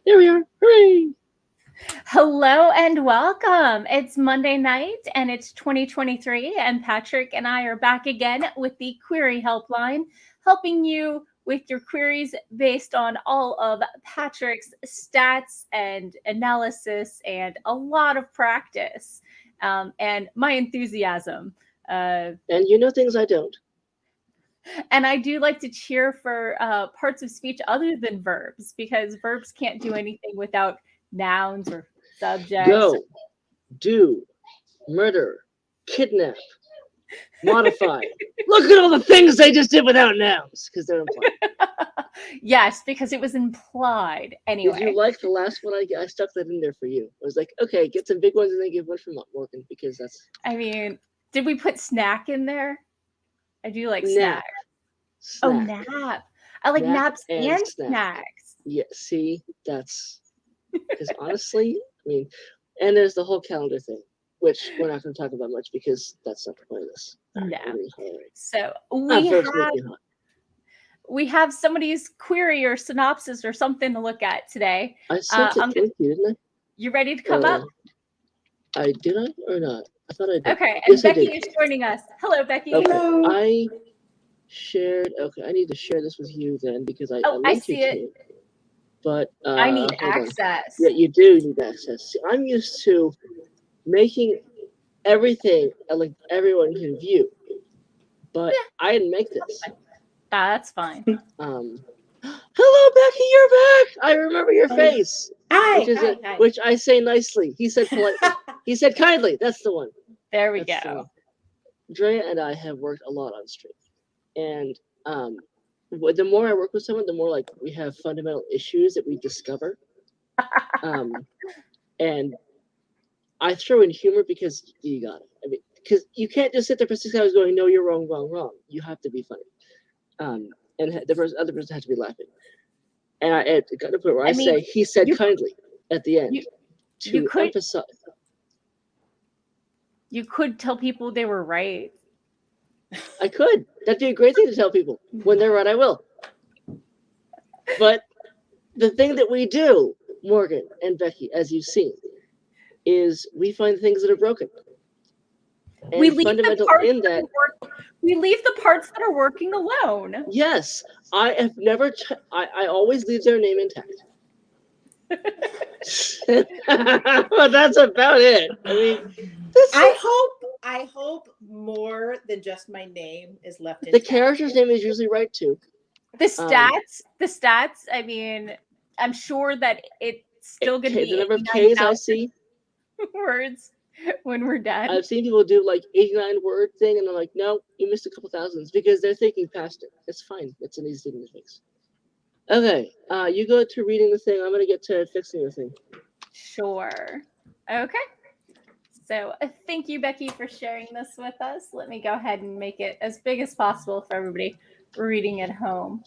There we are. Hooray! Hello and welcome. It's Monday night and it's 2023, and Patrick and I are back again with the Queery Helpline, helping you with your queries based on all of Patrick's stats and analysis and a lot of practice and my enthusiasm. And you know things I don't. And I do like to cheer for parts of speech other than verbs, because verbs can't do anything without nouns or subjects. Go, do, murder, kidnap, modify. Look at all the things they just did without nouns because they're implied. Yes, because it was implied. Anyway. Did you like the last one? I stuck that in there for you. I was like, okay, get some big ones and then give one from Morgan because that's. I mean, did we put snack in there? I do like Nap. snack. Oh, nap. I like naps and snacks. Yeah, see, that's because honestly, I mean, and there's the whole calendar thing, which we're not going to talk about much because that's not the point of this. No. Really so we have somebody's query or synopsis or something to look at today. I sent it to you, didn't I? You ready to come up? I did I or not? I thought I did. Okay, and yes, Becky is joining us. Hello, Becky. Okay. Hello. I shared. Okay, I need to share this with you then because I see it. But I need access. Yeah, you do need access. See, I'm used to making everything like everyone can view, but I didn't make this. That's fine. Hello, Becky, you're back. I remember your face. Hi. Which I say nicely. He said politely. He said kindly. That's the one. There we go. Drea and I have worked a lot on stream, and the more I work with someone, the more like we have fundamental issues that we discover. And I throw in humor because you got it. I mean, because you can't just sit there for 6 hours going, "No, you're wrong, wrong, wrong." You have to be funny. And the other person has to be laughing. And I got to the point where I say, he said kindly at the end to emphasize. You could tell people they were right. I could. That'd be a great thing to tell people. When they're right, I will. But the thing that we do, Morgan and Becky, as you've seen, is we find things that are broken. And we leave fundamental in that. We leave the parts that are working alone. Yes, I have never. I always leave their name intact. Well, that's about it. I mean, I hope more than just my name is left intact. The character's name is usually right too. The stats. I mean, I'm sure that it's still going to be the number of K's I see. Words. When we're done. I've seen people do like 89 word thing and I'm like, no, you missed a couple thousands because they're thinking past it. It's fine. It's an easy thing to fix. Okay, you go to reading the thing. I'm going to get to fixing the thing. Sure. Okay. So thank you, Becky, for sharing this with us. Let me go ahead and make it as big as possible for everybody reading at home.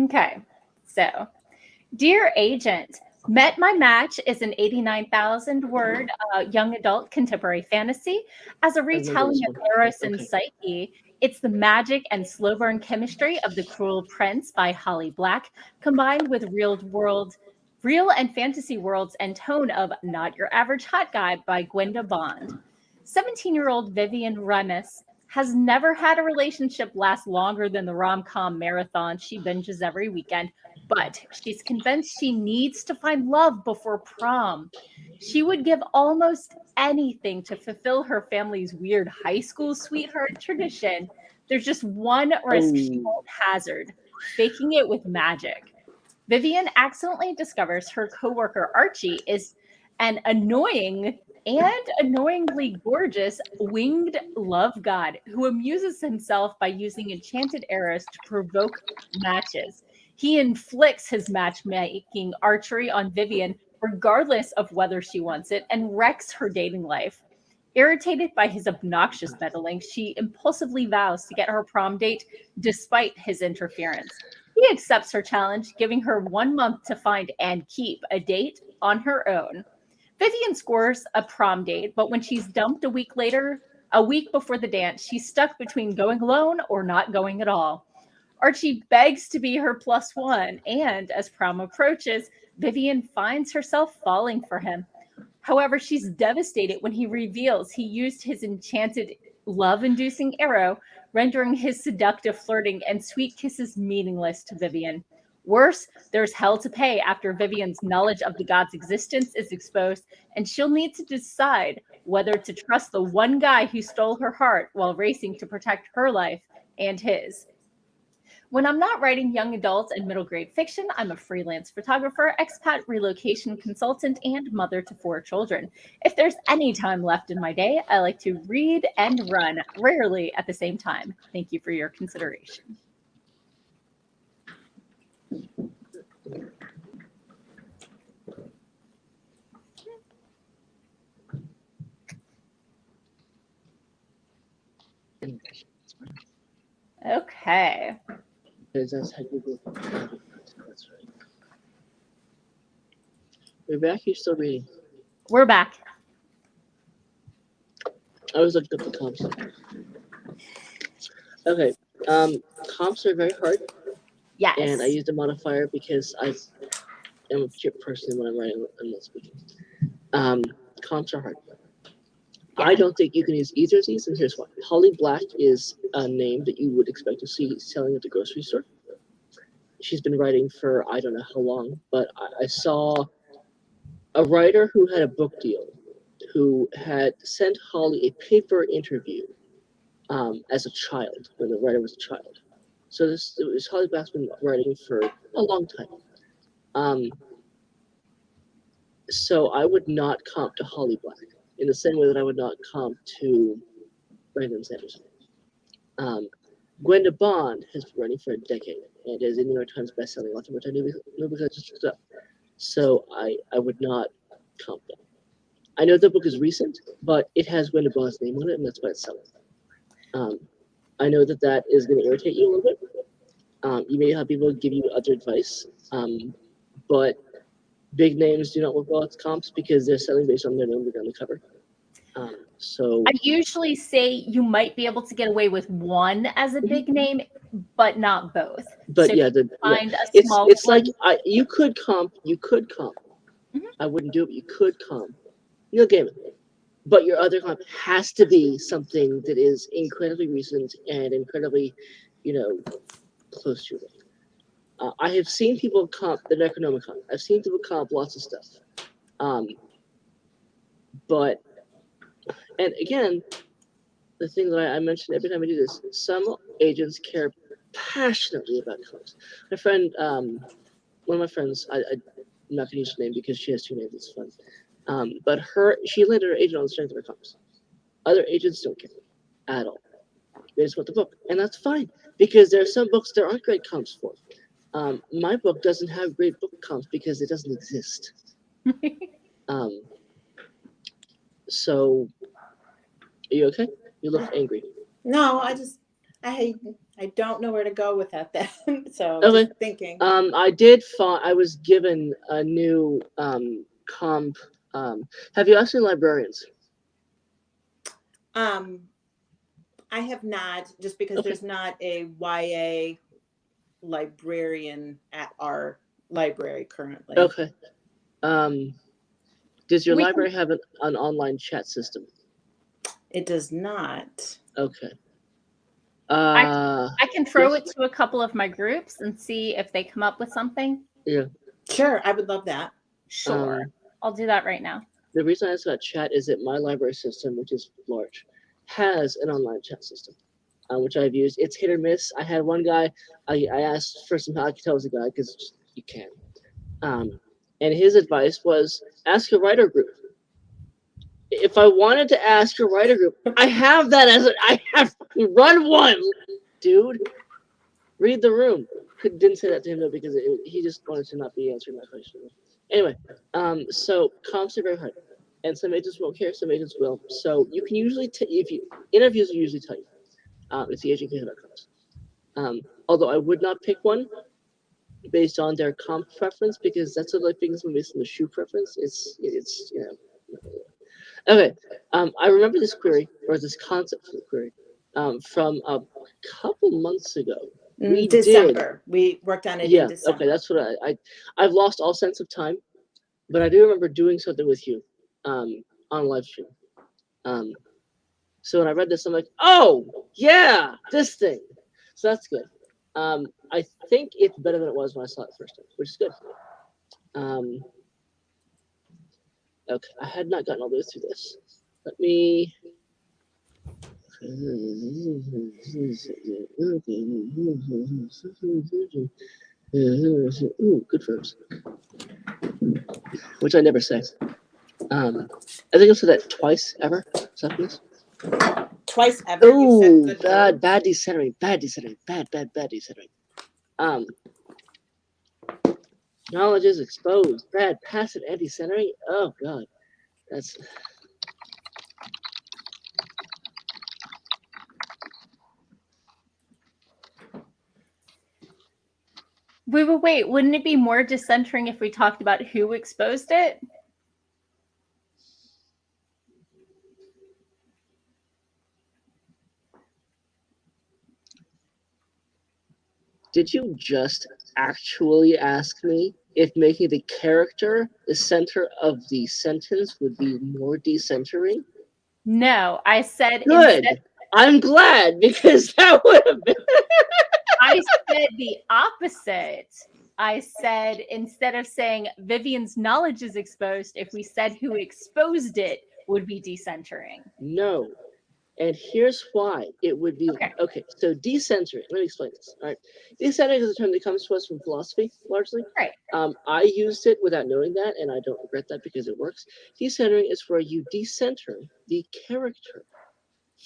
Okay. So, dear agent, Met My Match is an 89,000 word young adult contemporary fantasy. As a retelling of Eros and Psyche, it's the magic and slow burn chemistry of The Cruel Prince by Holly Black, combined with real and fantasy worlds and tone of Not Your Average Hot Guy by Gwenda Bond. 17-year-old Vivian Remus has never had a relationship last longer than the rom-com marathon she binges every weekend, but she's convinced she needs to find love before prom. She would give almost anything to fulfill her family's weird high school sweetheart tradition. There's just one risk she won't hazard, faking it with magic. Vivian accidentally discovers her coworker Archie is an annoying and annoyingly gorgeous winged love god who amuses himself by using enchanted arrows to provoke matches. He inflicts his matchmaking archery on Vivian regardless of whether she wants it and wrecks her dating life. Irritated by his obnoxious meddling, she impulsively vows to get her prom date despite his interference. He accepts her challenge, giving her 1 month to find and keep a date on her own. Vivian scores a prom date, but when she's dumped a week before the dance, she's stuck between going alone or not going at all. Archie begs to be her plus one, and as prom approaches, Vivian finds herself falling for him. However, she's devastated when he reveals he used his enchanted love-inducing arrow, rendering his seductive flirting and sweet kisses meaningless to Vivian. Worse, there's hell to pay after Vivian's knowledge of the god's existence is exposed, and she'll need to decide whether to trust the one guy who stole her heart while racing to protect her life and his. When I'm not writing young adult and middle grade fiction, I'm a freelance photographer, expat relocation consultant, and mother to 4 children. If there's any time left in my day, I like to read and run, rarely at the same time. Thank you for your consideration. Okay. That's how Google. That's right. We're back. You're still reading. We're back. I was looking up the comps. Okay. Comps are very hard, Yes. and I used a modifier because I am a chip person when I'm writing. I'm not speaking. Comps are hard. Yeah. I don't think you can use either of these, and here's why. Holly Black is a name that you would expect to see selling at the grocery store. She's been writing for I don't know how long, but I saw a writer who had a book deal who had sent Holly a paper interview as a child, when the writer was a child. So this Holly Black's been writing for a long time. So I would not comp to Holly Black in the same way that I would not comp to Brandon Sanderson. Gwenda Bond has been running for a decade and is a New York Times bestselling author, which I knew because I just looked up. So I would not comp them. I know the book is recent, but it has Gwenda Bond's name on it, and that's why it's selling. I know that is going to irritate you a little bit. You may have people give you other advice, but big names do not work well as comps because they're selling based on their number on the cover. So I usually say you might be able to get away with one as a big name, but not both. But so yeah, find a it's small it's one. like you could comp. Mhm. I wouldn't do it, but you could comp Neil Gaiman. But your other comp has to be something that is incredibly recent and incredibly, close to it. I have seen people comp the Necronomicon. I've seen people comp lots of stuff. And again, the thing that I mention every time I do this, some agents care passionately about comps. My friend, one of my friends, I'm not going to use her name because she has 2 names, it's fun. But she landed her agent on the strength of her comps. Other agents don't care at all. They just want the book, and that's fine because there are some books there aren't great comps for. My book doesn't have great book comps because it doesn't exist. So, are you okay? You look angry. No, I don't know where to go with that then. So Okay. just thinking. I was given a new comp. Have you asked any librarians? I have not, just because Okay. there's not a YA librarian at our library currently. Okay. Does your We library have an online chat system? It does not. Okay. I can throw yes. it to a couple of my groups and see if they come up with something. Yeah. Sure, I would love that. Sure. I'll do that right now. The reason I asked about chat is that my library system, which is large, has an online chat system, which I've used. It's hit or miss. I had one guy, I asked for some help. I could tell it was a guy because you can. And his advice was ask a writer group. If I wanted to ask a writer group, I have that I have run one, dude. Read the room. Didn't say that to him though because he just wanted to not be answering my question. Anyway, so comps are very hard, and some agents won't care, some agents will. So you can usually interviews will usually tell you if the agent cares about comps. Although I would not pick one based on their comp preference because that's sort of like being based on the shoe preference. It's Okay, I remember this query or this concept for the query from a couple months ago. We December. We worked on it in December. Okay, that's what I've lost all sense of time, but I do remember doing something with you on live stream. So when I read this, I'm like, oh yeah, this thing. So that's good. I think it's better than it was when I saw it the first time, which is good. Okay, I had not gotten all the way through this. Let me. Ooh, good verbs. Which I never say. I think I've said that twice ever. Something. Twice ever. Ooh, bad decentering. Bad decentering. Knowledge is exposed. Bad passive anti-centering. Oh god, that's. Wait. Wouldn't it be more decentering if we talked about who exposed it? Did you just actually ask me if making the character the center of the sentence would be more decentering? No, I said good. I'm glad, because that would have been. I said the opposite. I said instead of saying Vivian's knowledge is exposed, if we said who exposed it would be decentering. No. And here's why it would be. Okay, so decentering. Let me explain this. All right. Decentering is a term that comes to us from philosophy, largely. Right. I used it without knowing that, and I don't regret that because it works. Decentering is where you decenter the character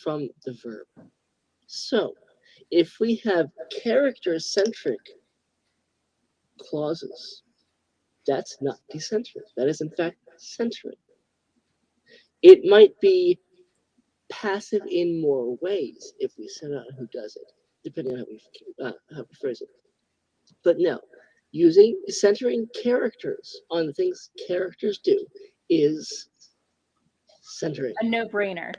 from the verb. So, if we have character-centric clauses, that's not decentering. That is, in fact, centering. It might be passive in more ways if we set out who does it, depending on how we phrase it. But no, using centering characters on the things characters do is centering. A no-brainer.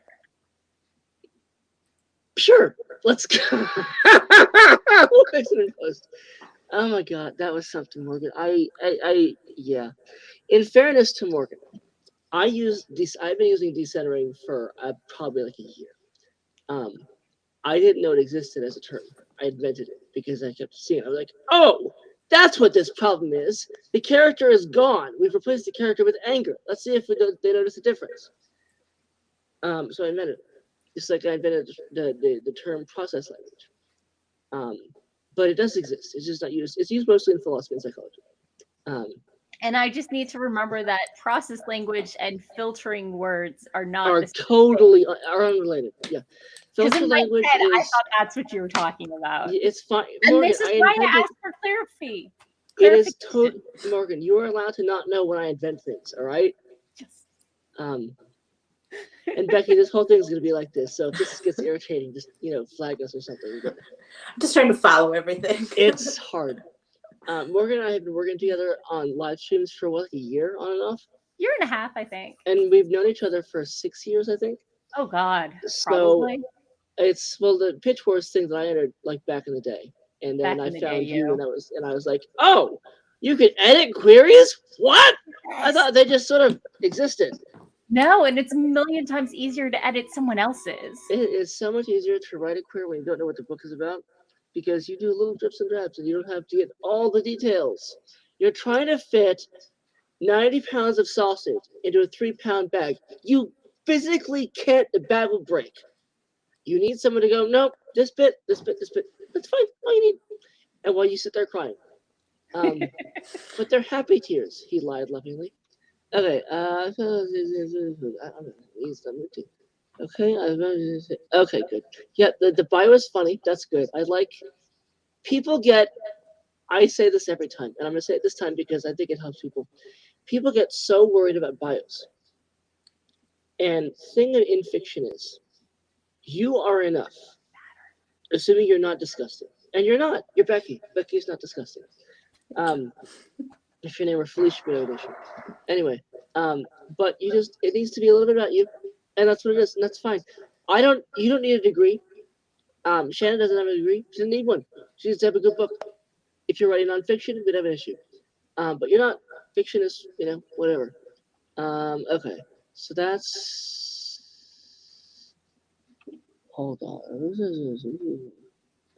Sure, let's go. Oh my god, that was something, Morgan. Yeah. In fairness to Morgan, I've been using decentering for probably like a year. I didn't know it existed as a term. I invented it because I kept seeing it. I was like, oh, that's what this problem is. The character is gone. We've replaced the character with anger. Let's see if they notice the difference. So I invented it. Just like I invented the term process language. But it does exist. It's just not used. It's used mostly in philosophy and psychology. And I just need to remember that process language and filtering words are not unrelated. Yeah, filter language. I thought that's what you were talking about. It's fine. And Morgan, this is why I asked for clarity. It is totally, Morgan. You are allowed to not know when I invent things. All right. Yes. And Becky, this whole thing is going to be like this. So if this gets irritating, just flag us or something. I'm just trying to follow everything. It's hard. Morgan and I have been working together on live streams for like a year on and off. Year and a half, I think. And we've known each other for 6 years, I think. Oh God. Probably. So it's the Pitch Wars thing that I entered like back in the day, and then I found you, and I was like, oh, you can edit queries? What? Yes. I thought they just sort of existed. No, and it's a million times easier to edit someone else's. It is so much easier to write a query when you don't know what the book is about, because you do little drips and drabs and you don't have to get all the details. You're trying to fit 90 pounds of sausage into a 3-pound bag. You physically can't, the bag will break. You need someone to go, nope, this bit. That's fine, all you need. And while you sit there crying. But they're happy tears, he lied lovingly. Okay, okay, good. Yeah, the bio is funny. That's good. I say this every time, and I'm going to say it this time because I think it helps people. People get so worried about bios. And thing in fiction is, you are enough, assuming you're not disgusting. And you're not. You're Becky. Becky's not disgusting. If your name were Felicia, anyway, but it needs to be a little bit about you, and that's what it is, and that's fine. You don't need a degree. Shannon doesn't have a degree. She doesn't need one. She just have a good book. If you're writing nonfiction, we'd have an issue. But you're not. Fiction is, whatever. Okay. So that's. Hold on.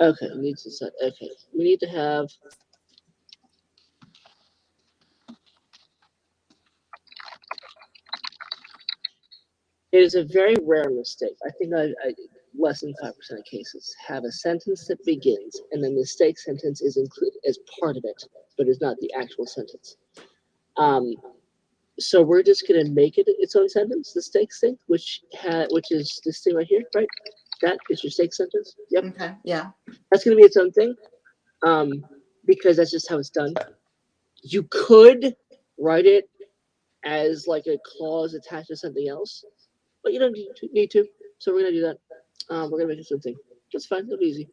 Okay, we need to set. Okay, we need to have. It is a very rare mistake. I think less than 5% of cases have a sentence that begins and the mistake sentence is included as part of it, but is not the actual sentence. So we're just going to make it its own sentence, the stake thing, which is this thing right here, right? That is your stake sentence. Yep. Okay. Yeah. That's going to be its own thing, because that's just how it's done. You could write it as like a clause attached to something else, but you don't need to. So we're going to do that. We're going to make it something. That's fine. It'll be easy.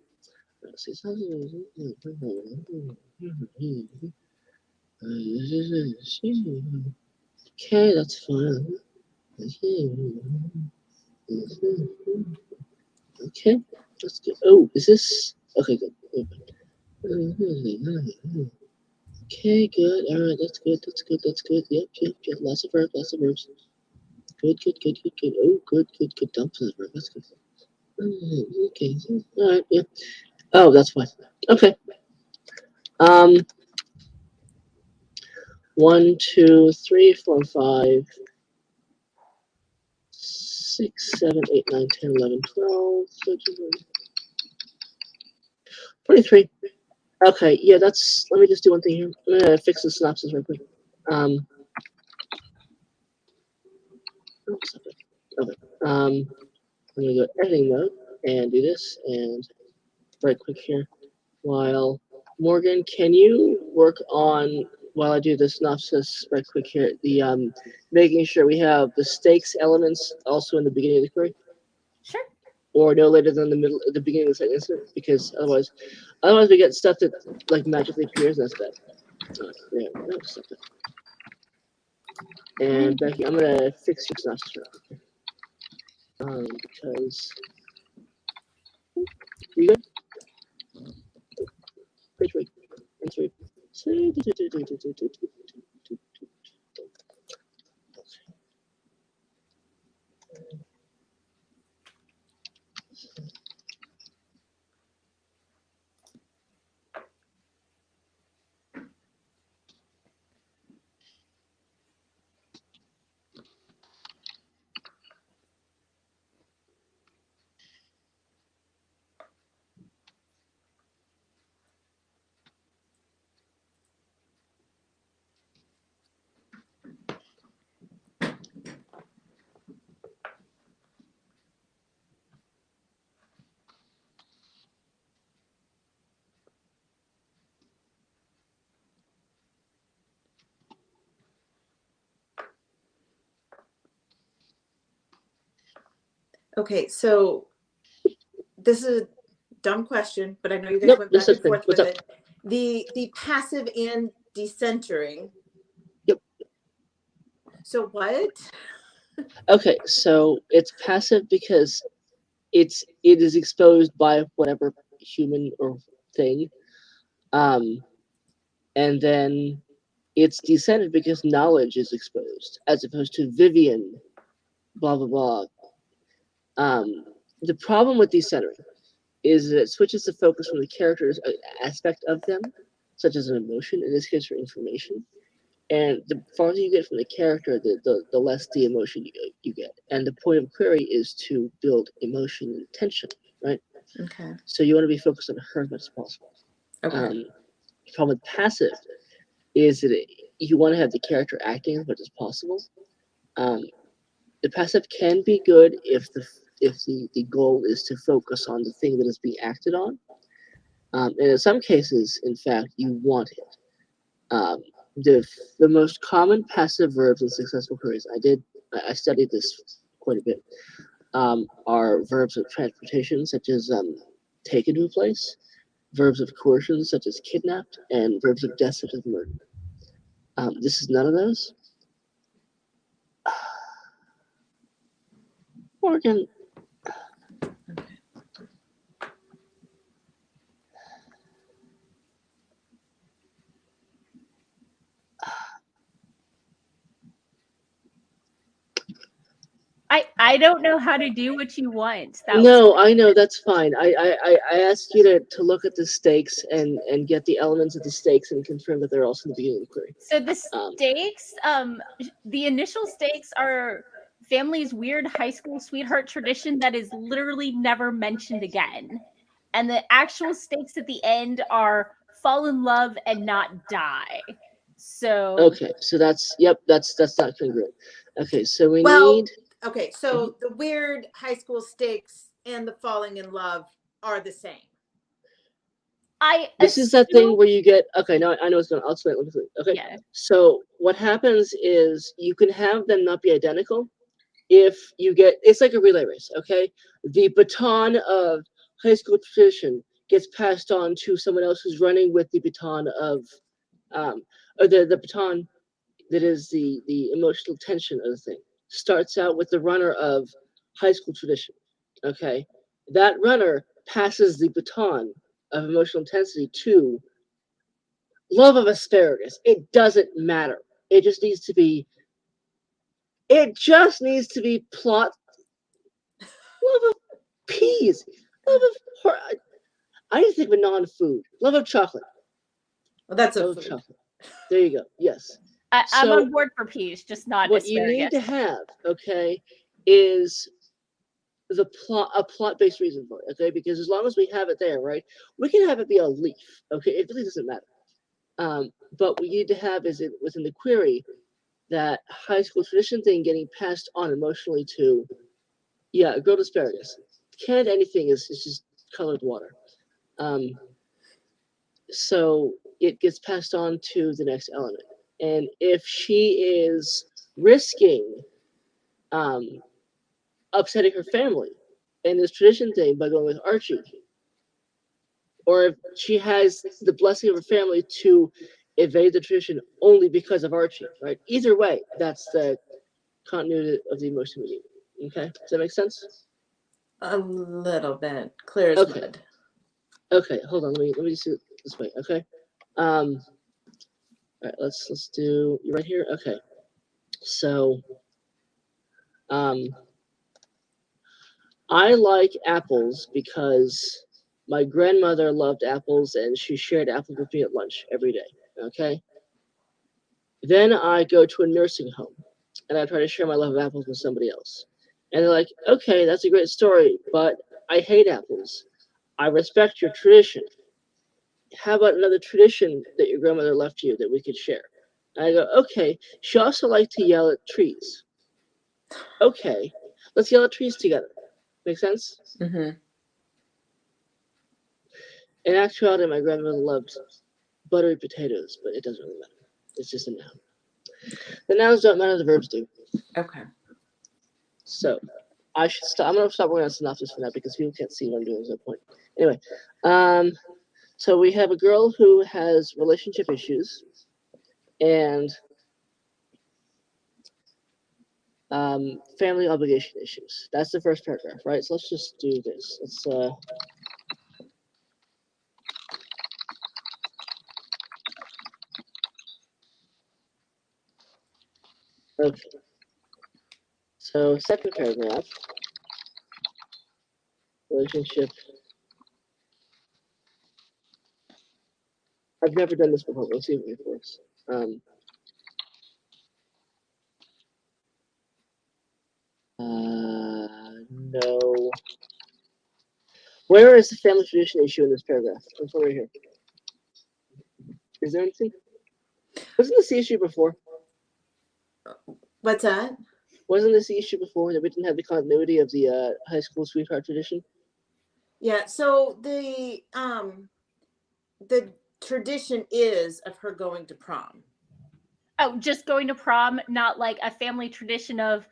Okay, that's fine. Okay, that's good. Oh, is this? Okay, good. Okay, good. All right, that's good. That's good. That's good. Yep. Lots of verbs. Lots of verbs. Good. Oh, good. Dump for the verb. That's good. Okay. All right. Yeah. Oh, that's fine. Okay. 1, 2, 3, 4, 5, 6, 7, 8, 9, 10, 11, 12, 13, 23. Okay, yeah, that's. Let me just do one thing here. I'm gonna fix the synopsis real quick. Okay. I'm gonna go editing mode and do this and right click here. While Morgan, can you work on while I do the synopsis right quick here? The making sure we have the stakes elements also in the beginning of the query. Sure. Or no later than the beginning of the sentence, because otherwise we get stuff that like magically appears, and that's bad. Yeah, no, stop that. And Becky, I'm gonna fix your synopsis because you good? Wait, and 3. Okay, so this is a dumb question, but I know you guys went back and forth with it. The passive and decentering. Yep. So what? Okay, so it's passive because it is exposed by whatever human or thing, and then it's decentered because knowledge is exposed, as opposed to Vivian, blah blah blah. The problem with decentering is that it switches the focus from the character's aspect of them, such as an emotion, in this case for information. And the farther you get from the character, the less the emotion you get. And the point of query is to build emotion and tension, right? Okay. So you want to be focused on her as much as possible. Okay. The problem with passive is that you want to have the character acting as much as possible. The passive can be good if the goal is to focus on the thing that is being acted on. And in some cases, in fact, you want it. The most common passive verbs in successful queries, I studied this quite a bit, are verbs of transportation, such as taken to a place, verbs of coercion, such as kidnapped, and verbs of death, such as murder. This is none of those. Morgan. I don't know how to do what you want. No, I know, that's fine. I asked you to look at the stakes and get the elements of the stakes and confirm that they're also in the beginning of the query. So the stakes, the initial stakes are family's weird high school sweetheart tradition that is literally never mentioned again. And the actual stakes at the end are fall in love and not die. So okay, so that's not congruent. Okay, so we need. Okay, so the weird high school stakes and the falling in love are the same. This is that thing where you get. Okay, now I know it's going. I'll explain it. Okay, yeah. So what happens is you can have them not be identical. If you get, it's like a relay race. Okay, the baton of high school tradition gets passed on to someone else who's running with the baton of, or the baton that is the emotional tension of the thing. Starts out with the runner of high school tradition. Okay, that runner passes the baton of emotional intensity to love of asparagus. It doesn't matter. It just needs to be. It just needs to be plot. Love of peas. Love of. I need to think of a non-food. Love of chocolate. Well, that's a love food. Of chocolate. There you go. Yes. I'm on board for peas, just not what asparagus. You need to have, okay, is a plot-based reason for it, okay? Because as long as we have it there, right, we can have it be a leaf, okay? It really doesn't matter. But we need to have is it within the query that high school tradition thing getting passed on emotionally to, grilled asparagus. Canned anything is just colored water. So it gets passed on to the next element. And if she is risking upsetting her family and this tradition thing by going with Archie, or if she has the blessing of her family to evade the tradition only because of Archie, right? Either way, that's the continuity of the emotion we need. Okay, does that make sense? A little bit clear as mud. Okay, hold on. Let me just do it this way. Okay. All right. Let's do. You right here. Okay. So, I like apples because my grandmother loved apples and she shared apples with me at lunch every day. Okay. Then I go to a nursing home and I try to share my love of apples with somebody else. And they're like, okay, that's a great story, but I hate apples. I respect your tradition. How about another tradition that your grandmother left you that we could share? And I go, okay. She also liked to yell at trees. Okay, let's yell at trees together. Make sense? Mm-hmm. In actuality, my grandmother loved buttery potatoes, but it doesn't really matter. It's just a noun. The nouns don't matter, the verbs do. Okay. So I should stop. I'm going to stop working on synopsis for now because people can't see what I'm doing. There's no point. Anyway, so we have a girl who has relationship issues and family obligation issues. That's the first paragraph, right? So let's just do this. Let's okay. So second paragraph, relationship. I've never done this before. Let's see if it works. No. Where is the family tradition issue in this paragraph? Let's go right here. Is there anything? Wasn't this the issue before? What's that? Wasn't this the issue before that we didn't have the continuity of the high school sweetheart tradition? Yeah. So the tradition is of her going to prom. Oh, just going to prom, not like a family tradition of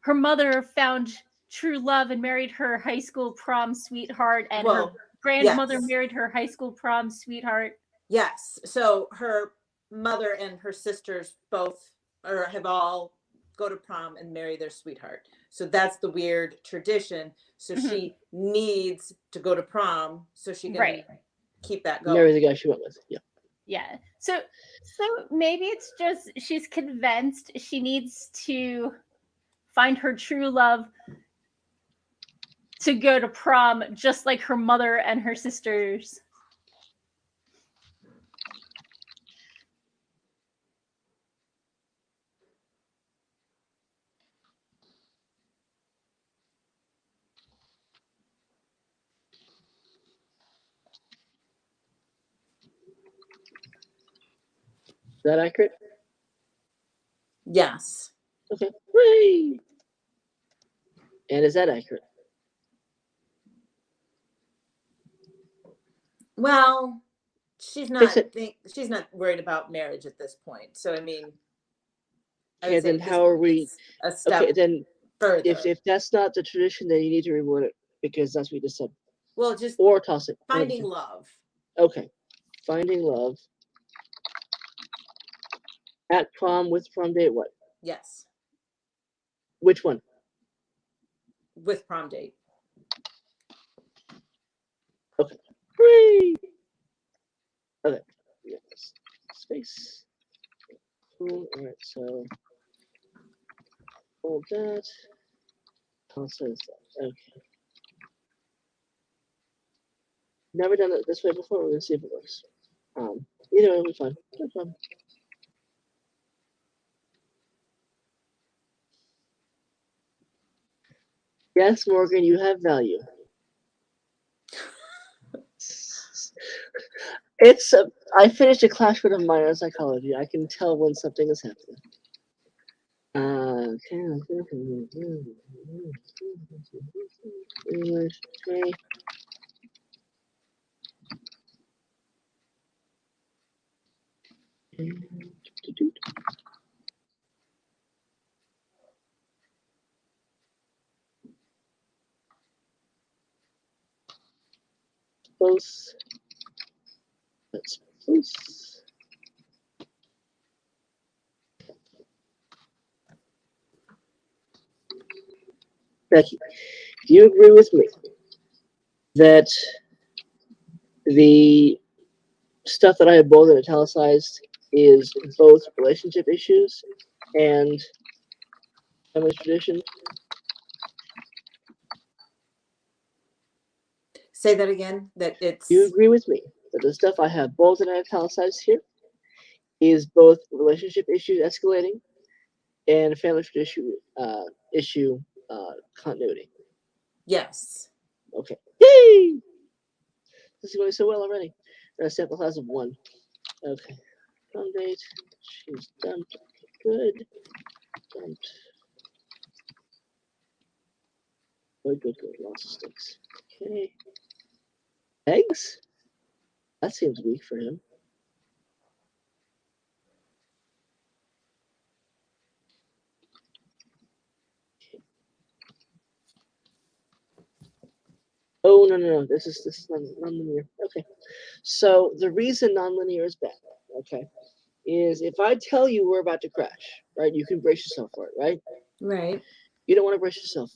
her mother found true love and married her high school prom sweetheart, and her grandmother married her high school prom sweetheart. Yes. So her mother and her sisters both have all go to prom and marry their sweetheart. So that's the weird tradition. So she needs to go to prom so she can keep that going. Marry the guy she went with. Yeah. Yeah. So maybe it's just she's convinced she needs to find her true love to go to prom, just like her mother and her sisters. Is that accurate? Yes. Okay. Hooray! And is that accurate? Well, she's not worried about marriage at this point. So I mean, Okay, then how are we? A step Okay, then further. if that's not the tradition, then you need to reword it because that's what you just said. Well, just or toss it. Finding love. Okay, finding love at prom with prom date. What? Yes. Which one? With prom date. Okay. Hooray! Okay. Yes. Space. Cool. All right. So hold that. Toss that. Okay. Never done it this way before. We're gonna see if it works. Either way, it'll be fun. No problem. Yes, Morgan, you have value. I finished a class with a minor in psychology. I can tell when something is happening. Okay. Close. That's close. Becky, do you agree with me that the stuff that I have bolded and italicized is both relationship issues and family tradition? Say that again. That it's. Do you agree with me that the stuff I have bolded and italicized here is both relationship issues escalating and family tradition issue continuity? Yes. Okay. Yay! This is going so well already. A sample size of 1. Okay. Prom date. She's dumped. Good. Dumped. Good. Lots of sticks. Okay. Eggs? That seems weak for him. Oh no. This is non-linear. Okay. So the reason non-linear is bad, okay, is if I tell you we're about to crash, right? You can brace yourself for it, right? Right. You don't want to brace yourself.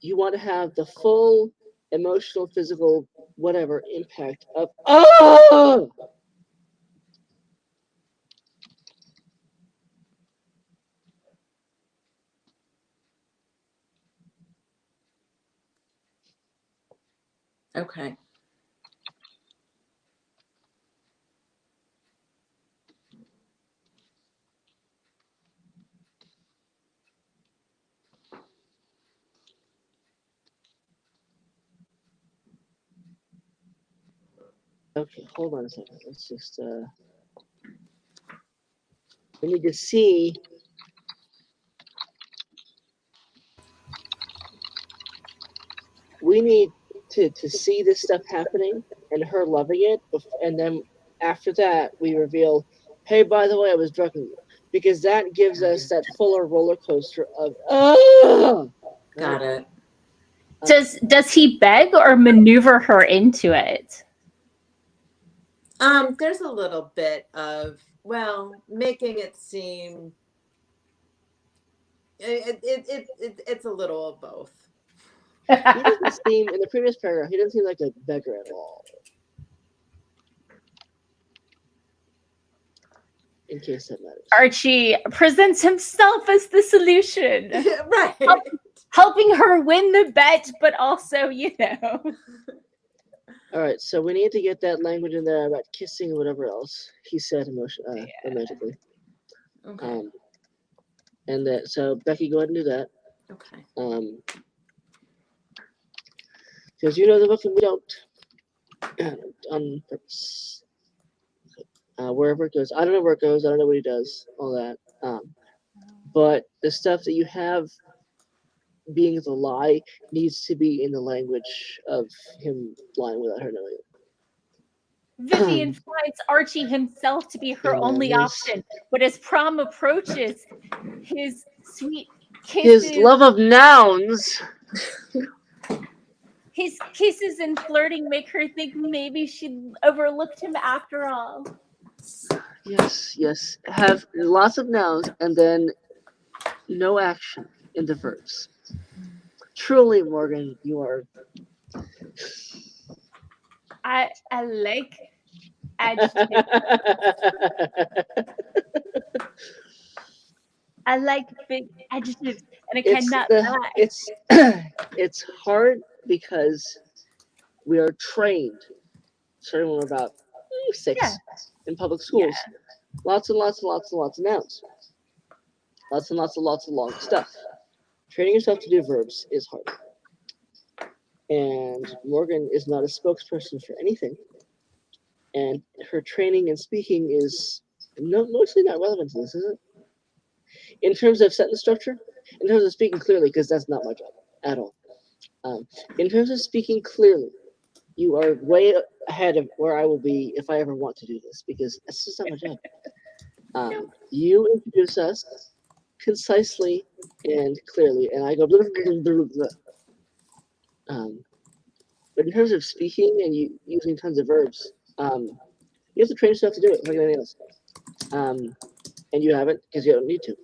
You want to have the full emotional, physical, whatever impact of oh. Okay. Okay, hold on a second. Let's just we need to see. We need to see this stuff happening and her loving it, and then after that we reveal, hey, by the way, I was drugging you, because that gives us that fuller roller coaster of Got it. Does he beg or maneuver her into it? There's a little bit of, well, making it seem it's a little of both. He doesn't seem, in the previous paragraph, he doesn't seem like a beggar at all. in case that matters. Archie presents himself as the solution, Right. helping her win the bet, but also, All right, so we need to get that language in there about kissing and whatever else he said romantically. Okay. And that, so Becky, go ahead and do that. Okay. Because you know the book and we don't. On purpose. Wherever it goes, I don't know where it goes. I don't know what he does. All that. But the stuff that you have being the lie needs to be in the language of him lying without her knowing it. Vivian finds Archie himself to be her only option, but as prom approaches, his sweet kisses, his love of nouns, his kisses and flirting make her think maybe she overlooked him after all. Yes, have lots of nouns and then no action in the verbs. Truly, Morgan, you are. I like adjectives. I like big adjectives, and I cannot lie. It's hard because we are trained, starting when we're about 6 in public schools. Yeah. Lots and lots of nouns. Lots and lots of long stuff. Training yourself to do verbs is hard. And Morgan is not a spokesperson for anything. And her training and speaking is mostly not relevant to this, is it? In terms of sentence structure, in terms of speaking clearly, because that's not my job at all. In terms of speaking clearly, you are way ahead of where I will be if I ever want to do this, because that's just not my job. You introduce us concisely and clearly, and I go blah, blah, blah, blah, blah. But in terms of speaking and you using tons of verbs, you have to train yourself to do it like anything else. And you haven't because you don't need to.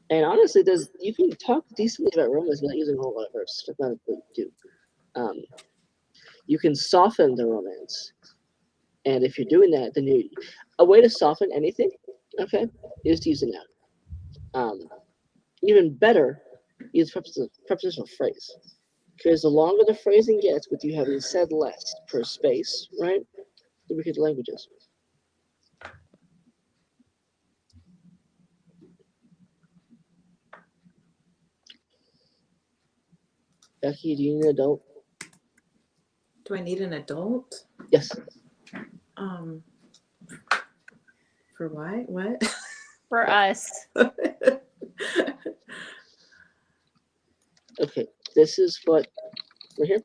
And honestly, you can talk decently about romance without using a whole lot of verbs. That's not what you do. You can soften the romance, and if you're doing that, then a way to soften anything, okay, is to use a noun. Even better, use prepositional phrase, because the longer the phrasing gets, with you having said less per space, right? The weaker the language is. Becky, do you need an adult? Do I need an adult? Yes. For why? What? For us. Okay, this is what right here.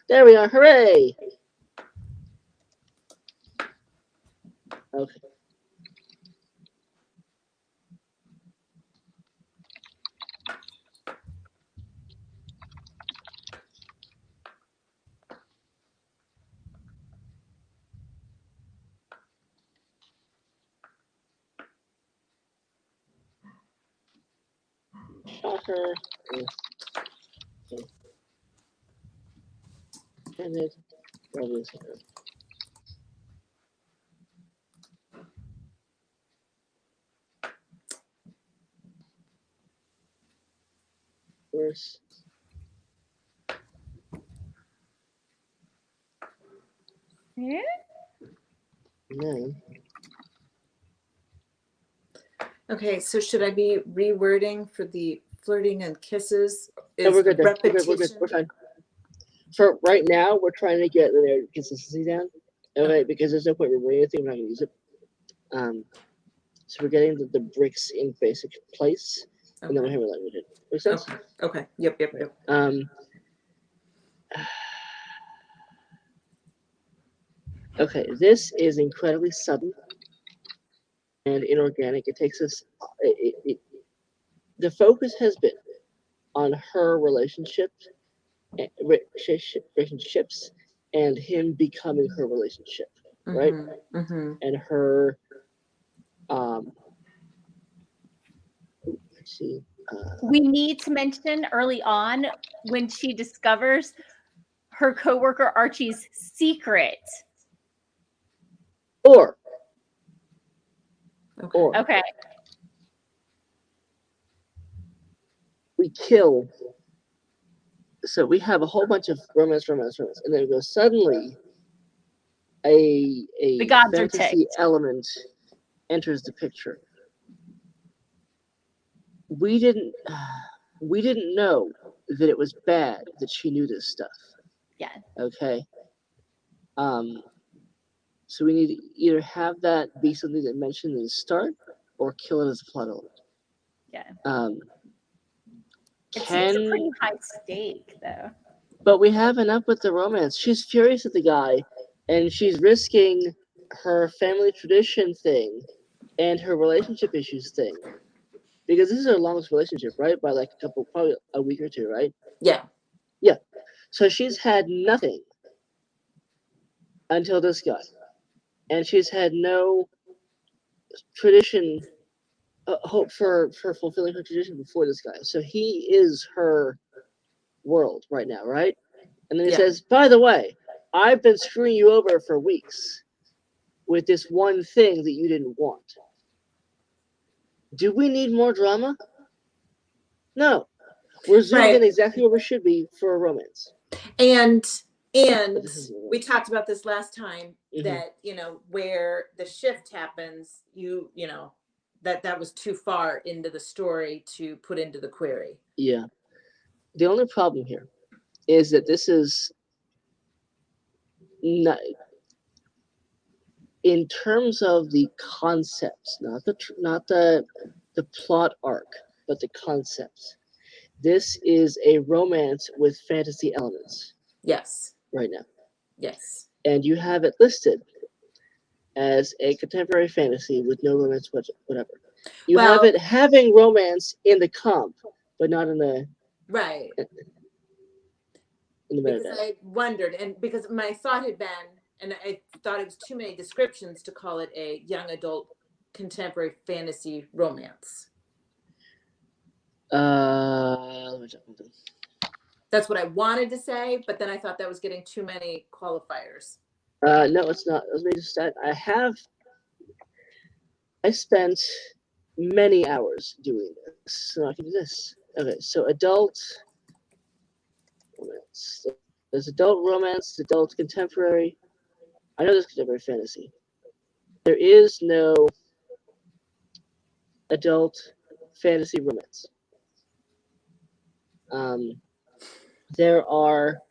There we are! Hooray! Okay. Shocker. And it is here. Worse. Yeah. No. Okay, so should I be rewording for the flirting and kisses? No, we're good there. Repetition. We're good. We're fine. For right now, we're trying to get the consistency down. Okay, because there's no point in rewording anything. We're not going to use it. So we're getting the bricks in basic place, and then we're hammer language it. Make sense? Okay. Yep. Okay, this is incredibly sudden and inorganic. It takes us. The focus has been on her relationships, and him becoming her relationship, right? Mm-hmm. And her. Let's see. We need to mention early on when she discovers her coworker Archie's secret. Or Okay. we kill. So we have a whole bunch of romance, and then it goes suddenly a The gods are fantasy ticked. element enters the picture. We didn't know that it was bad that she knew this stuff. Yeah. Okay. So we need to either have that be something that mentioned in the start, or kill it as a plot element. Yeah. It's a pretty high stake, though. But we have enough with the romance. She's furious at the guy, and she's risking her family tradition thing and her relationship issues thing. Because this is her longest relationship, right? By like probably a week or two, right? Yeah. Yeah. So she's had nothing until this guy. And she's had no tradition, hope for fulfilling her tradition before this guy. So he is her world right now, right? And then he says, by the way, I've been screwing you over for weeks with this one thing that you didn't want. Do we need more drama? No. We're zoomed in exactly where we should be for a romance. And we talked about this last time, that, where the shift happens, that was too far into the story to put into the query. Yeah. The only problem here is that this is not, in terms of the concepts, not the plot arc, but the concepts. This is a romance with fantasy elements. Yes. Right now. Yes. And you have it listed as a contemporary fantasy with no romance whatever. You have it having romance in the comp, but not in the right. In the metadata. Because I wondered, and because my thought had been, and I thought it was too many descriptions to call it a young adult contemporary fantasy romance. That's what I wanted to say, but then I thought that was getting too many qualifiers. No, it's not. Let me just add, I spent many hours doing this, so I can do this. Okay, so adult romance. There's adult romance, adult contemporary. I know there's contemporary fantasy. There is no adult fantasy romance. There are,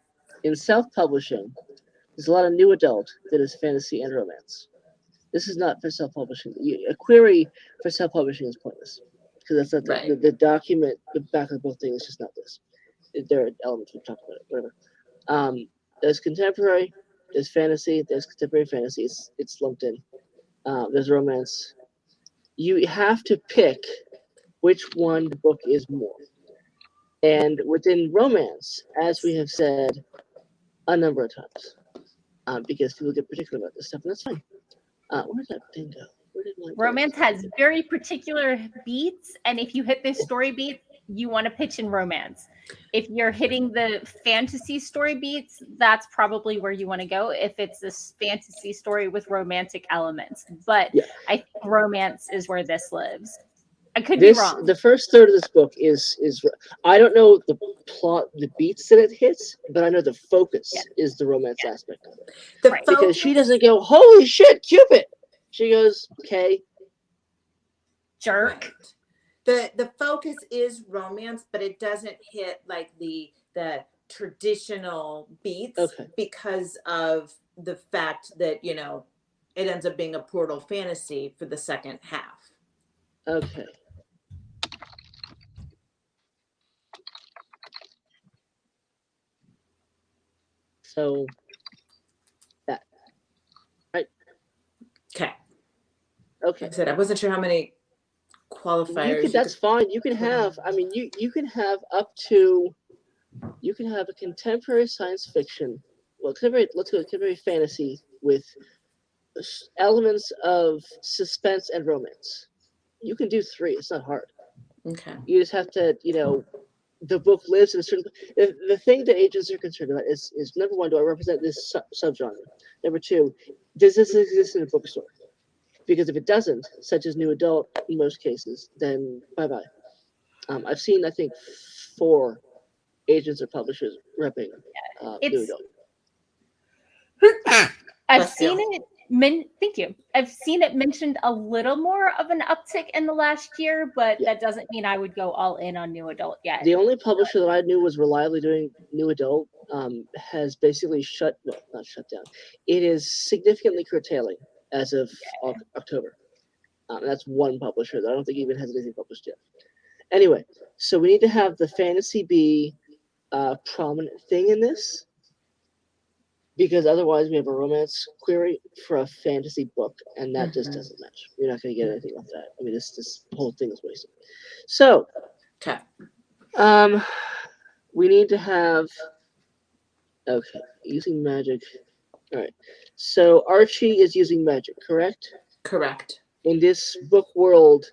in self-publishing, there's a lot of new adult that is fantasy and romance. This is not for self-publishing. A query for self-publishing is pointless, because that's not the document. The back of the book thing is just not this. There are elements we've talked about it. Whatever. There's contemporary. There's fantasy. There's contemporary fantasy. It's lumped in. There's romance. You have to pick which one the book is more. And within romance, as we have said a number of times, because people get particular about this stuff, and that's fine. Where's that thing go? Romance has very particular beats, and if you hit this story beat, you want to pitch in romance. If you're hitting the fantasy story beats, that's probably where you want to go if it's this fantasy story with romantic elements. But I think romance is where this lives. I could be wrong. The first third of this book is I don't know the plot, the beats that it hits, but I know the focus is the romance aspect of it. Because she doesn't go, holy shit, Cupid. She goes, okay. Jerk. The focus is romance, but it doesn't hit like the traditional beats because of the fact that, it ends up being a portal fantasy for the second half. Okay. So that, right? Okay. Okay. Like I said, I wasn't sure how many qualifiers. That's fine. You can have, you can have up to, you can have a contemporary science fiction, let's go contemporary fantasy with elements of suspense and romance. You can do 3. It's not hard. Okay. You just have to, the book lives in a certain. The thing that agents are concerned about is number one, do I represent this subgenre? Number two, does this exist in a bookstore? Because if it doesn't, such as new adult in most cases, then bye bye. I've seen, I think, 4 agents or publishers repping new adult. I've seen it. Thank you. I've seen it mentioned a little more of an uptick in the last year, but that doesn't mean I would go all in on new adult yet. The only publisher that I knew was reliably doing new adult has basically not shut down. It is significantly curtailing as of October. That's one publisher that I don't think even has anything published yet. Anyway, so we need to have the fantasy be a prominent thing in this, because otherwise we have a romance query for a fantasy book, and that just doesn't match. You're not going to get anything off that. I mean, this whole thing is wasted. So, okay. We need to have. Okay, using magic. All right. So Archie is using magic, correct? Correct. In this book world,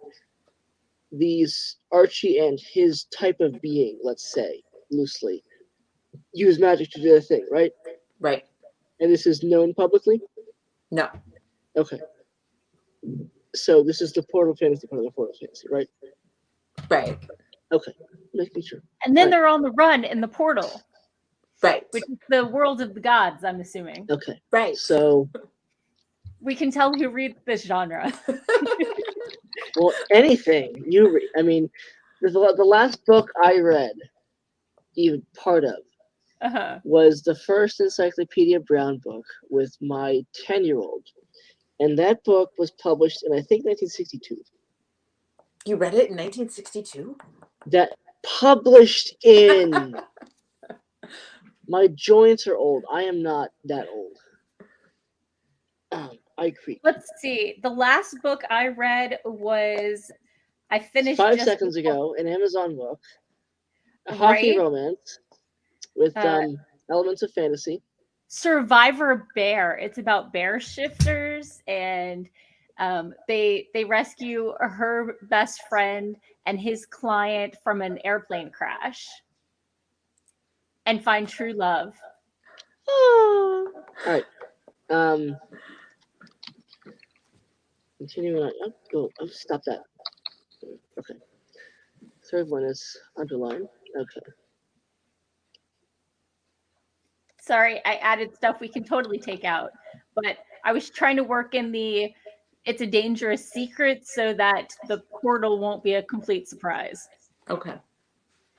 these Archie and his type of being, let's say, loosely, use magic to do their thing, right? Right. And this is known publicly? No. Okay. So this is the Portal Fantasy part of the Portal Fantasy, right? Right. Okay. Making sure. And then they're on the run in the portal. Right. Which is the world of the gods, I'm assuming. Okay. Right. So we can tell who reads this genre. Well, anything you read. I mean, the last book I read, even part of, was the first Encyclopedia Brown book with my 10-year-old. And that book was published in, I think, 1962. You read it in 1962? That published in... My joints are old. I am not that old. I creep. Let's see. The last book I read was... I finished 5 seconds ago, an Amazon book. A hockey romance with elements of fantasy. Survivor Bear. It's about bear shifters, and they rescue her best friend and his client from an airplane crash and find true love. All right. Continuing on. Oh, stop that. Okay. Third one is underlined. Okay. Sorry, I added stuff we can totally take out, but I was trying to work in the it's a dangerous secret so that the portal won't be a complete surprise. Okay.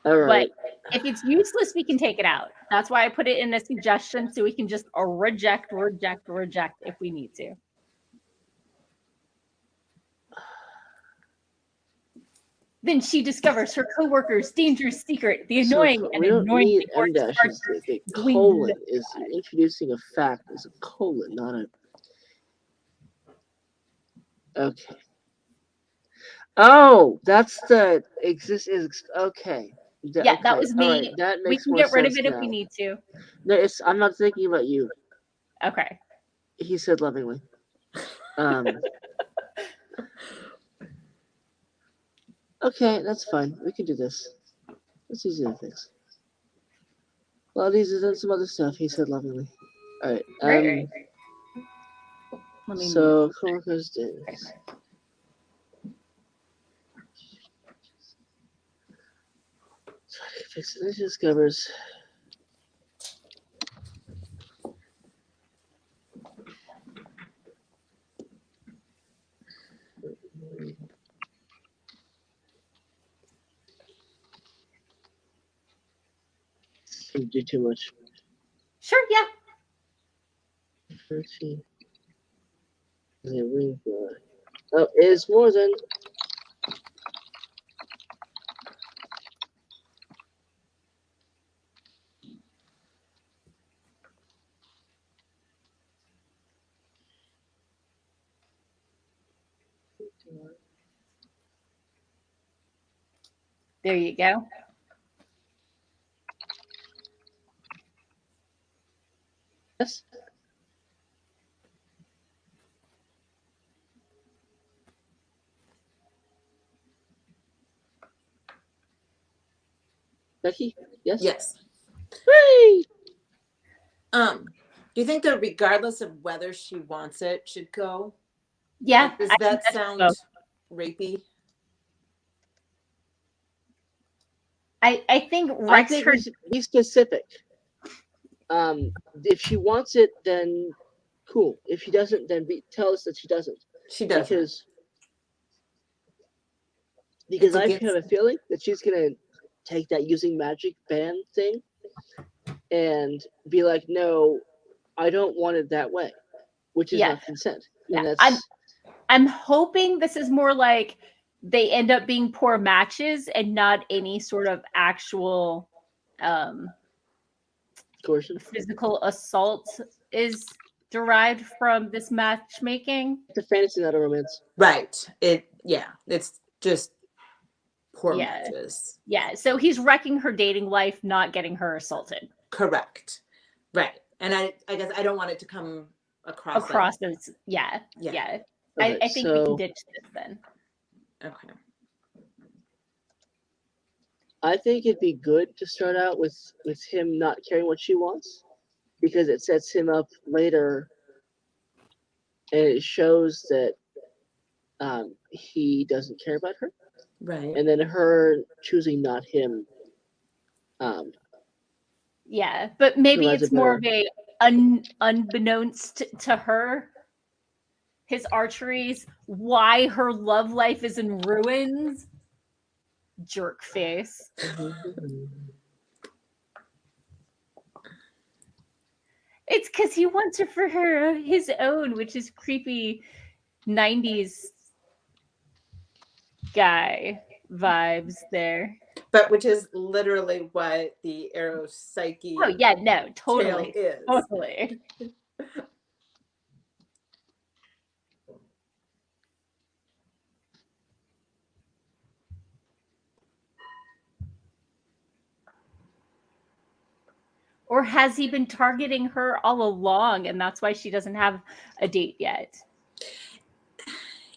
All right. But if it's useless, we can take it out. That's why I put it in a suggestion so we can just reject if we need to. Then she discovers her coworker's dangerous secret, the annoying and annoying The colon is introducing a fact as a colon, not a. Okay. Oh, that's the okay. Yeah, that was me. Right, that makes we can get rid of it if we need to. No, I'm not thinking about you. Okay. He said lovingly. Okay, that's fine. We can do this. It's easy to fix. Well, these are done some other stuff. He said lovingly. All right. Right. So coworkers did. Fix it. She discovers. Can do too much. Sure, yeah. 13. Oh, it's more than. There you go. Yes. Becky? Yes. Yes. Hooray! Do you think that regardless of whether she wants it, should go? Yeah. Like, does I think that that should sound go. rapey? I think I Rex think her. we should be specific. If she wants it, then cool. If she doesn't, then tell us that she doesn't. She doesn't. Because I have a feeling that she's gonna take that using magic ban thing and be like, no, I don't want it that way, which is Yeah. not consent. Yeah. And that's I'm hoping this is more like they end up being poor matches and not any sort of actual coercion. Physical assault is derived from this matchmaking. It's a fantasy, not a romance. Right. It's just poor matches. Yeah. So he's wrecking her dating life, not getting her assaulted. Correct. Right. And I guess I don't want it to come across as yeah. Okay, I think we can ditch this then. Okay. I think it'd be good to start out with him not caring what she wants, because it sets him up later, and it shows that he doesn't care about her. Right. And then her choosing not him. Yeah, but maybe it's more of a unbeknownst to her, his archeries, why her love life is in ruins. Jerk face. It's because he wants her for his own, which is creepy 90s guy vibes there. But which is literally what the Arrow Psyche totally is. Totally. Or has he been targeting her all along and that's why she doesn't have a date yet?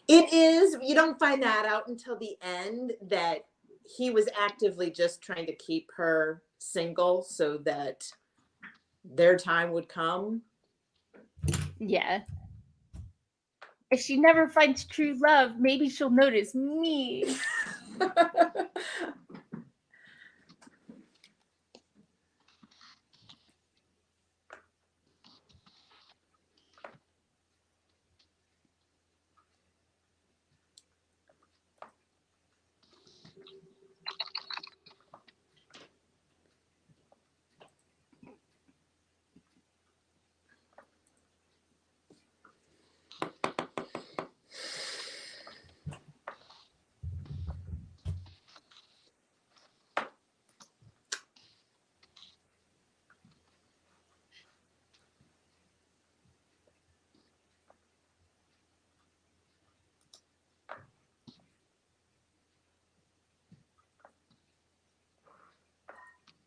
It is. You don't find that out until the end, that he was actively just trying to keep her single so that their time would come. Yeah. If she never finds true love, maybe she'll notice me.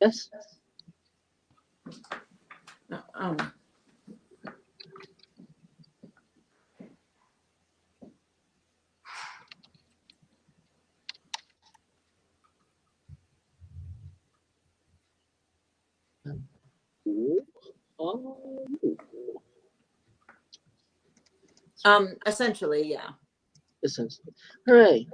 Yes. Essentially, yeah. Essentially. Hooray.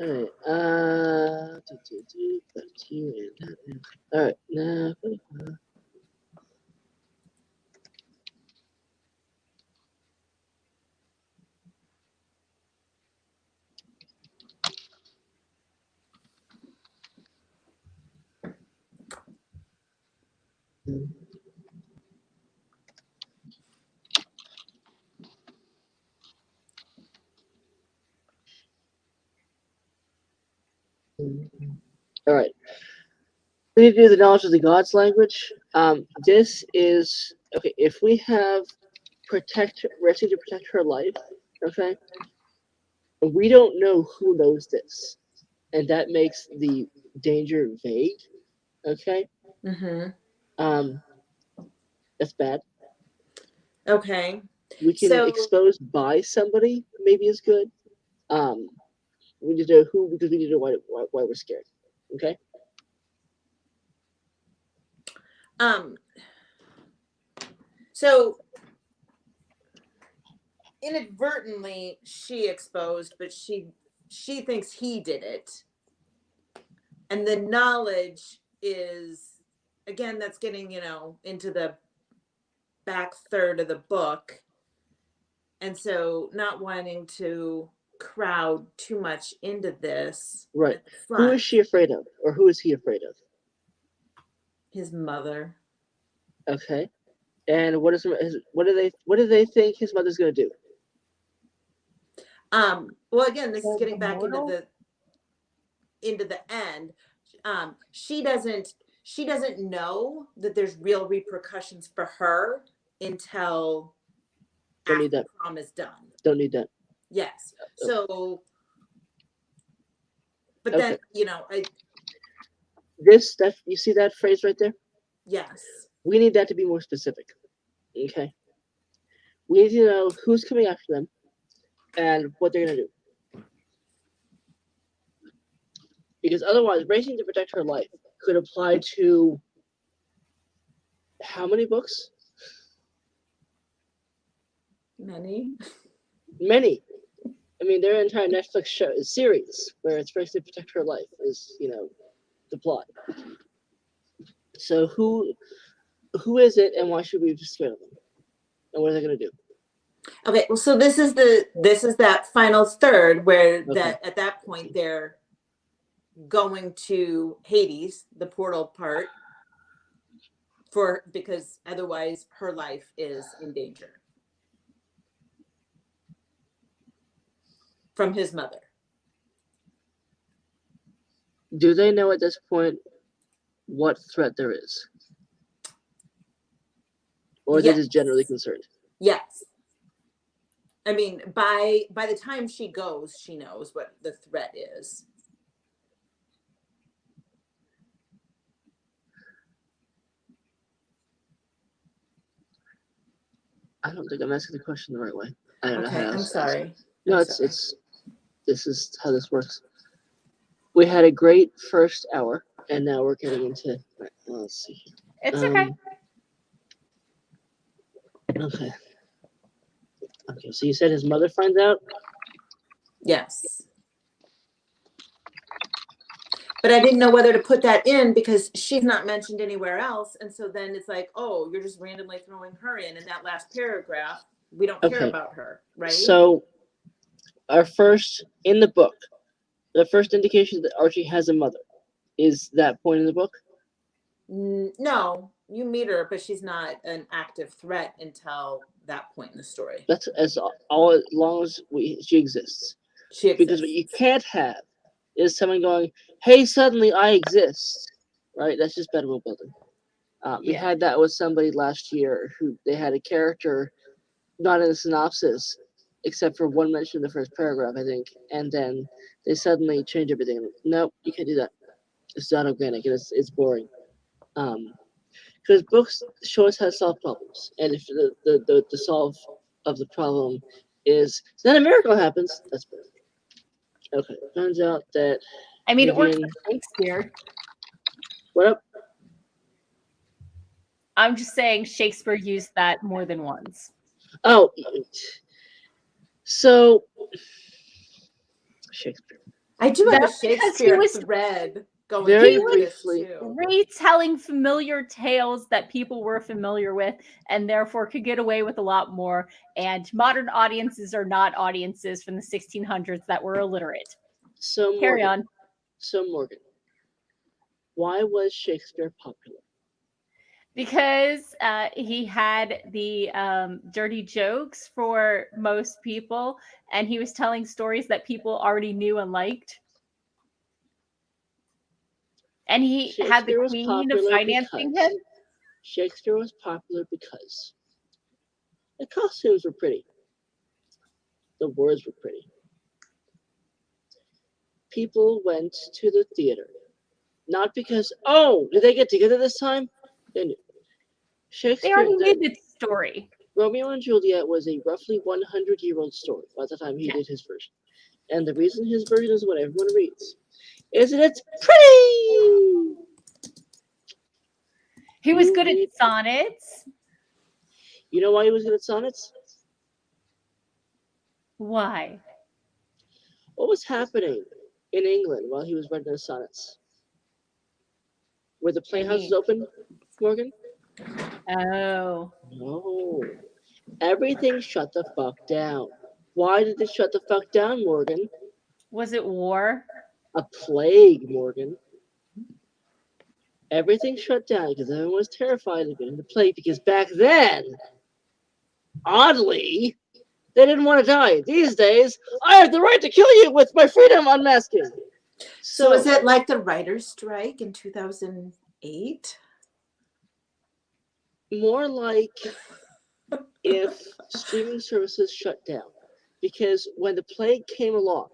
All right. All right. Now. All right. We need to do the knowledge of the gods language. This is okay. If we have rescue to protect her life, okay, we don't know who knows this, and that makes the danger vague. Okay. Mm-hmm. That's bad. Okay. We can So- expose by somebody, maybe is good. We need to know who, because we need to know why we're scared. Okay. So inadvertently she exposed, but she thinks he did it. And the knowledge is, again, that's getting, into the back third of the book. And so not wanting to crowd too much into this. Right. at the Who front. is she afraid of, or who is he afraid of? His mother. Okay. And what do they think his mother's going to do? Well, again, this is Well, getting back immortal? into the end. She doesn't know that there's real repercussions for her until Don't need after that. prom is done. Don't need that. Yes. So, but Okay. then, That you see that phrase right there? yes. We need that to be more specific. Okay. We need to know who's coming after them and what they're going to do. Because otherwise, racing to protect her life could apply to how many books? Many. Many. I mean, their entire Netflix series where it's racing to protect her life is, the plot. So who is it, and why should we be scared of them? And what are they going to do? Okay, well, so this is that final third where Okay. that at that point they're going to Hades, the portal part, because otherwise her life is in danger from his mother. Do they know at this point what threat there is? Or are they just generally concerned? Yes. I mean, by the time she goes, she knows what the threat is. I don't think I'm asking the question the right way. I don't know how Okay, else I'm to ask sorry. it. No, I'm it's sorry. this is how this works. We had a great first hour, and now we're getting into. Right, well, let's see. It's okay. Okay. Okay. So you said his mother finds out. Yes. But I didn't know whether to put that in because she's not mentioned anywhere else. And so then it's like, oh, you're just randomly throwing her in that last paragraph. We don't care Okay. about her, right? So, our first in the book, the first indication that Archie has a mother is that point in the book. No, you meet her, but she's not an active threat until that point in the story. That's as long as she exists. She exists. Because what you can't have is someone going, "Hey, suddenly I exist," right? That's just bad world building. We had that with somebody last year who they had a character not in the synopsis, except for one mention in the first paragraph, I think, and then they suddenly change everything. Nope, you can't do that. It's not organic. It's boring. Because books show us how to solve problems, and if the solve of the problem is then a miracle happens, that's boring. Okay, turns out that I mean, it works Vivian- for Shakespeare. What up? I'm just saying Shakespeare used that more than once. Oh, so Shakespeare. I do have a That's because Shakespeare he was thread going very through this briefly. too. retelling familiar tales that people were familiar with and therefore could get away with a lot more. And modern audiences are not audiences from the 1600s that were illiterate. So Carry Morgan. on. So Morgan, why was Shakespeare popular? Because he had the dirty jokes for most people, and he was telling stories that people already knew and liked. And he had the Shakespeare was queen of popular financing because- him. Shakespeare was popular because the costumes were pretty. The words were pretty. People went to the theater. Not because, oh, did they get together this time? They knew. They Shakespeare, already knew the story. Romeo and Juliet was a roughly 100-year-old story by the time he did his version. And the reason his version is what everyone reads is that it's pretty. He was good at sonnets. You know why he was good at sonnets? Why? What was happening in England while he was writing those sonnets? Were the playhouses open, Morgan? Oh. No. Everything shut the fuck down. Why did it shut the fuck down, Morgan? Was it war? A plague, Morgan. Everything shut down because everyone was terrified of getting the plague because back then, oddly, they didn't want to die. These days, I have the right to kill you with my freedom unmasking. So is it like the writer's strike in 2008? More like if streaming services shut down. Because when the plague came along,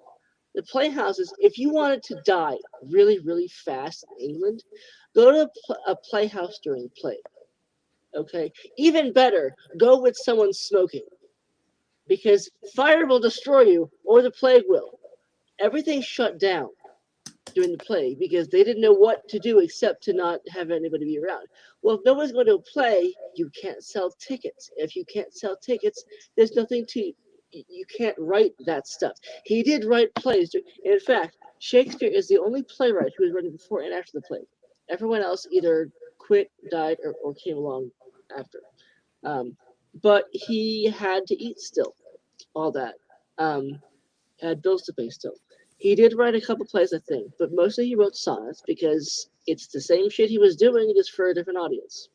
the playhouses, if you wanted to die really, really fast in England, go to a playhouse during the plague. Okay? Even better, go with someone smoking. Because fire will destroy you, or the plague will. Everything shut down during the plague because they didn't know what to do except to not have anybody be around. Well, if nobody's going to play, you can't sell tickets. If you can't sell tickets, there's nothing to. You can't write that stuff. He did write plays. In fact, Shakespeare is the only playwright who was written before and after the plague. Everyone else either quit, died, or came along after. But he had to eat still, all that. Had bills to pay still. He did write a couple plays, I think, but mostly he wrote sonnets because it's the same shit he was doing, just for a different audience.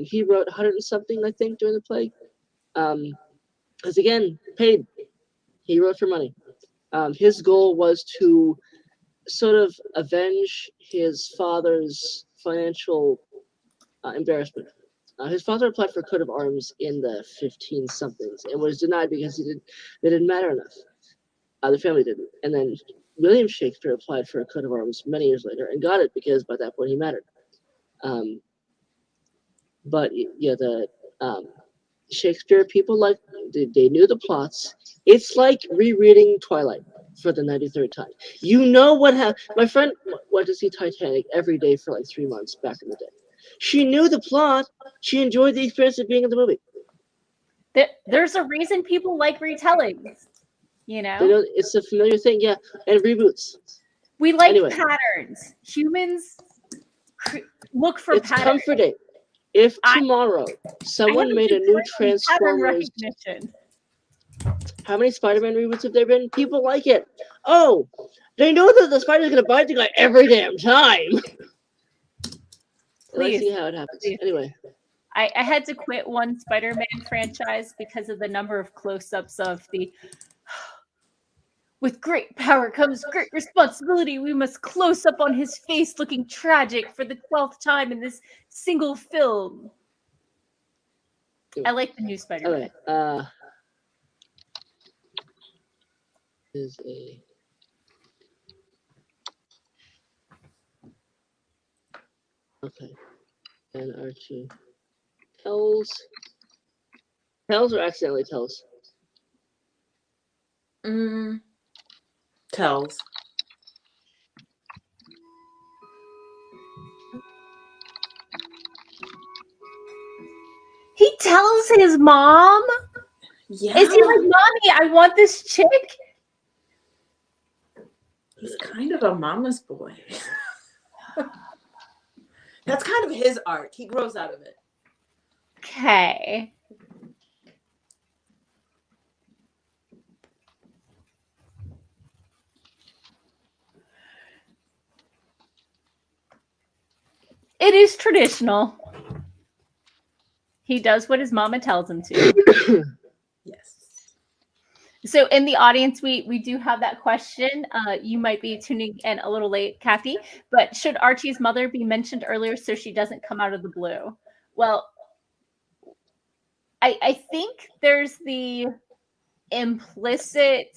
He wrote 100 and something, I think, during the plague. Because again, paid. He wrote for money. His goal was to sort of avenge his father's financial embarrassment. His father applied for a coat of arms in the 15 somethings and was denied because they didn't matter enough. The family didn't. And then William Shakespeare applied for a coat of arms many years later and got it because by that point he mattered. But yeah, the Shakespeare people they knew the plots. It's like rereading Twilight for the 93rd time. You know what happened. My friend went to see Titanic every day for like 3 months back in the day. She knew the plot. She enjoyed the experience of being in the movie. There's a reason people like retellings. You know? It's a familiar thing, yeah. And reboots. We like patterns. Humans look for patterns. It's comforting. If tomorrow someone made a new Transformers, how many Spider-Man reboots have there been? People like it. Oh, they know that the spider's gonna bite the guy every damn time. Let's see how it happens. Please. Anyway, I had to quit one Spider-Man franchise because of the number of close-ups of the. With great power comes great responsibility. We must close up on his face looking tragic for the 12th time in this single film. I like the new Spider-Man. Okay. Is a okay. And Archie tells or accidentally tells? Tells. He tells his mom? Yeah. Is he like, Mommy, I want this chick? He's kind of a mama's boy. That's kind of his art. He grows out of it. Okay. It is traditional. He does what his mama tells him to. Yes. So in the audience, we do have that question. You might be tuning in a little late, Kathy, but should Archie's mother be mentioned earlier so she doesn't come out of the blue? Well, I think there's the implicit,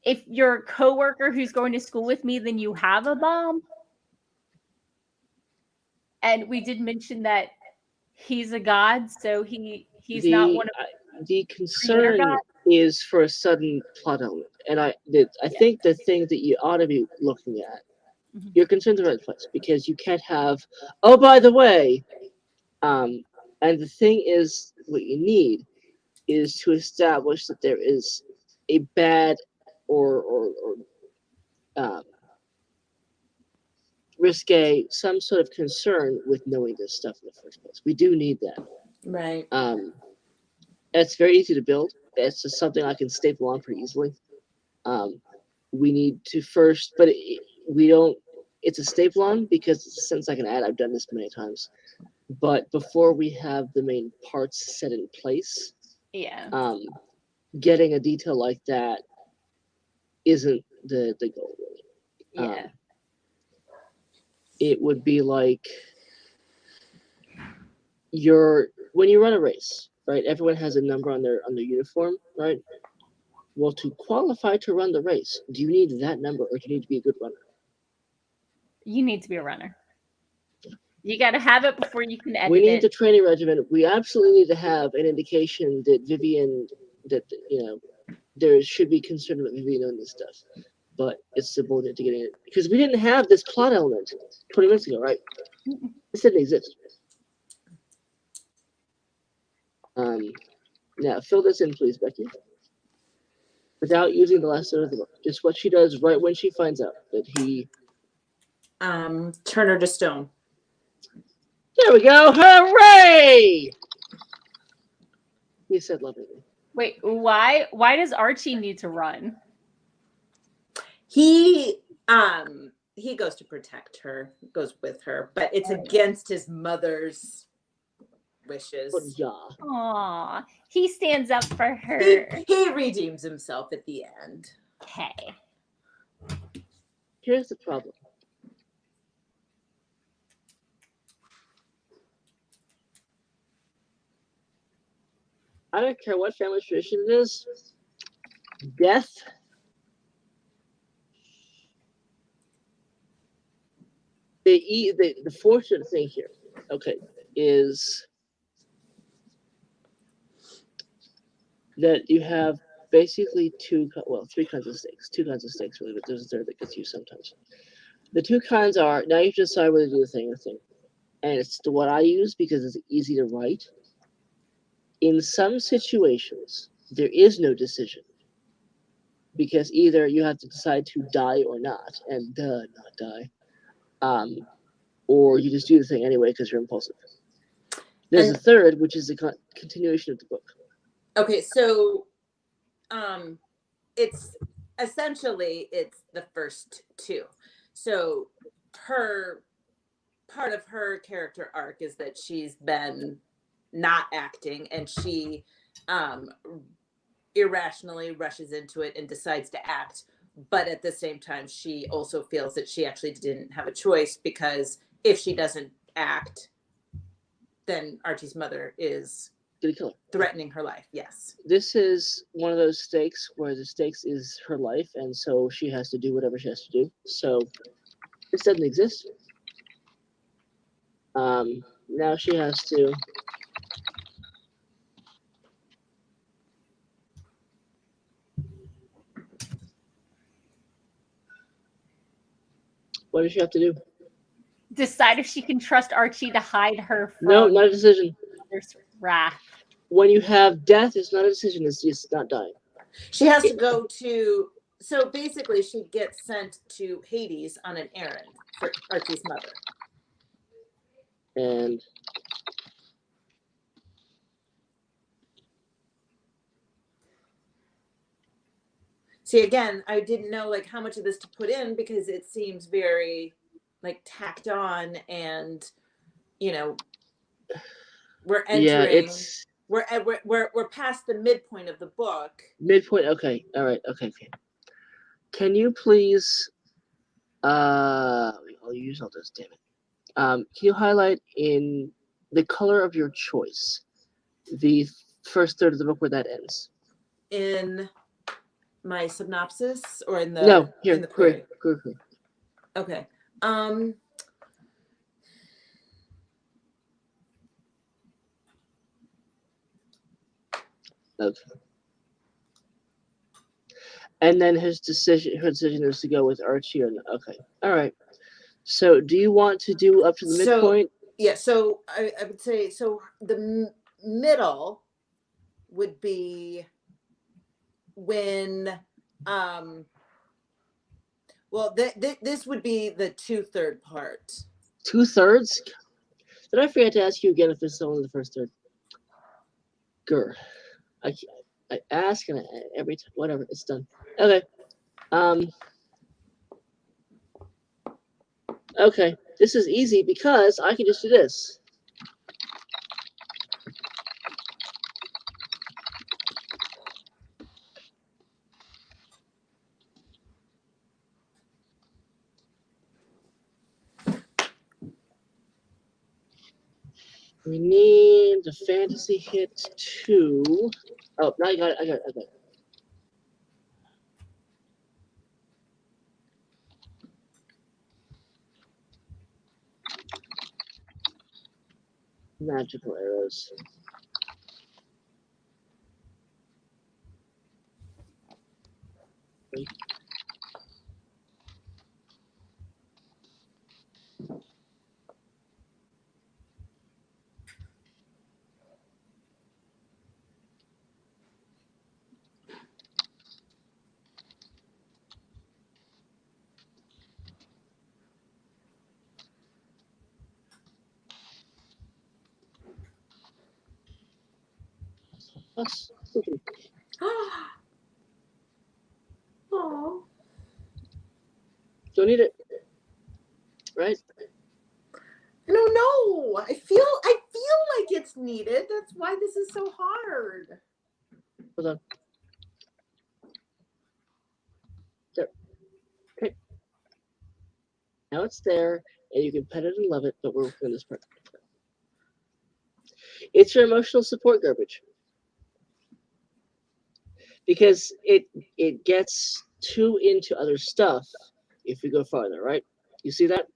if you're a coworker who's going to school with me, then you have a mom. And we did mention that he's a god, so he's not one of the creator concern god. is for a sudden plot element, and I think the thing that you ought to be looking at, you're concerned in the right place, because you can't have, oh, by the way, and the thing is, what you need is to establish that there is a bad or um, risque, some sort of concern with knowing this stuff in the first place. We do need that. Right. It's very easy to build. It's just something I can staple on pretty easily. We need to first, but we don't. It's a staple on because it's a sentence I can add. I've done this many times. But before we have the main parts set in place, getting a detail like that isn't the goal, really. It would be like when you run a race, right? Everyone has a number on their uniform, right? Well, to qualify to run the race, do you need that number, or do you need to be a good runner? You need to be a runner. You got to have it before you can edit it. We need the training regimen. We absolutely need to have an indication that Vivian, there should be concern about Vivian knowing this stuff. But it's subordinate to getting it. Because we didn't have this plot element 20 minutes ago, right? This didn't exist. Now, fill this in, please, Becky. Without using the last third of the book. Just what she does right when she finds out that he... turn her to stone. There we go. Hooray! He said lovingly. Wait, why does Archie need to run? He goes to protect her, goes with her, but it's against his mother's wishes. Aw, he stands up for her. He redeems himself at the end. Okay. Here's the problem. I don't care what family tradition it is. Death the fortunate thing here, okay, is that you have basically three kinds of stakes. Two kinds of stakes, really, but there's a third that gets used sometimes. The two kinds are, now you have to decide whether to do the thing or thing. And it's what I use because it's easy to write. In some situations, there is no decision. Because either you have to decide to die or not, and not die. Or you just do the thing anyway because you're impulsive. There's a third, which is the continuation of the book. Okay, so it's essentially the first two. So part of her character arc is that she's been not acting, and she irrationally rushes into it and decides to act. But at the same time, she also feels that she actually didn't have a choice, because if she doesn't act, then Archie's mother is threatening her life. Yes. This is one of those stakes where the stakes is her life, and so she has to do whatever she has to do. So this doesn't exist. Now she has to... What does she have to do? Decide if she can trust Archie to hide her from... No, not a decision. There's wrath. When you have death, it's not a decision. It's just not dying. She has to go to... So basically, she gets sent to Hades on an errand for Archie's mother. And... See, again, I didn't know how much of this to put in, because it seems very tacked on, and we're entering. Yeah, it's we're past the midpoint of the book. Midpoint. Okay. All right. Okay. Can you please? I'll use all this. Damn it. Can you highlight in the color of your choice the first third of the book where that ends? In my synopsis, or in the here in the query? Okay. Okay. And then her decision is to go with Archie. Okay. All right. So, do you want to do up to the midpoint? Yeah. So I would say the middle would be when well this would be the 2/3 part. 2/3? Did I forget to ask you again if this is only the first third? Grr. I ask and every time, whatever, it's done. Okay. Okay, this is easy because I can just do this. We need the fantasy hit 2. Oh, now I got it. Magical arrows. Oh. Don't need it. Right? I don't know. I feel like it's needed. That's why this is so hard. Hold on. There. Okay. Now it's there, and you can pet it and love it, but we're working on this part. It's your emotional support garbage. Because it gets too into other stuff if we go farther, right? You see that?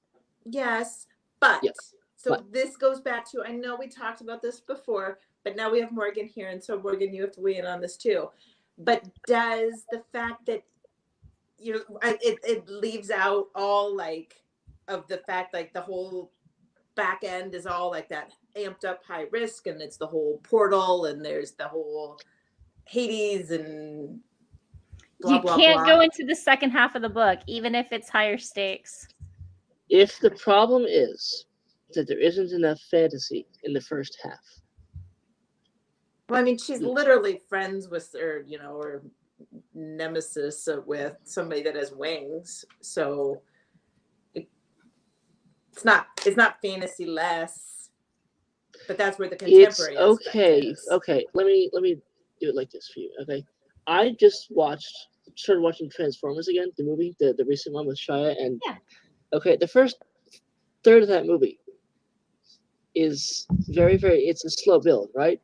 Yes, but Yeah. so this goes back to, I know we talked about this before, but now we have Morgan here, and so Morgan, you have to weigh in on this too. But does the fact that it leaves out all like of the fact like the whole back end is all like that amped up high risk, and it's the whole portal, and there's the whole Hades and blah, you can't blah. go into the second half of the book, even if it's higher stakes. If the problem is that there isn't enough fantasy in the first half. Well, I mean, she's literally friends with, or nemesis with somebody that has wings. So it's not fantasy less, but that's where the contemporary It's okay. is. Okay, let me do it like this for you. Okay, I just started watching Transformers again, the movie, the recent one with Shia and. Yeah. Okay, the first third of that movie is very, very. It's a slow build, right?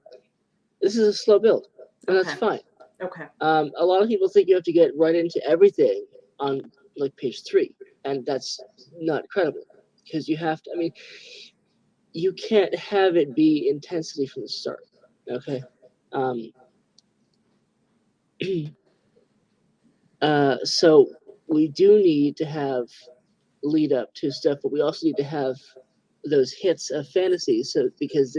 This is a slow build, and that's fine. Okay. A lot of people think you have to get right into everything on like page 3, and that's not credible because you have to. I mean, you can't have it be intensity from the start. Okay. So we do need to have lead up to stuff, but we also need to have those hits of fantasy. So because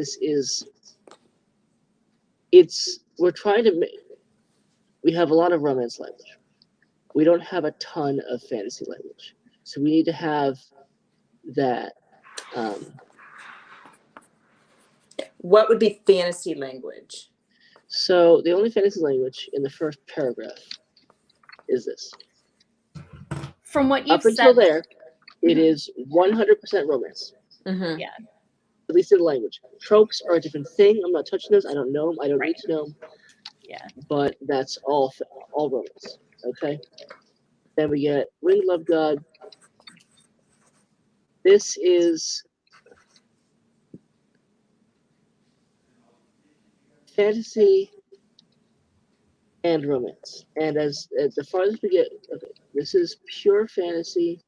we're trying to make. We have a lot of romance language. We don't have a ton of fantasy language. So we need to have that. What would be fantasy language? So the only fantasy language in the first paragraph is this. From what you've Up until said, there, it is 100% romance. Mm-hmm. Yeah. At least in the language. Tropes are a different thing. I'm not touching those. I don't know them. I don't need to know them. Yeah. But that's all romance. Okay. Then we get Winged Love God. This is fantasy and romance. And as the farthest we get, okay, this is pure fantasy.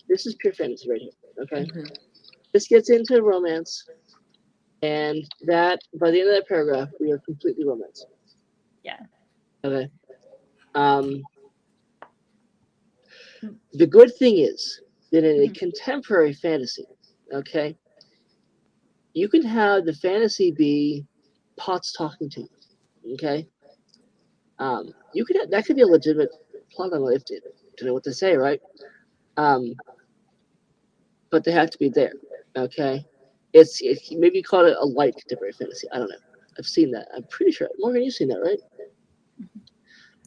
This is pure fantasy right here. Okay. Mm-hmm. This gets into romance. And that by the end of that paragraph, we are completely romanced. Yeah. Okay. The good thing is that in a contemporary fantasy, okay, you can have the fantasy be Potts talking to you. Okay. You could that could be a legitimate plot line if to know what to say, right? But they have to be there. Okay. It's maybe call it a light contemporary fantasy. I don't know. I've seen that. I'm pretty sure. Morgan, you've seen that, right? You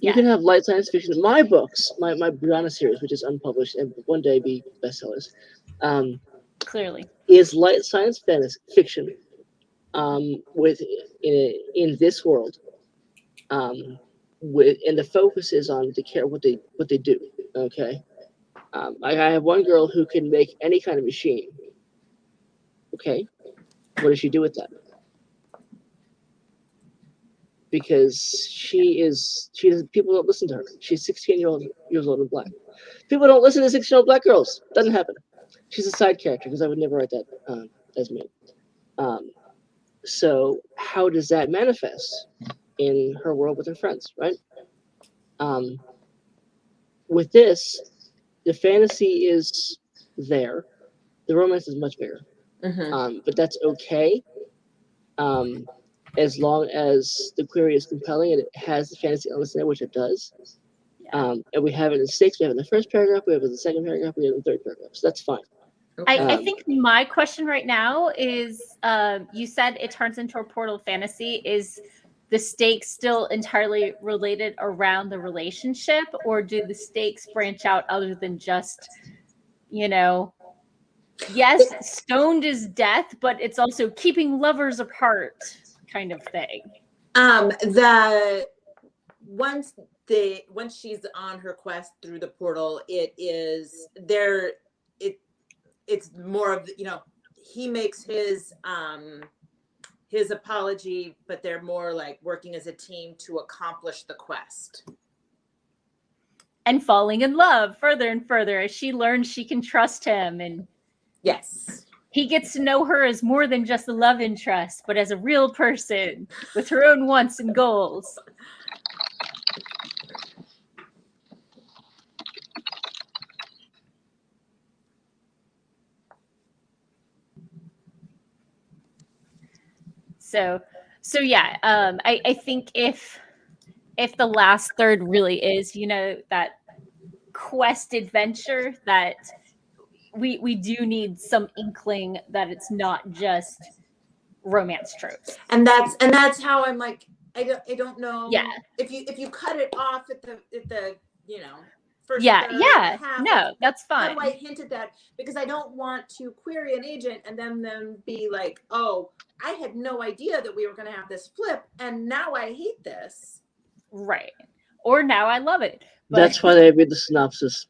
Yeah. can have light science fiction. My books, my Brianna series, which is unpublished and one day be bestsellers, Clearly. is light science fantasy fiction with in this world, and the focus is on the care what they do. Okay, I have one girl who can make any kind of machine. Okay, what does she do with that? Because she doesn't, people don't listen to her. She's 16 years old and black. People don't listen to 16-year-old black girls. Doesn't happen. She's a side character because I would never write that as me. So how does that manifest in her world with her friends, right? With this, the fantasy is there. The romance is much bigger. But that's okay. As long as the query is compelling and it has the fantasy elements in it, which it does. Yeah. And we have it in 6. We have it in the first paragraph. We have it in the second paragraph. We have it in the third paragraph. So that's fine. I think my question right now is, you said it turns into a portal fantasy. Is the stakes still entirely related around the relationship, or do the stakes branch out other than just, yes, stoned is death, but it's also keeping lovers apart kind of thing? That once she's on her quest through the portal, it's more of he makes his apology, but they're more like working as a team to accomplish the quest and falling in love further and further as she learns she can trust him, and yes, he gets to know her as more than just a love interest, but as a real person with her own wants and goals. So yeah, I think if the last third really is, that quest adventure, that we do need some inkling that it's not just romance tropes. and that's how I'm like, I don't know. Yeah. If you cut it off at the first Yeah, third, yeah. half, No, that's how fine. do I hint at that? Because I don't want to query an agent and then be like, oh, I had no idea that we were going to have this flip, and now I hate this. Right. Or now I love it. But that's why they read the synopsis.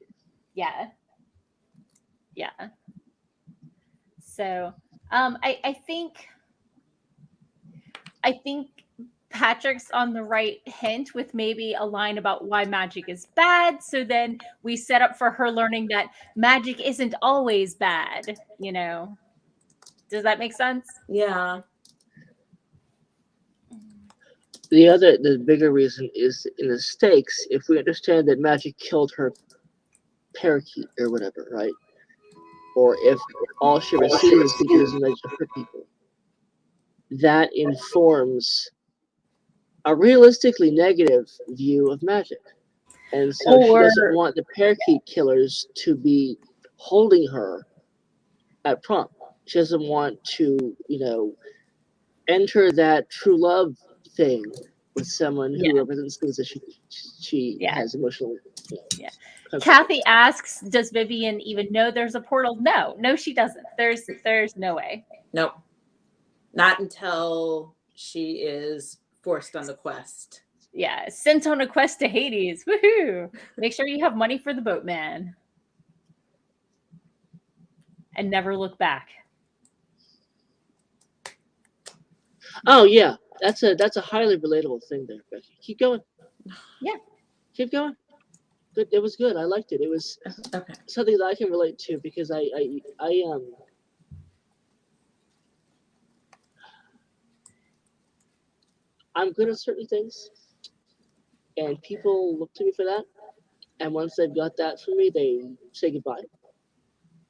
yeah. Yeah. So I think Patrick's on the right hint with maybe a line about why magic is bad. So then we set up for her learning that magic isn't always bad, Does that make sense? Yeah. The bigger reason is in the stakes. If we understand that magic killed her parakeet or whatever, right? Or if all she received was because magic to hurt people, that informs a realistically negative view of magic. And so she doesn't want the parakeet killers to be holding her at prom. She doesn't want to, enter that true love thing with someone who represents things that she has emotional. Kathy asks, does Vivian even know there's a portal? No, she doesn't. There's no way. Nope. Not until she is forced on the quest. Yeah, sent on a quest to Hades. Woohoo! Make sure you have money for the boatman. And never look back. Oh yeah, that's a highly relatable thing there, Becky. Keep going. Yeah. Keep going. Good. It was good. I liked it. It was something that I can relate to because I I'm good at certain things, and people look to me for that. And once they've got that from me, they say goodbye,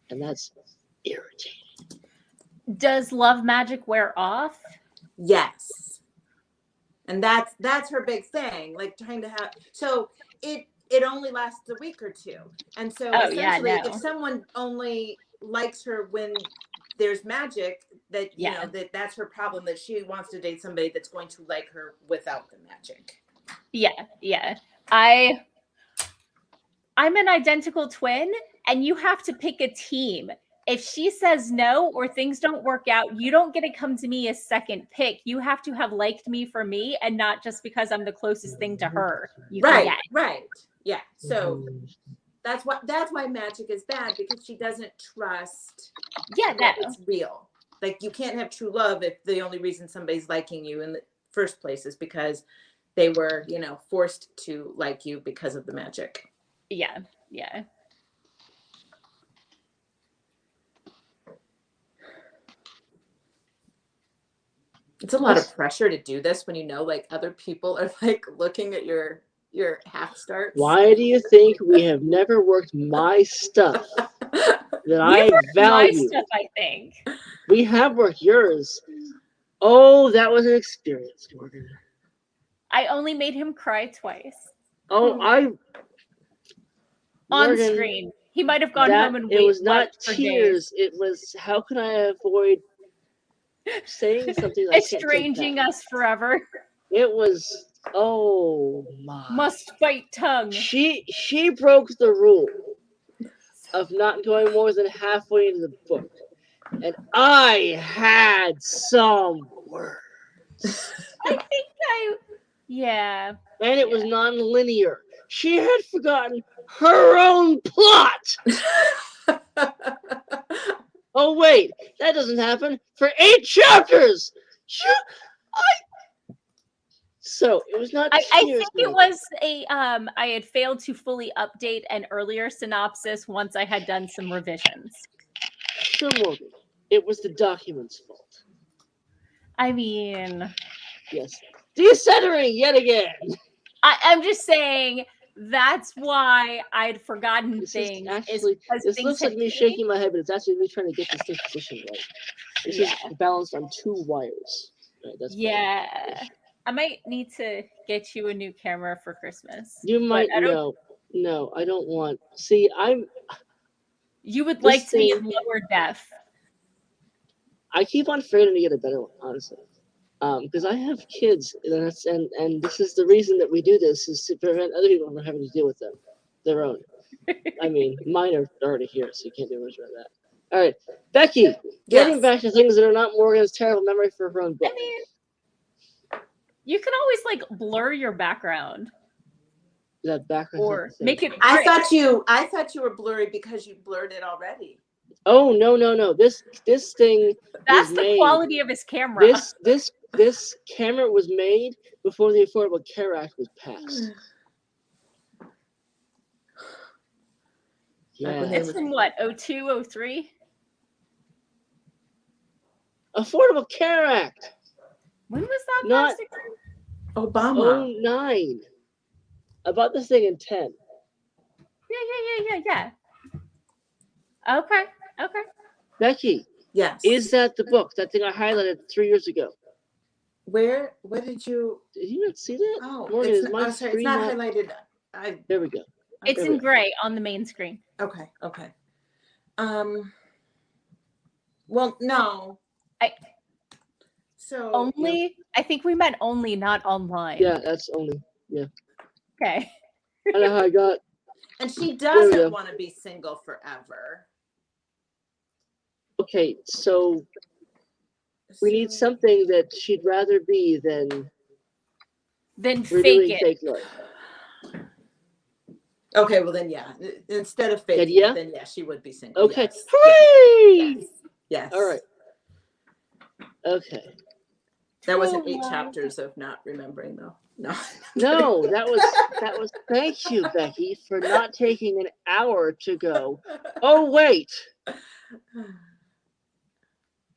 and that's irritating. Does love magic wear off? Yes. And that's her big thing, like trying to have, so it only lasts a week or two. And so essentially, if someone only likes her when there's magic, that you know that's her problem, that she wants to date somebody that's going to like her without the magic. Yeah. I'm an identical twin, and you have to pick a team. If she says no or things don't work out, you don't get to come to me as second pick. You have to have liked me for me, and not just because I'm the closest thing to her. Right. Yeah. So that's why magic is bad, because she doesn't trust that it's real. Like, you can't have true love if the only reason somebody's liking you in the first place is because they were, forced to like you because of the magic. Yeah. It's a lot of pressure to do this when like other people are like looking at your half starts. Why do you think we have never worked my stuff that I value? My stuff, I think. We have worked yours. Oh, that was an experience, Morgan. I only made him cry twice. Oh, on screen. He might have gone home and it was not tears. It was, how can I avoid saying something I estranging us forever. It was, oh my. Must bite tongue. She broke the rule of not going more than halfway into the book. And I had some words. Yeah. And it was non-linear. She had forgotten her own plot. Oh wait, that doesn't happen for 8 chapters. So it was not. I think it was I had failed to fully update an earlier synopsis once I had done some revisions. Sure, Morgan. It was the document's fault. I mean, yes, decentering yet again. I'm just saying. That's why I'd forgotten things. This looks like me shaking my head, but it's actually me trying to get this thing positioned right. This is balanced on 2 wires. Right, that's I might need to get you a new camera for Christmas. You might. No, I don't want. See, You would like to be in lower def. I keep on forgetting to get a better one, honestly. Because I have kids, and this is the reason that we do this, is to prevent other people from having to deal with them, their own. I mean, mine are already here, so you can't do much about that. All right, Becky, getting back to things that are not Morgan's terrible memory for her own book. I mean, you can always blur your background. That background, or make it. I thought you were blurry because you blurred it already. Oh no! This thing. That's the quality of his camera. This camera was made before the Affordable Care Act was passed. Yeah. It's from what, 02, 03? Affordable Care Act. When was that? Not Obama. 09. I bought this thing in 10. Yeah. Okay. Becky. Yes. Is that the book? That thing I highlighted 3 years ago. Where did you not see that? Oh, Morgan, it's not highlighted. There we go. It's in gray on the main screen. Okay. Well, no. Only. I think we meant only, not online. Yeah, that's only. Yeah. Okay. I know how I got. And she doesn't want to be single forever. Okay, so we need something that she'd rather be than fake it. Fake love. Okay, well then, instead of fake, then she would be single. Okay, yes. hooray! Yes. All right. Okay. That wasn't 8 chapters of not remembering, though. No, that was. Thank you, Becky, for not taking an hour to go. Oh wait.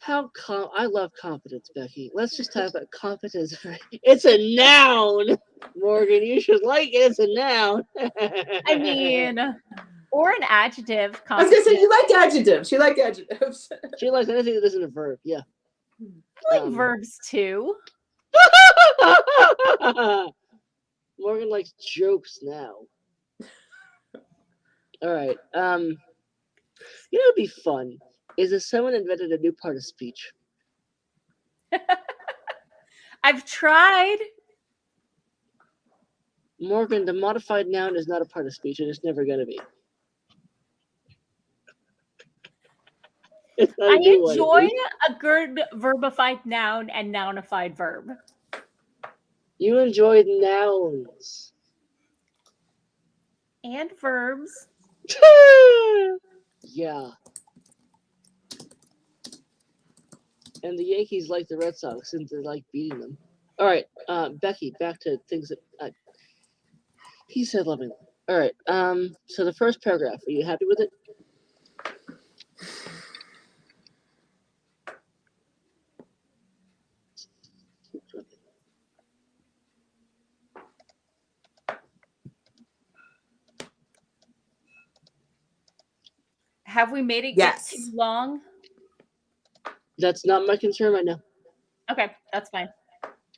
I love competence, Becky. Let's just talk about competence. It's a noun, Morgan. You should like it. It's a noun. I mean, or an adjective. I was gonna say you like adjectives. You like adjectives. She likes anything that isn't a verb. Yeah. I like verbs too. Morgan likes jokes now. All right. You know, it'd be fun is if someone invented a new part of speech. I've tried. Morgan, the modified noun is not a part of speech, and it's never going to be. I enjoy a good verbified noun and nounified verb. You enjoy nouns. And verbs. Yeah. And the Yankees like the Red Sox since they like beating them. All right, Becky, back to things that he said lovingly. All right, so the first paragraph, are you happy with it? Have we made it Yes. get too long? That's not my concern right now. Okay, that's fine.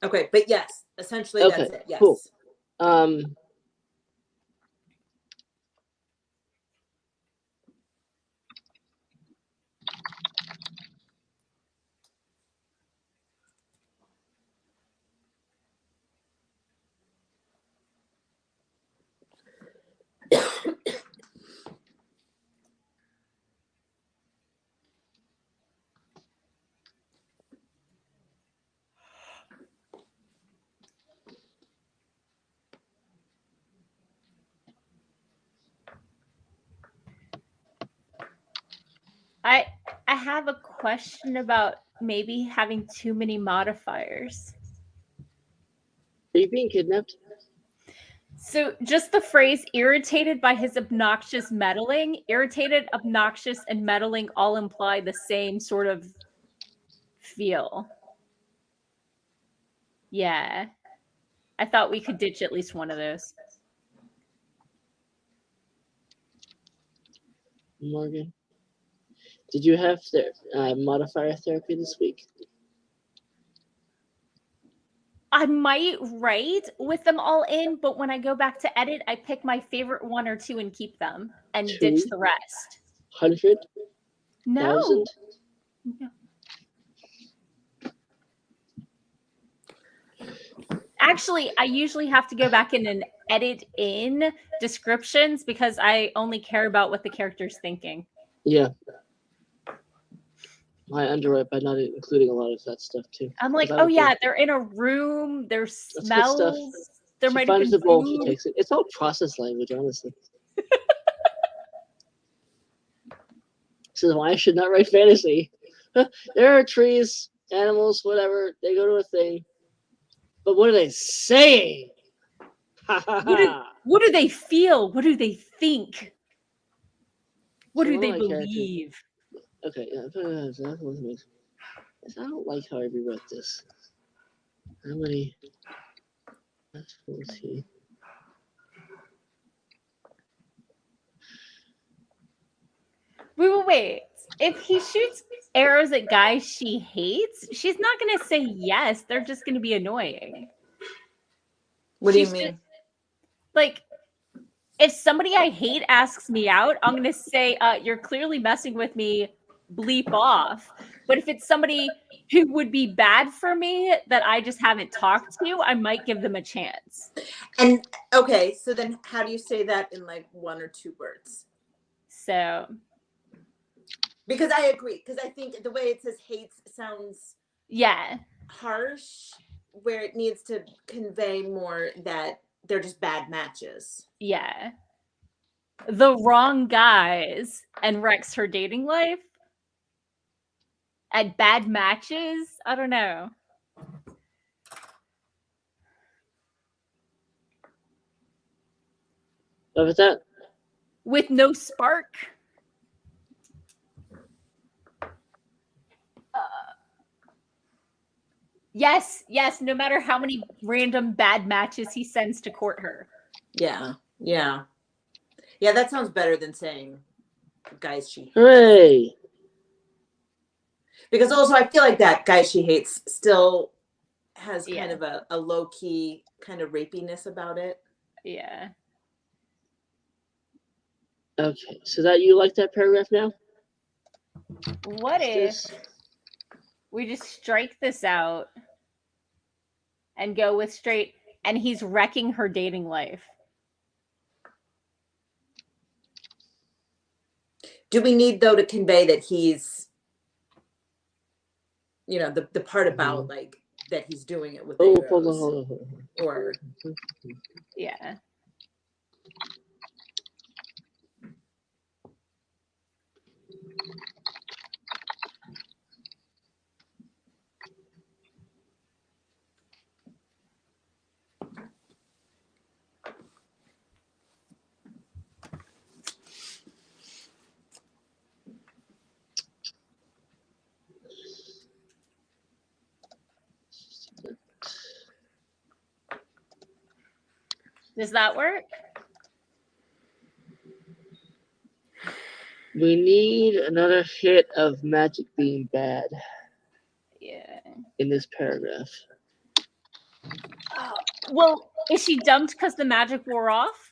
Okay, but yes, essentially that's it. Yes. Cool. I have a question about maybe having too many modifiers. Are you being kidnapped? So just the phrase irritated by his obnoxious meddling, irritated, obnoxious, and meddling all imply the same sort of feel. Yeah. I thought we could ditch at least one of those. Morgan, did you have modifier therapy this week? I might write with them all in, but when I go back to edit, I pick my favorite one or two and keep them and ditch the rest. 100? No. 1,000? No. Actually, I usually have to go back in and edit in descriptions because I only care about what the character's thinking. Yeah. I underwrite by not including a lot of that stuff too. I'm like, oh yeah, they're in a room, there's smells, there might have been the bowl, food. she takes it. It's all process language, honestly. This is why I should not write fantasy. There are trees, animals, whatever. They go to a thing. But what are they saying? What do they feel? What do they think? What do they believe? Okay, yeah. I don't like how I rewrote this. How many? That's 14. Wait. If he shoots arrows at guys she hates, she's not going to say yes. They're just going to be annoying. What do you mean? Like, if somebody I hate asks me out, I'm going to say, you're clearly messing with me, bleep off. But if it's somebody who would be bad for me that I just haven't talked to, I might give them a chance. And okay, so then how do you say that in like one or two words? So, because I agree, because I think the way it says hates sounds harsh, where it needs to convey more that they're just bad matches. Yeah. The wrong guys and wrecks her dating life. At bad matches? I don't know. What was that? With no spark. Yes, no matter how many random bad matches he sends to court her. Yeah. That sounds better than saying guys she hates. Hooray! Because also I feel like that guy she hates still has kind of a low key kind of rapiness about it. Yeah. Okay, so that you like that paragraph now? What if we just strike this out and go with straight, and he's wrecking her dating life? Do we need though to convey that he's, the part about like that he's doing it with hold arrows, on. or yeah. Does that work? We need another hit of magic being bad. Yeah. In this paragraph. Well, is she dumped because the magic wore off?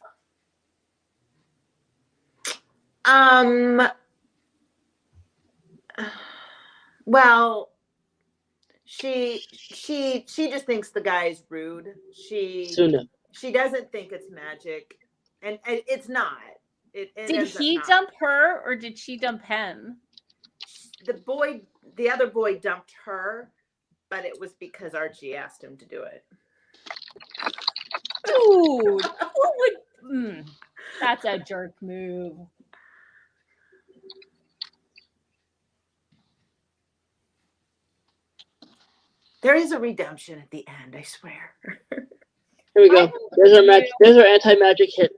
Well, she just thinks the guy's rude. She doesn't think it's magic, and it's not. Did he dump her, or did she dump him? The other boy dumped her, but it was because Archie asked him to do it. Dude, who would? That's a jerk move. There is a redemption at the end, I swear. Here we go. There's our anti-magic hit.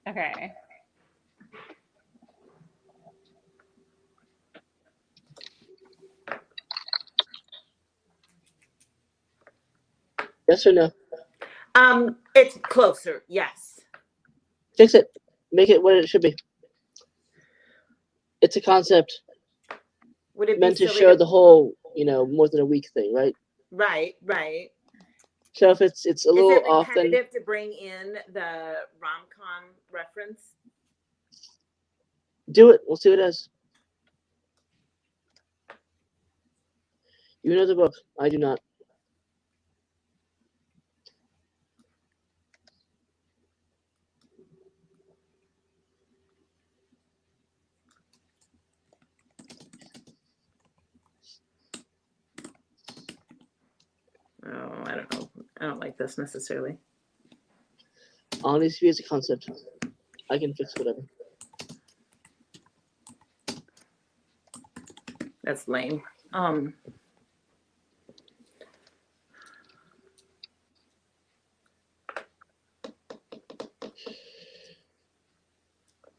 Okay. Yes or no? It's closer. Yes. Fix it. Make it what it should be. It's a concept. Would it meant be to show the whole, more than a week thing, right? Right. So if it's a little off, then repetitive to bring in the rom-com reference. Do it. We'll see what it is. You know the book. I do not. Oh, I don't know. I don't like this necessarily. All needs to be as a concept. I can fix whatever. That's lame.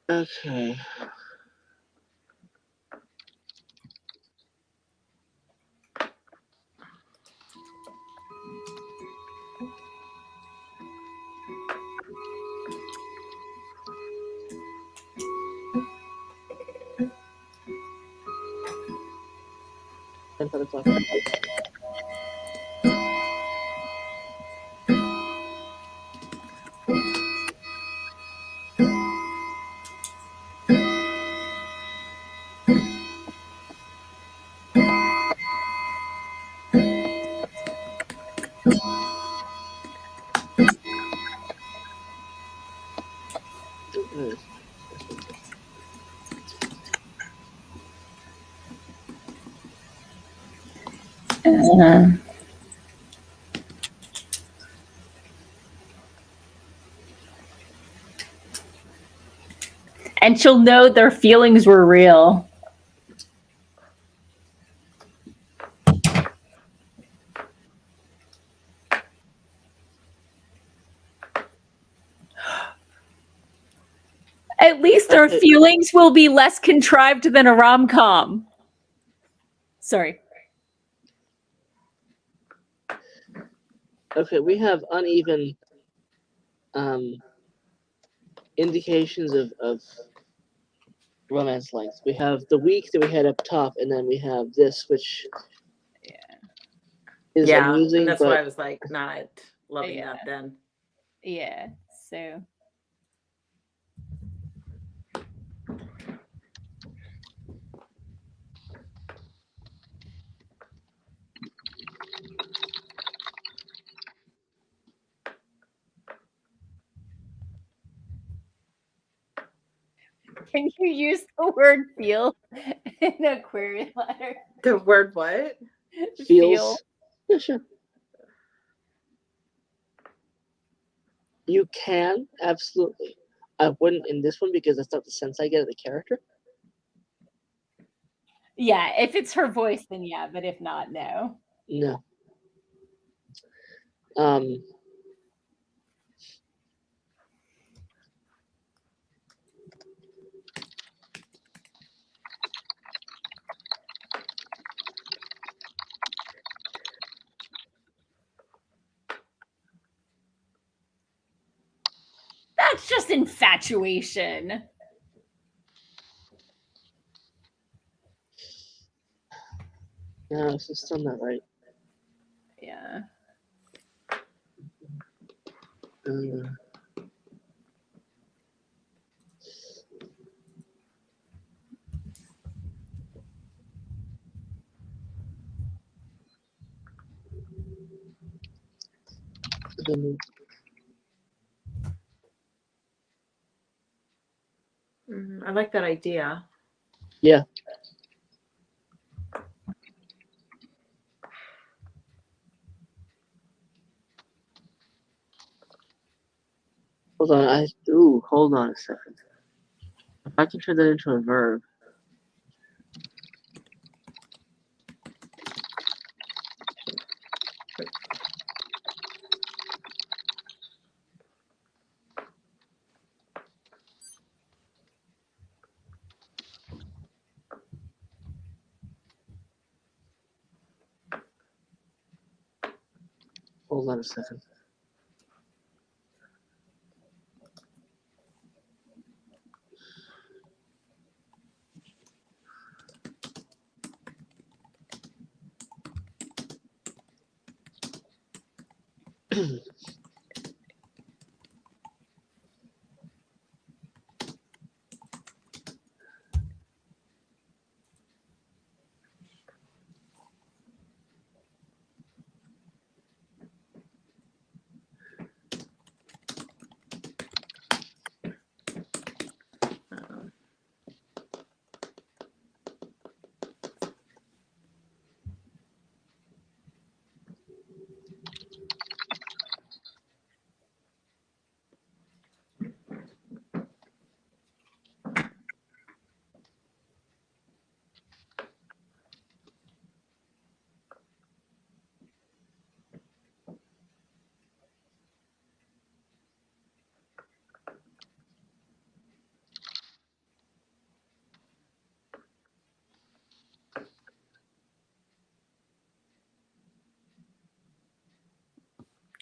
Okay. And she'll know their feelings were real. At least their feelings will be less contrived than a rom-com. Sorry. Okay, we have uneven indications of romance length. We have the week that we had up top, and then we have this, which is amusing. And that's but why I was like not loving that then. Yeah. So. Can you use the word feel in a query letter? The word what? Feels. Yeah, sure. You can, absolutely. I wouldn't in this one because that's not the sense I get of the character. Yeah, if it's her voice, then yeah, but if not, no. No. That's just infatuation. No, it's still not right. Yeah. I like that idea. Yeah. Hold on, hold on a second. If I can turn that into a verb. Hold on a second.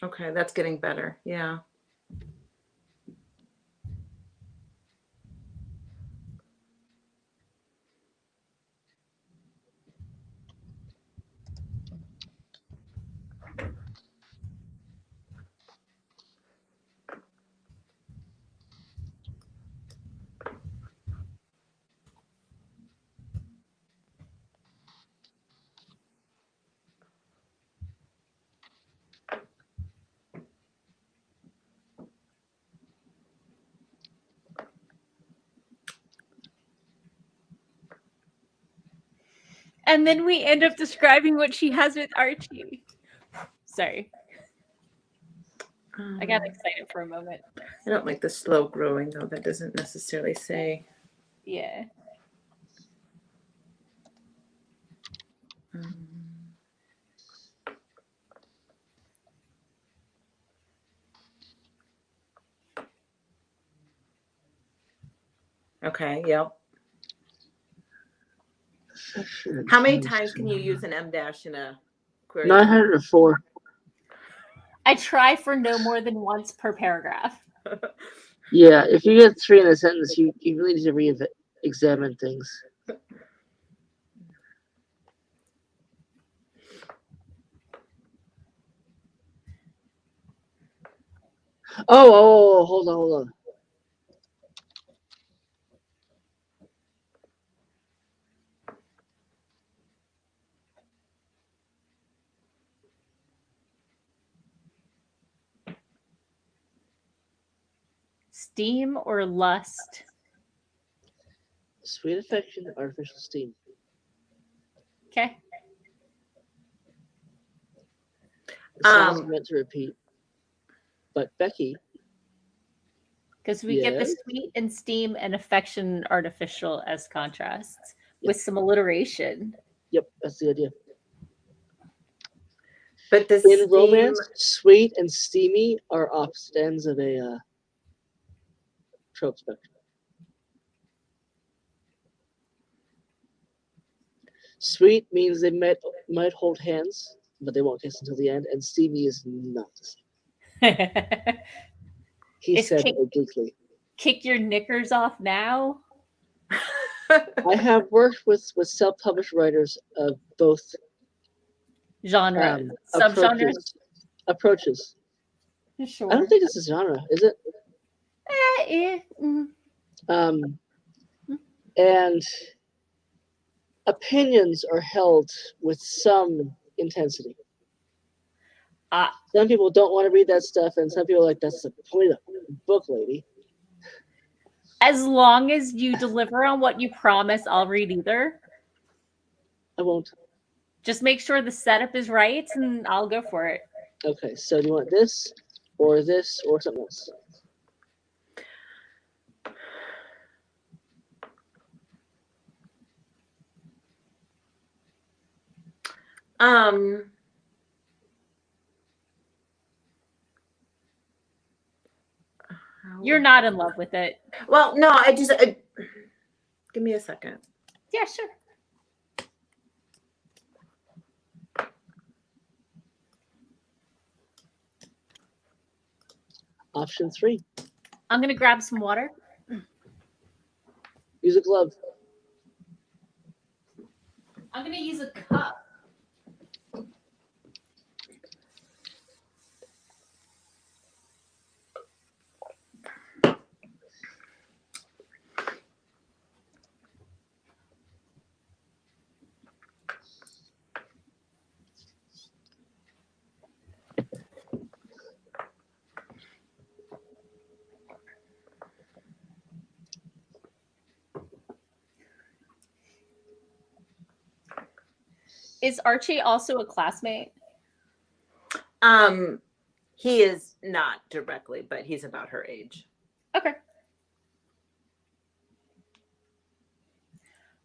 Okay, that's getting better. Yeah. And then we end up describing what she has with Archie. Sorry. I got excited for a moment. I don't like the slow growing though. That doesn't necessarily say. Yeah. Okay, yep. How many times can you use an M dash in a query? 904. I try for no more than once per paragraph. Yeah, if you get 3 in a sentence, you really need to re-examine things. Oh, hold on. Steam or lust? Sweet affection, artificial steam. Okay. The song's meant to repeat. But Becky. Because we get the sweet and steam and affection artificial as contrasts with some alliteration. Yep, that's the idea. But in romance, sweet and steamy are opposite ends of a trope spectrum. Sweet means they might hold hands, but they won't kiss until the end, and steamy is not the same. He said obliquely. Kick your knickers off now? I have worked with self-published writers of both genre, subgenres, approaches. Sure. I don't think it's a genre, is it? And opinions are held with some intensity. Some people don't want to read that stuff, and some people are like, that's the point of the book, lady. As long as you deliver on what you promise, I'll read either. I won't. Just make sure the setup is right, and I'll go for it. Okay, so do you want this, or something else? You're not in love with it. Well, no, give me a second. Yeah, sure. Option 3. I'm going to grab some water. Use a glove. I'm going to use a cup. Is Archie also a classmate? He is not directly, but he's about her age. Okay.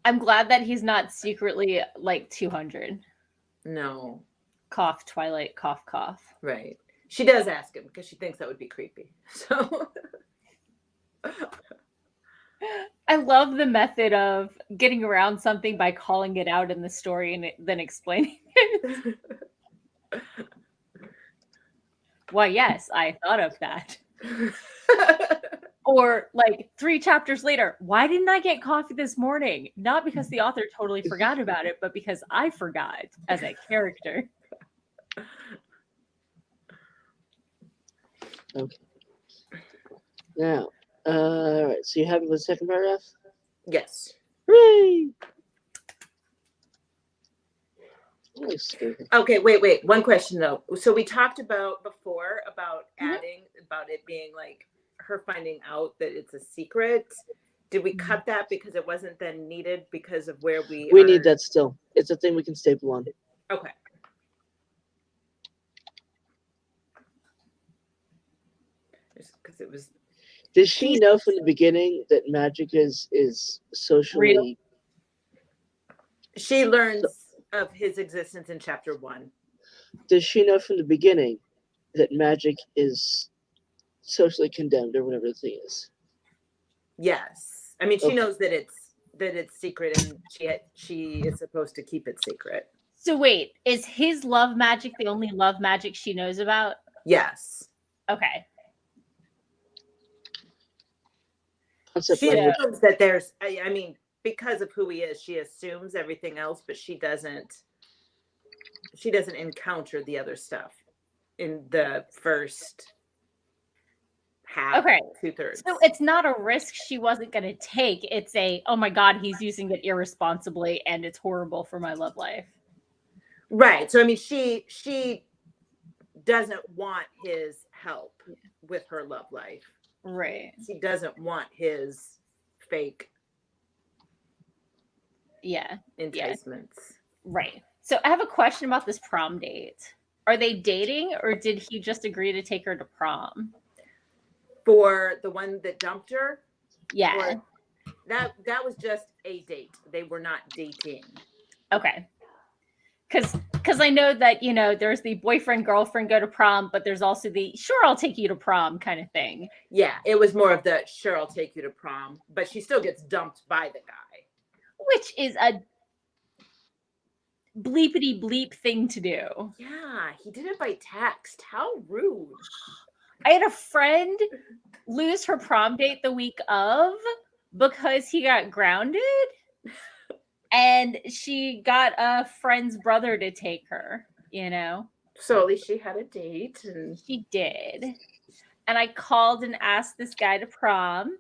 I'm glad that he's not secretly like 200. No. Cough, Twilight, cough, cough. Right. She does ask him because she thinks that would be creepy. So I love the method of getting around something by calling it out in the story and then explaining it. Why, yes, I thought of that. Or like 3 chapters later, why didn't I get coffee this morning? Not because the author totally forgot about it, but because I forgot as a character. Okay. Now, all right. So you have it with the second paragraph? Yes. Hooray! Okay, wait. One question though. So we talked about before about adding about it being like her finding out that it's a secret. Did we cut that because it wasn't then needed because of where we need that still. It's a thing we can staple on. Okay. Because it was. Did she know from the beginning that magic is socially real? She learns of his existence in chapter 1. Does she know from the beginning that magic is socially condemned or whatever the thing is? Yes. I mean, she knows that that it's secret, and she is supposed to keep it secret. So wait, is his love magic the only love magic she knows about? Yes. Okay. She assumes that there's, I mean, because of who he is, she assumes everything else, but she doesn't encounter the other stuff in the first half, Okay. 2/3. So it's not a risk she wasn't going to take. It's a, oh my God, he's using it irresponsibly and it's horrible for my love life. Right. So, I mean, she doesn't want his help with her love life. Right. She doesn't want his fake enticements. Yeah. Right. So I have a question about this prom date. Are they dating or did he just agree to take her to prom? For the one that dumped her? Yeah. That was just a date. They were not dating. Okay. Because I know that, you know, there's the boyfriend, girlfriend go to prom, but there's also the sure, I'll take you to prom kind of thing. Yeah, it was more of the sure, I'll take you to prom, but she still gets dumped by the guy. Which is a bleepity bleep thing to do. Yeah, he did it by text. How rude. I had a friend lose her prom date the week of because he got grounded. And she got a friend's brother to take her, you know? So at least she had a date. And she did. And I called and asked this guy to prom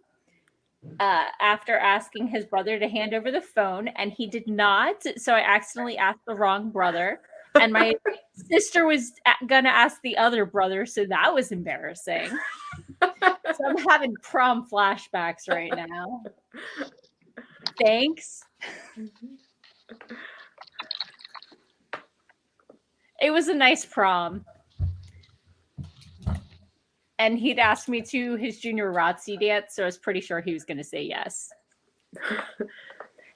after asking his brother to hand over the phone. And he did not. So I accidentally asked the wrong brother. And my sister was going to ask the other brother. So that was embarrassing. So I'm having prom flashbacks right now. Thanks. It was a nice prom. And he'd asked me to his junior ROTC dance, so I was pretty sure he was going to say yes.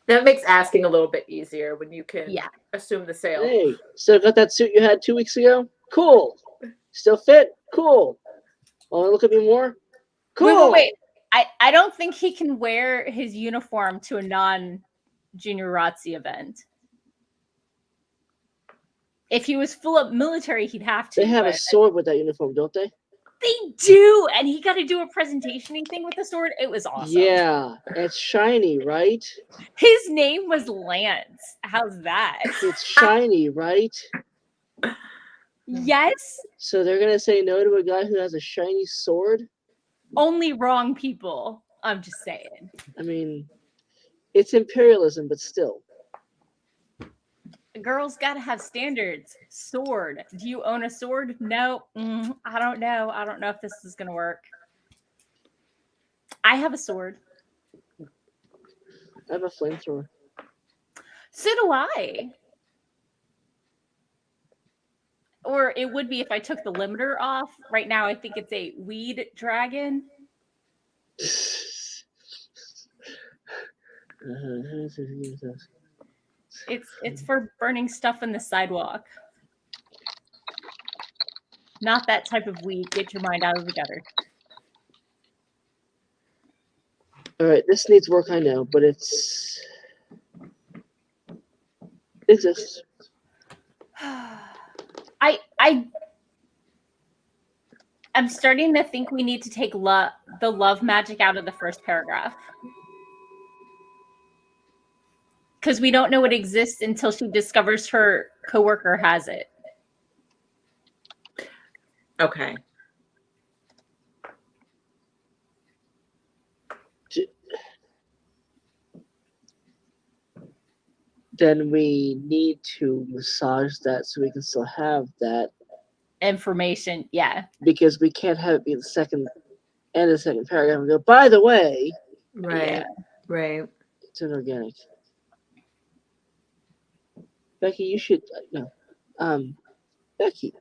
That makes asking a little bit easier when you can assume the sale. Hey, still got that suit you had 2 weeks ago? Cool. Still fit? Cool. Want to look at me more? Cool. Wait. I don't think he can wear his uniform to a non-junior ROTC event. If he was full up military, he'd have to. They have a sword with that uniform, don't they? They do, and he got to do a presentation-y thing with the sword. It was awesome. Yeah, it's shiny, right? His name was Lance. How's that? It's shiny, right? Yes. So they're gonna say no to a guy who has a shiny sword? Only wrong people. I'm just saying. I mean, it's imperialism, but still. A girl's got to have standards. Sword. Do you own a sword? No. I don't know. I don't know if this is going to work. I have a sword. I have a flamethrower. So do I. Or it would be if I took the limiter off. Right now, I think it's a weed dragon. It's for burning stuff on the sidewalk. Not that type of weed. Get your mind out of the gutter. All right, this needs work, I know, but it exists. I'm starting to think we need to take the love magic out of the first paragraph. Because we don't know it exists until she discovers her coworker has it. Okay. Then we need to massage that so we can still have that information. Yeah. Because we can't have it be the second paragraph and go, by the way. Right. Yeah. Right. It's inorganic. Becky, you should no. Becky,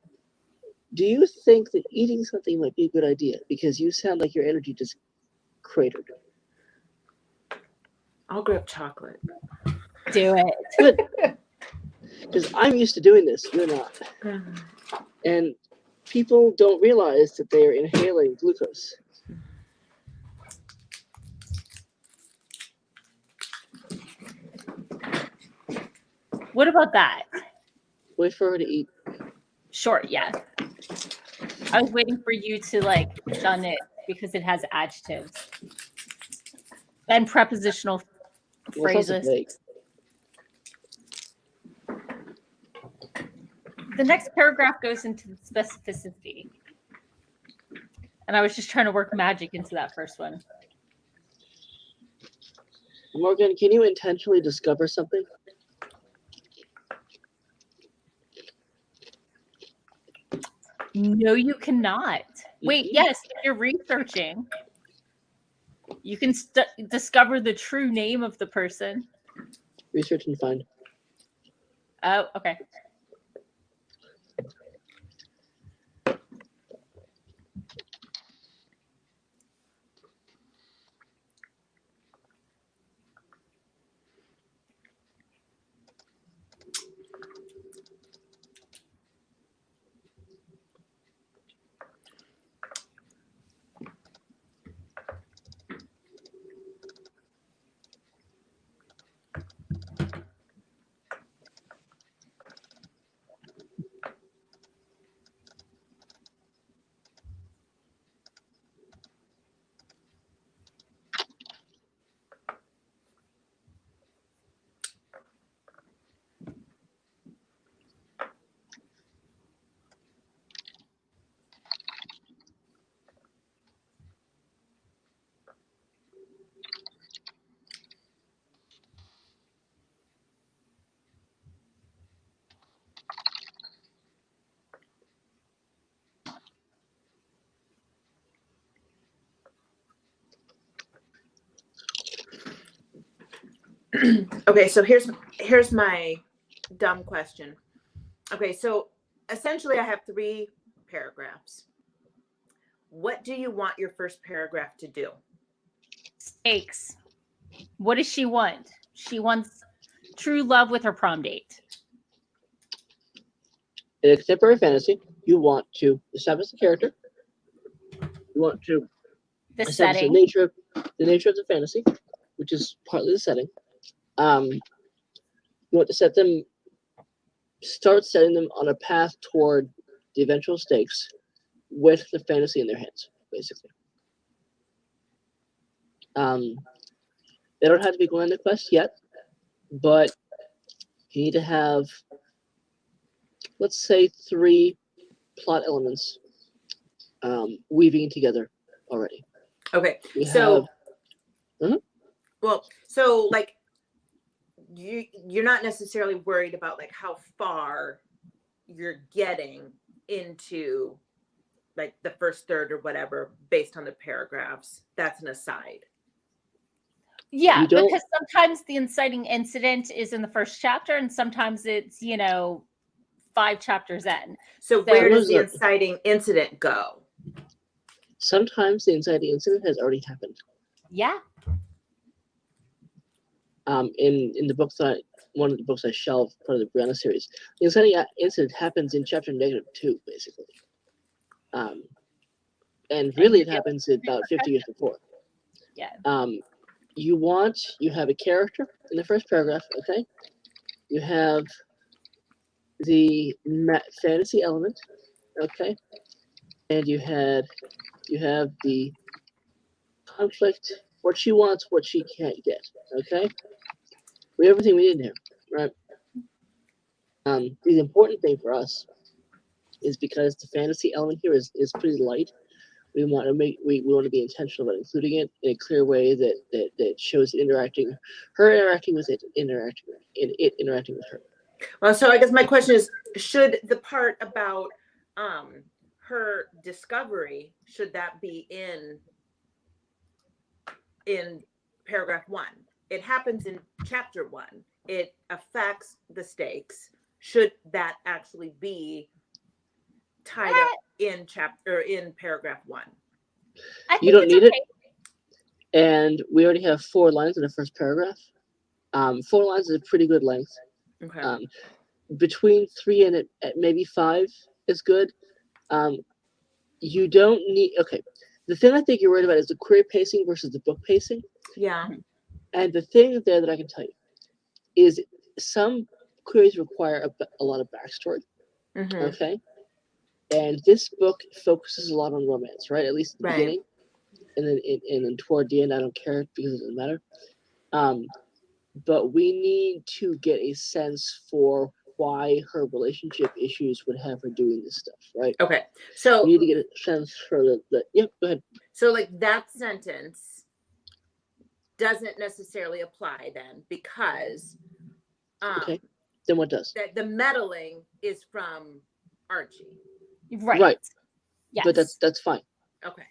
do you think that eating something might be a good idea? Because you sound like your energy just cratered. I'll grab chocolate. Do it. Good. Because I'm used to doing this. You're not. And people don't realize that they are inhaling glucose. What about that? Wait for her to eat. Short, yeah. I was waiting for you to like shun it because it has adjectives and prepositional Well, it's also phrases. vague. The next paragraph goes into the specificity. And I was just trying to work magic into that first one. Morgan, can you intentionally discover something? No, you cannot. Wait, yes, if you're researching, you can discover the true name of the person. Research and find. Oh, okay. Okay, so here's my dumb question. Okay, so essentially I have 3 paragraphs. What do you want your first paragraph to do? Stakes. What does she want? She wants true love with her prom date. In a contemporary fantasy, you want to establish the character. You want to The establish setting. the nature of the fantasy, which is partly the setting. You want to start setting them on a path toward the eventual stakes with the fantasy in their hands, basically. They don't have to be going on the quest yet, but you need to have, let's say, 3 plot elements weaving together already. Okay, so like you're not necessarily worried about like how far you're getting into like the first third or whatever based on the paragraphs. That's an aside. Yeah, because sometimes the inciting incident is in the first chapter and sometimes it's, 5 chapters in. So where does the inciting incident go? Sometimes the inciting incident has already happened. Yeah. In the books one of the books I shelved, part of the Brianna series, the inciting incident happens in chapter -2, basically. And really it happens about 50 years before. Yeah. You have a character in the first paragraph, okay? You have the fantasy element, okay? And you have the conflict, what she wants, what she can't get, okay? We have everything we need here, right? The important thing for us is because the fantasy element here is pretty light. We want to be intentional about including it in a clear way that shows interacting with it, interacting with her. Well, so I guess my question is, should the part about her discovery, should that be in paragraph 1? It happens in chapter 1. It affects the stakes. Should that actually be tied up in paragraph 1? You don't need it. And we already have 4 lines in the first paragraph. 4 lines is a pretty good length. Okay. Between 3 and maybe 5 is good. You don't need. Okay. The thing I think you're worried about is the query pacing versus the book pacing. Yeah. And the thing there that I can tell you is some queries require a lot of backstory. Mhm. Okay. And this book focuses a lot on romance, right? At least at the Right. beginning. And then toward the end, I don't care because it doesn't matter. But we need to get a sense for why her relationship issues would have her doing this stuff, right? Okay. So We need to get a sense for the yep, go ahead. So like that sentence doesn't necessarily apply then, because Okay. Then what does? that the meddling is from Archie. Right. Yes. But that's fine. Okay.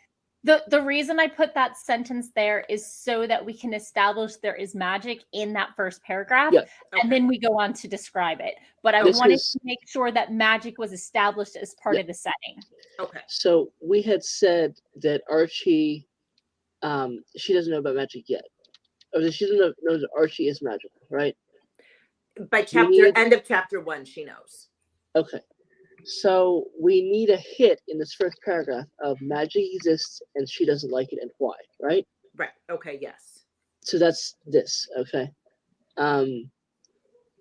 The reason I put that sentence there is so that we can establish there is magic in that first paragraph, Yeah. and then we go on to describe it. But I This wanted is- to make sure that magic was established as part of the setting. Okay. So we had said that Archie, she doesn't know about magic yet, or that she doesn't know that Archie is magical, right? By end of chapter 1, she knows. Okay. So we need a hit in this first paragraph of magic exists and she doesn't like it and why, right? Right. Okay. Yes. So that's this, okay?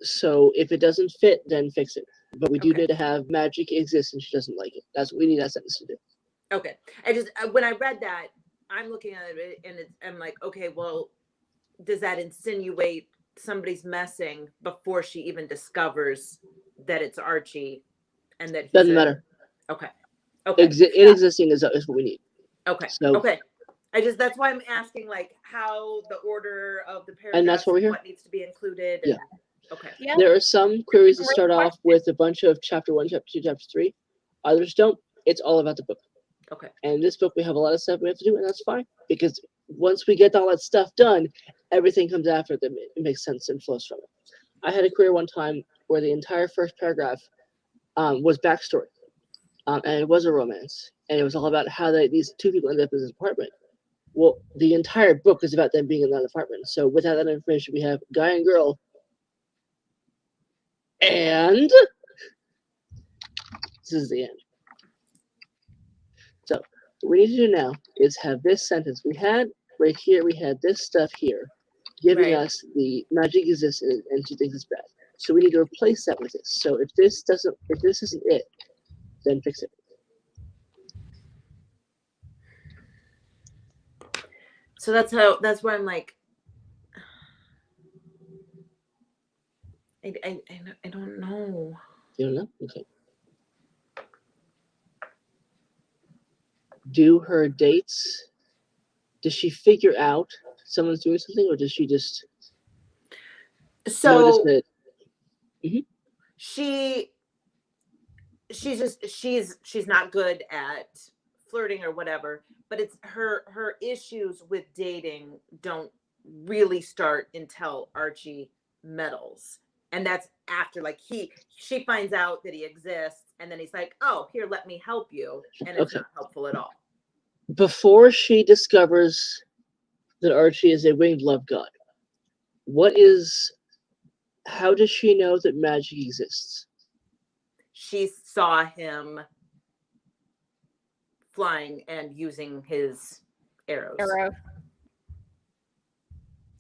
So if it doesn't fit, then fix it. But we do need to have magic exists and she doesn't like it. That's what we need that sentence to do. Okay. I just when I read that, I'm looking at it and I'm like, okay, well, does that insinuate somebody's messing before she even discovers that it's Archie? And that doesn't matter. Okay. Okay. Existing is what we need. Okay. So, okay. That's why I'm asking like how the order of the paragraphs and that's what we're here. What needs to be included. Yeah. Okay. Yeah. There are some queries that start off with a bunch of chapter 1, chapter 2, chapter 3. Others don't. It's all about the book. Okay. And in this book, we have a lot of stuff we have to do, and that's fine. Because once we get all that stuff done, everything comes after it. It makes sense and flows from it. I had a query one time where the entire first paragraph was backstory. And it was a romance. And it was all about how these two people ended up in this apartment. Well, the entire book is about them being in that apartment. So without that information, we have guy and girl. And this is the end. So what we need to do now is have this sentence. We had right here, we had this stuff here, giving us the magic exists and she thinks it's bad. So we need to replace that with this. So if this isn't it, then fix it. So that's where I'm like, I don't know. You don't know? Okay. Do her dates? Does she figure out someone's doing something, or does she just? So she's not good at flirting or whatever, but it's her issues with dating don't really start until Archie meddles. And that's after like she finds out that he exists, and then he's like, oh, here, let me help you. And it's not helpful at all. Before she discovers that Archie is a winged love god, how does she know that magic exists? She saw him flying and using his arrows.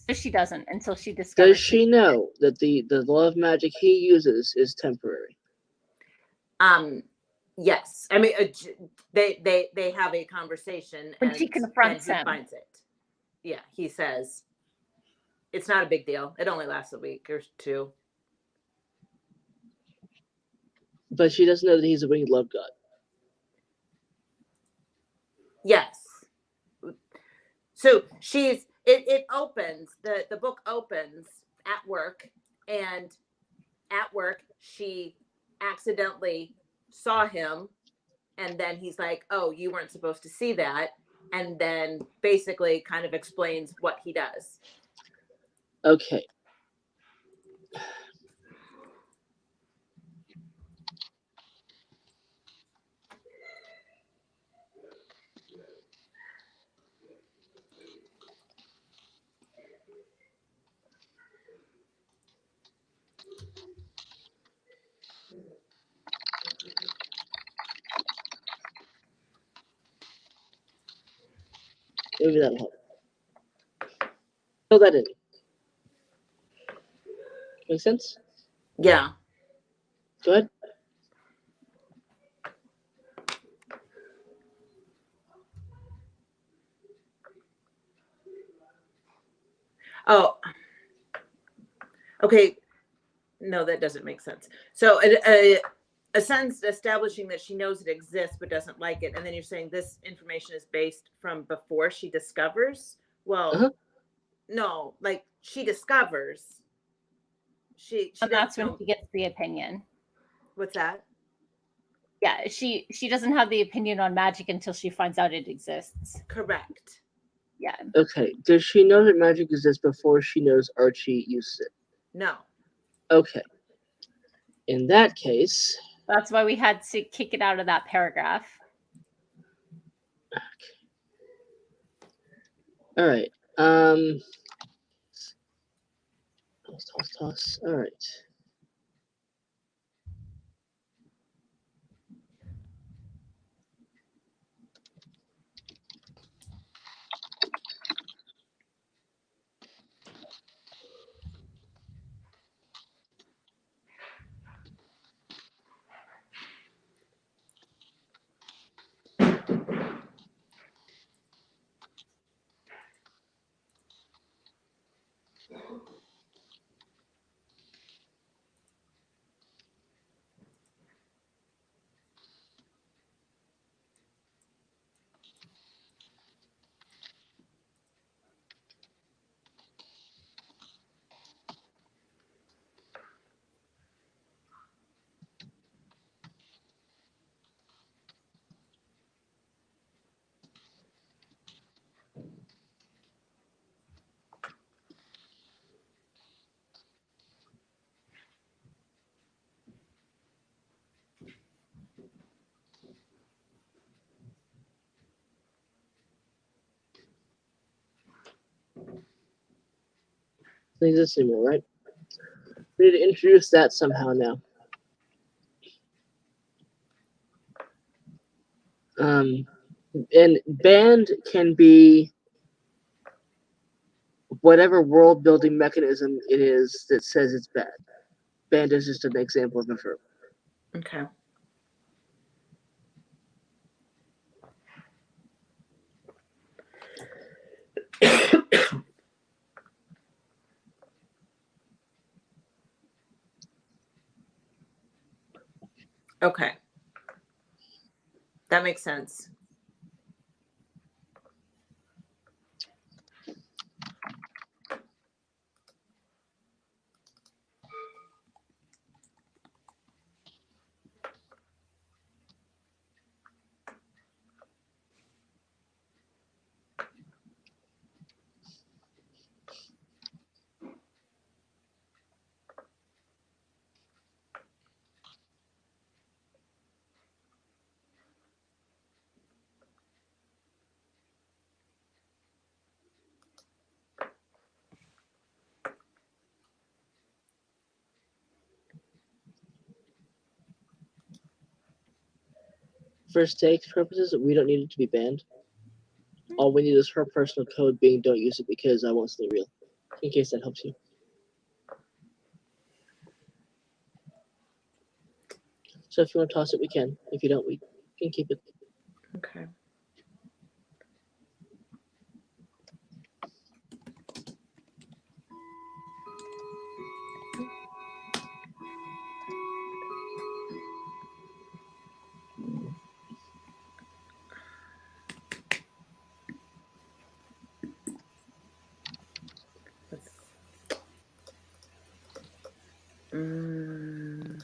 So she doesn't until she discovers. Does she know that the love magic he uses is temporary? Yes. I mean, they have a conversation when she confronts him. He finds it. Yeah, he says it's not a big deal. It only lasts a week or two. But she doesn't know that he's a winged love god. Yes. So it opens, the book opens at work, and at work she accidentally saw him, and then he's like, oh, you weren't supposed to see that, and then basically kind of explains what he does. Okay. Maybe that'll help. Fill that in. Make sense? Yeah. Go ahead. Oh, okay. No, that doesn't make sense. So a sentence establishing that she knows it exists but doesn't like it, and then you're saying this information is based from before she discovers. Well, no, like she discovers. She And that's doesn't when know. she gets the opinion. What's that? Yeah, she doesn't have the opinion on magic until she finds out it exists. Correct. Yeah. Okay. Does she know that magic exists before she knows Archie uses it? No. Okay. In that case, That's why we had to kick it out of that paragraph. all right. Toss. All right. Exists anymore, right? We need to introduce that somehow now. And banned can be whatever world building mechanism it is that says it's bad. Banned is just an example of a verb. Okay. Okay. That makes sense. For stakes purposes, we don't need it to be banned. All we need is her personal code being don't use it because I want something real. In case that helps you. So if you want to toss it, we can. If you don't, we can keep it. Okay. Mm.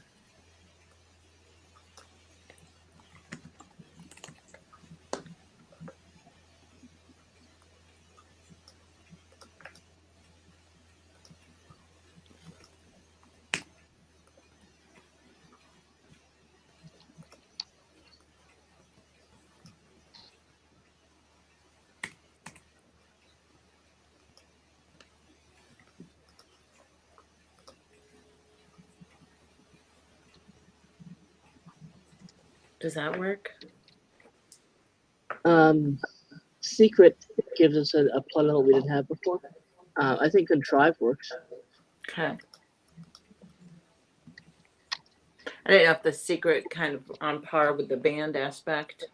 Does that work? Secret gives us a plot element we didn't have before. I think contrive works. Okay. I don't know if the secret kind of on par with the band aspect.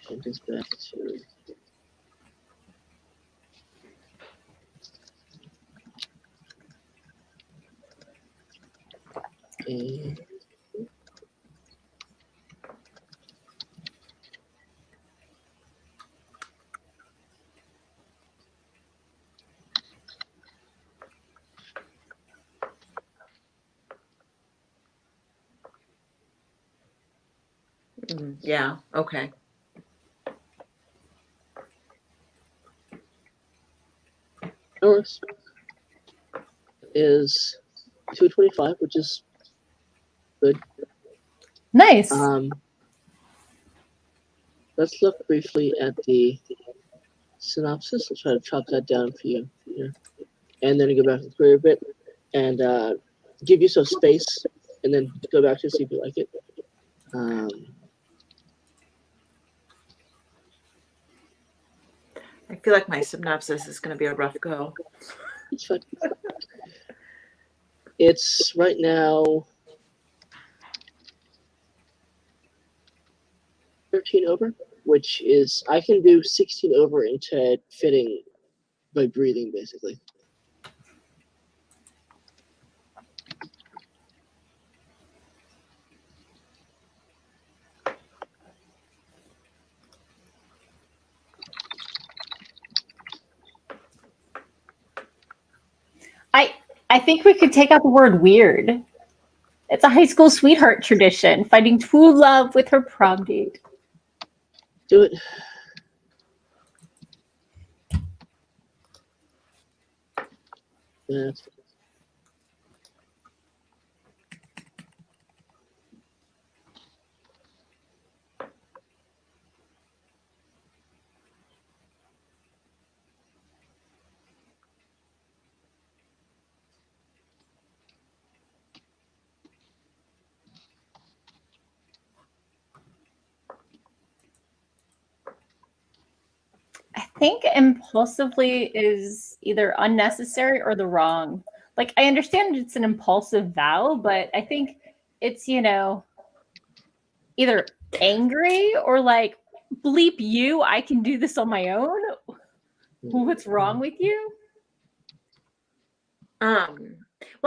Change this back to a Yeah. Okay. Ours is 225, which is good. Nice. Let's look briefly at the synopsis. I'll try to chop that down for you here. And then go back to the query bit and give you some space and then go back to see if you like it. I feel like my synopsis is going to be a rough go. It's fine. It's right now 13 over, which is, I can do 16 over into fitting by breathing, basically. I think we could take out the word weird. It's a high school sweetheart tradition, finding true love with her prom date. Do it. Yeah. I think impulsively is either unnecessary or the wrong. Like, I understand it's an impulsive vow, but I think it's, either angry or like, bleep you, I can do this on my own. What's wrong with you? Well,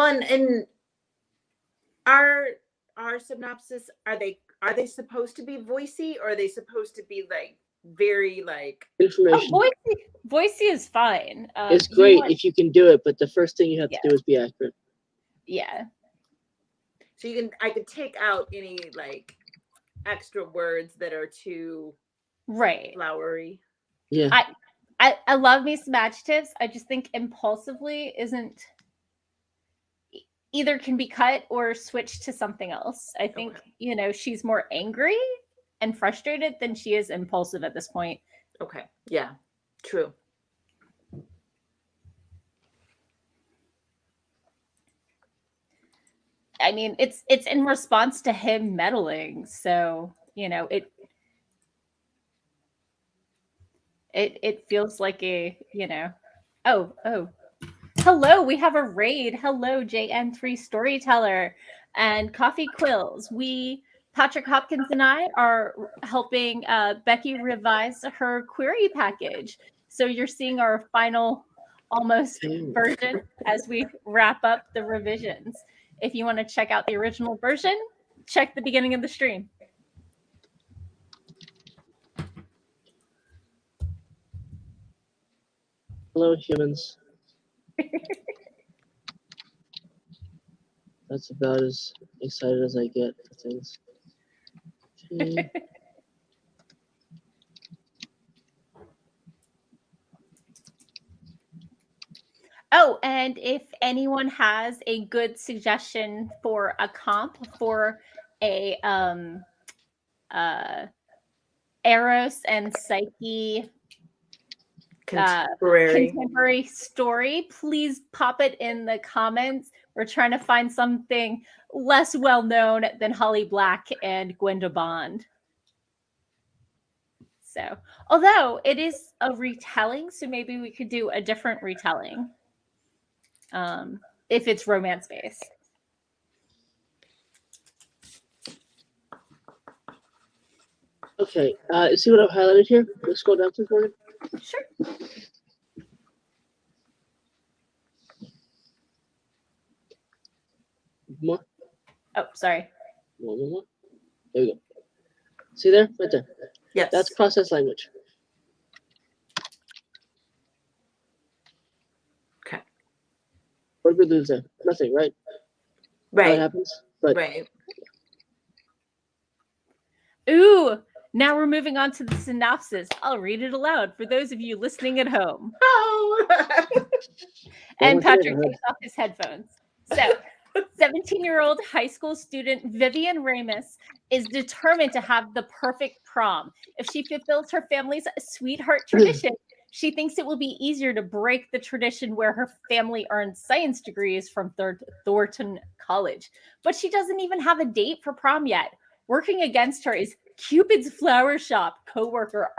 and our synopsis, are they supposed to be voicey, or are they supposed to be like very like Information? Oh, voicey is fine. It's great if you can do it, but the first thing you have to do is be accurate. Yeah. So I could take out any like extra words that are too flowery. Yeah. I love me some adjectives. I just think impulsively isn't either can be cut or switched to something else. I think, she's more angry and frustrated than she is impulsive at this point. Okay. Yeah. True. I mean, it's in response to him meddling, so it feels like a oh hello, we have a raid. Hello, JN3 Storyteller and Coffee Quills. Patrick Hopkins and I are helping Becky revise her query package, so you're seeing our final almost version as we wrap up the revisions. If you want to check out the original version, check the beginning of the stream. Hello, humans. That's about as excited as I get for things. Okay. Oh, and if anyone has a good suggestion for a comp for a Eros and Psyche contemporary story, please pop it in the comments. We're trying to find something less well known than Holly Black and Gwenda Bond. So, although it is a retelling, so maybe we could do a different retelling if it's romance based. Okay, see what I've highlighted here? Let's scroll down, please, Morgan. Sure. More. Oh, sorry. More. There we go. See there? Right there. Yes. That's process language. Okay. What did we lose there? Nothing, right? That Right. happens. But Right. Ooh, now we're moving on to the synopsis. I'll read it aloud for those of you listening at home. Oh. And Patrick takes off his headphones. So, 17-year-old high school student Vivian Ramis is determined to have the perfect prom. If she fulfills her family's sweetheart tradition, she thinks it will be easier to break the tradition where her family earned science degrees from Thornton College. But she doesn't even have a date for prom yet. Working against her is Cupid's flower shop co-worker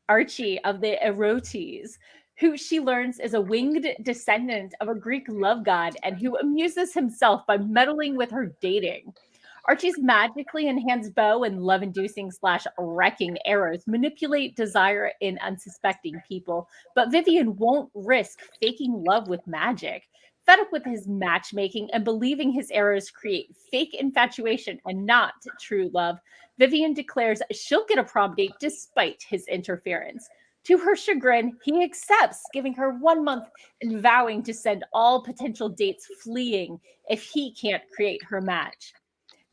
Archie of the Erotes, who she learns is a winged descendant of a Greek love god and who amuses himself by meddling with her dating. Archie's magically enhanced bow and love-inducing / wrecking arrows manipulate desire in unsuspecting people, but Vivian won't risk faking love with magic. Fed up with his matchmaking and believing his arrows create fake infatuation and not true love, Vivian declares she'll get a prom date despite his interference. To her chagrin, he accepts, giving her 1 month and vowing to send all potential dates fleeing if he can't create her match.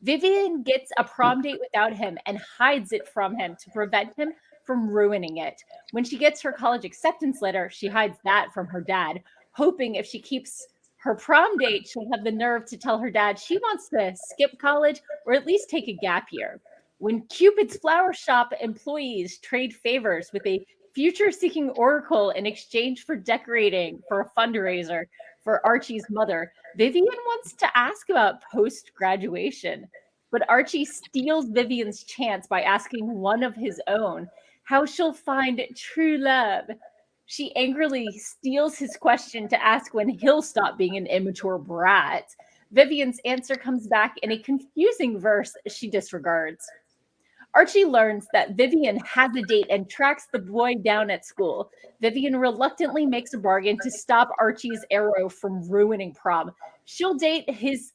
Vivian gets a prom date without him and hides it from him to prevent him from ruining it. When she gets her college acceptance letter, she hides that from her dad, hoping if she keeps her prom date, she'll have the nerve to tell her dad she wants to skip college or at least take a gap year. When Cupid's flower shop employees trade favors with a future-seeking oracle in exchange for decorating for a fundraiser for Archie's mother, Vivian wants to ask about post-graduation. But Archie steals Vivian's chance by asking one of his own how she'll find true love. She angrily steals his question to ask when he'll stop being an immature brat. Vivian's answer comes back in a confusing verse she disregards. Archie learns that Vivian has a date and tracks the boy down at school. Vivian reluctantly makes a bargain to stop Archie's arrow from ruining prom. She'll date his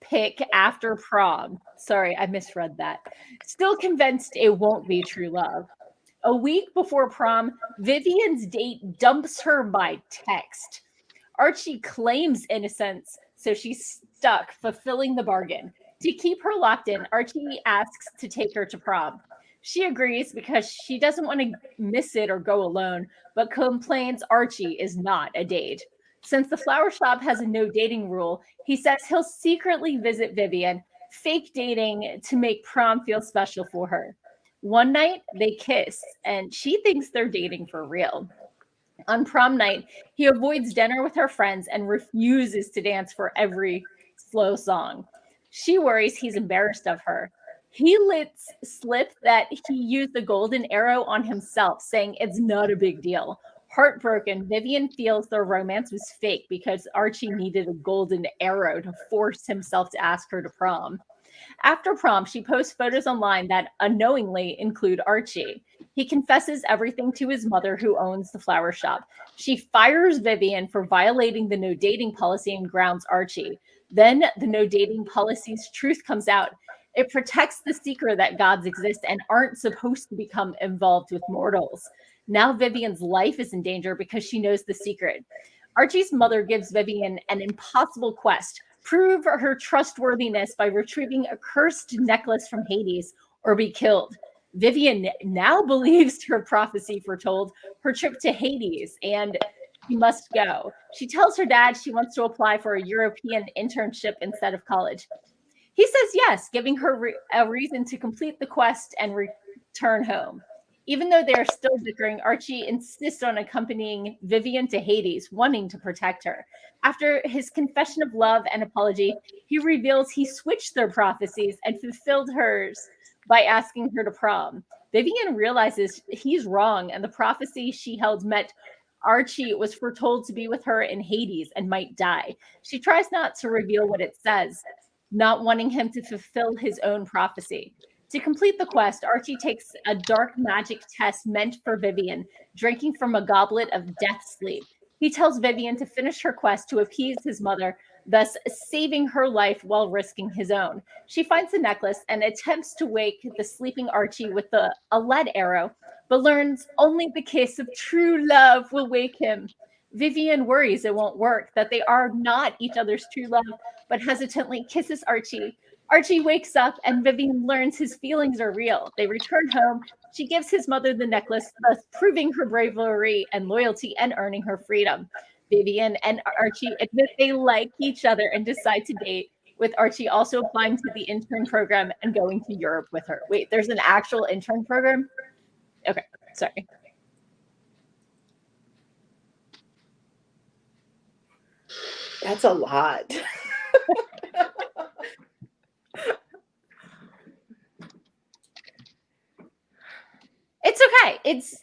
pick after prom. Sorry, I misread that. Still convinced it won't be true love. A week before prom, Vivian's date dumps her by text. Archie claims innocence, so she's stuck fulfilling the bargain. To keep her locked in, Archie asks to take her to prom. She agrees because she doesn't want to miss it or go alone, but complains Archie is not a date. Since the flower shop has a no dating rule, he says he'll secretly visit Vivian, fake dating to make prom feel special for her. One night, they kiss, and she thinks they're dating for real. On prom night, he avoids dinner with her friends and refuses to dance for every slow song. She worries he's embarrassed of her. He lets slip that he used the golden arrow on himself, saying it's not a big deal. Heartbroken, Vivian feels their romance was fake because Archie needed a golden arrow to force himself to ask her to prom. After prom, she posts photos online that unknowingly include Archie. He confesses everything to his mother, who owns the flower shop. She fires Vivian for violating the no dating policy and grounds Archie. Then the no dating policy's truth comes out. It protects the secret that gods exist and aren't supposed to become involved with mortals. Now Vivian's life is in danger because she knows the secret. Archie's mother gives Vivian an impossible quest: prove her trustworthiness by retrieving a cursed necklace from Hades or be killed. Vivian now believes her prophecy foretold her trip to Hades and she must go. She tells her dad she wants to apply for a European internship instead of college. He says yes, giving her a reason to complete the quest and return home. Even though they are still bickering, Archie insists on accompanying Vivian to Hades, wanting to protect her. After his confession of love and apology, he reveals he switched their prophecies and fulfilled hers by asking her to prom. Vivian realizes he's wrong, and the prophecy she held meant Archie was foretold to be with her in Hades and might die. She tries not to reveal what it says, not wanting him to fulfill his own prophecy. To complete the quest, Archie takes a dark magic test meant for Vivian, drinking from a goblet of death sleep. He tells Vivian to finish her quest to appease his mother, thus saving her life while risking his own. She finds the necklace and attempts to wake the sleeping Archie with a lead arrow, but learns only the kiss of true love will wake him. Vivian worries it won't work, that they are not each other's true love, but hesitantly kisses Archie. Archie wakes up and Vivian learns his feelings are real. They return home. She gives his mother the necklace, thus proving her bravery and loyalty and earning her freedom. Vivian and Archie admit they like each other and decide to date, with Archie also applying to the intern program and going to Europe with her. Wait, there's an actual intern program? Okay, sorry. That's a lot. It's okay.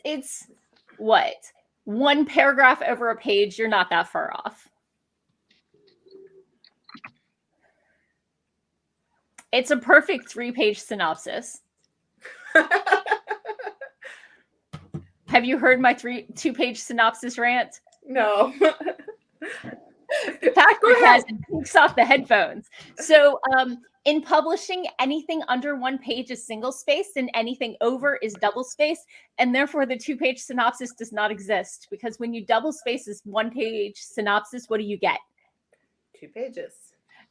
It's what? One paragraph over a page. You're not that far off. It's a perfect 3-page synopsis. Have you heard my 2-page synopsis rant? No. Patrick takes off the headphones. So in publishing, anything under 1 page is single spaced and anything over is double spaced. And therefore the 2-page synopsis does not exist, because when you double space this 1-page synopsis, what do you get? 2 pages.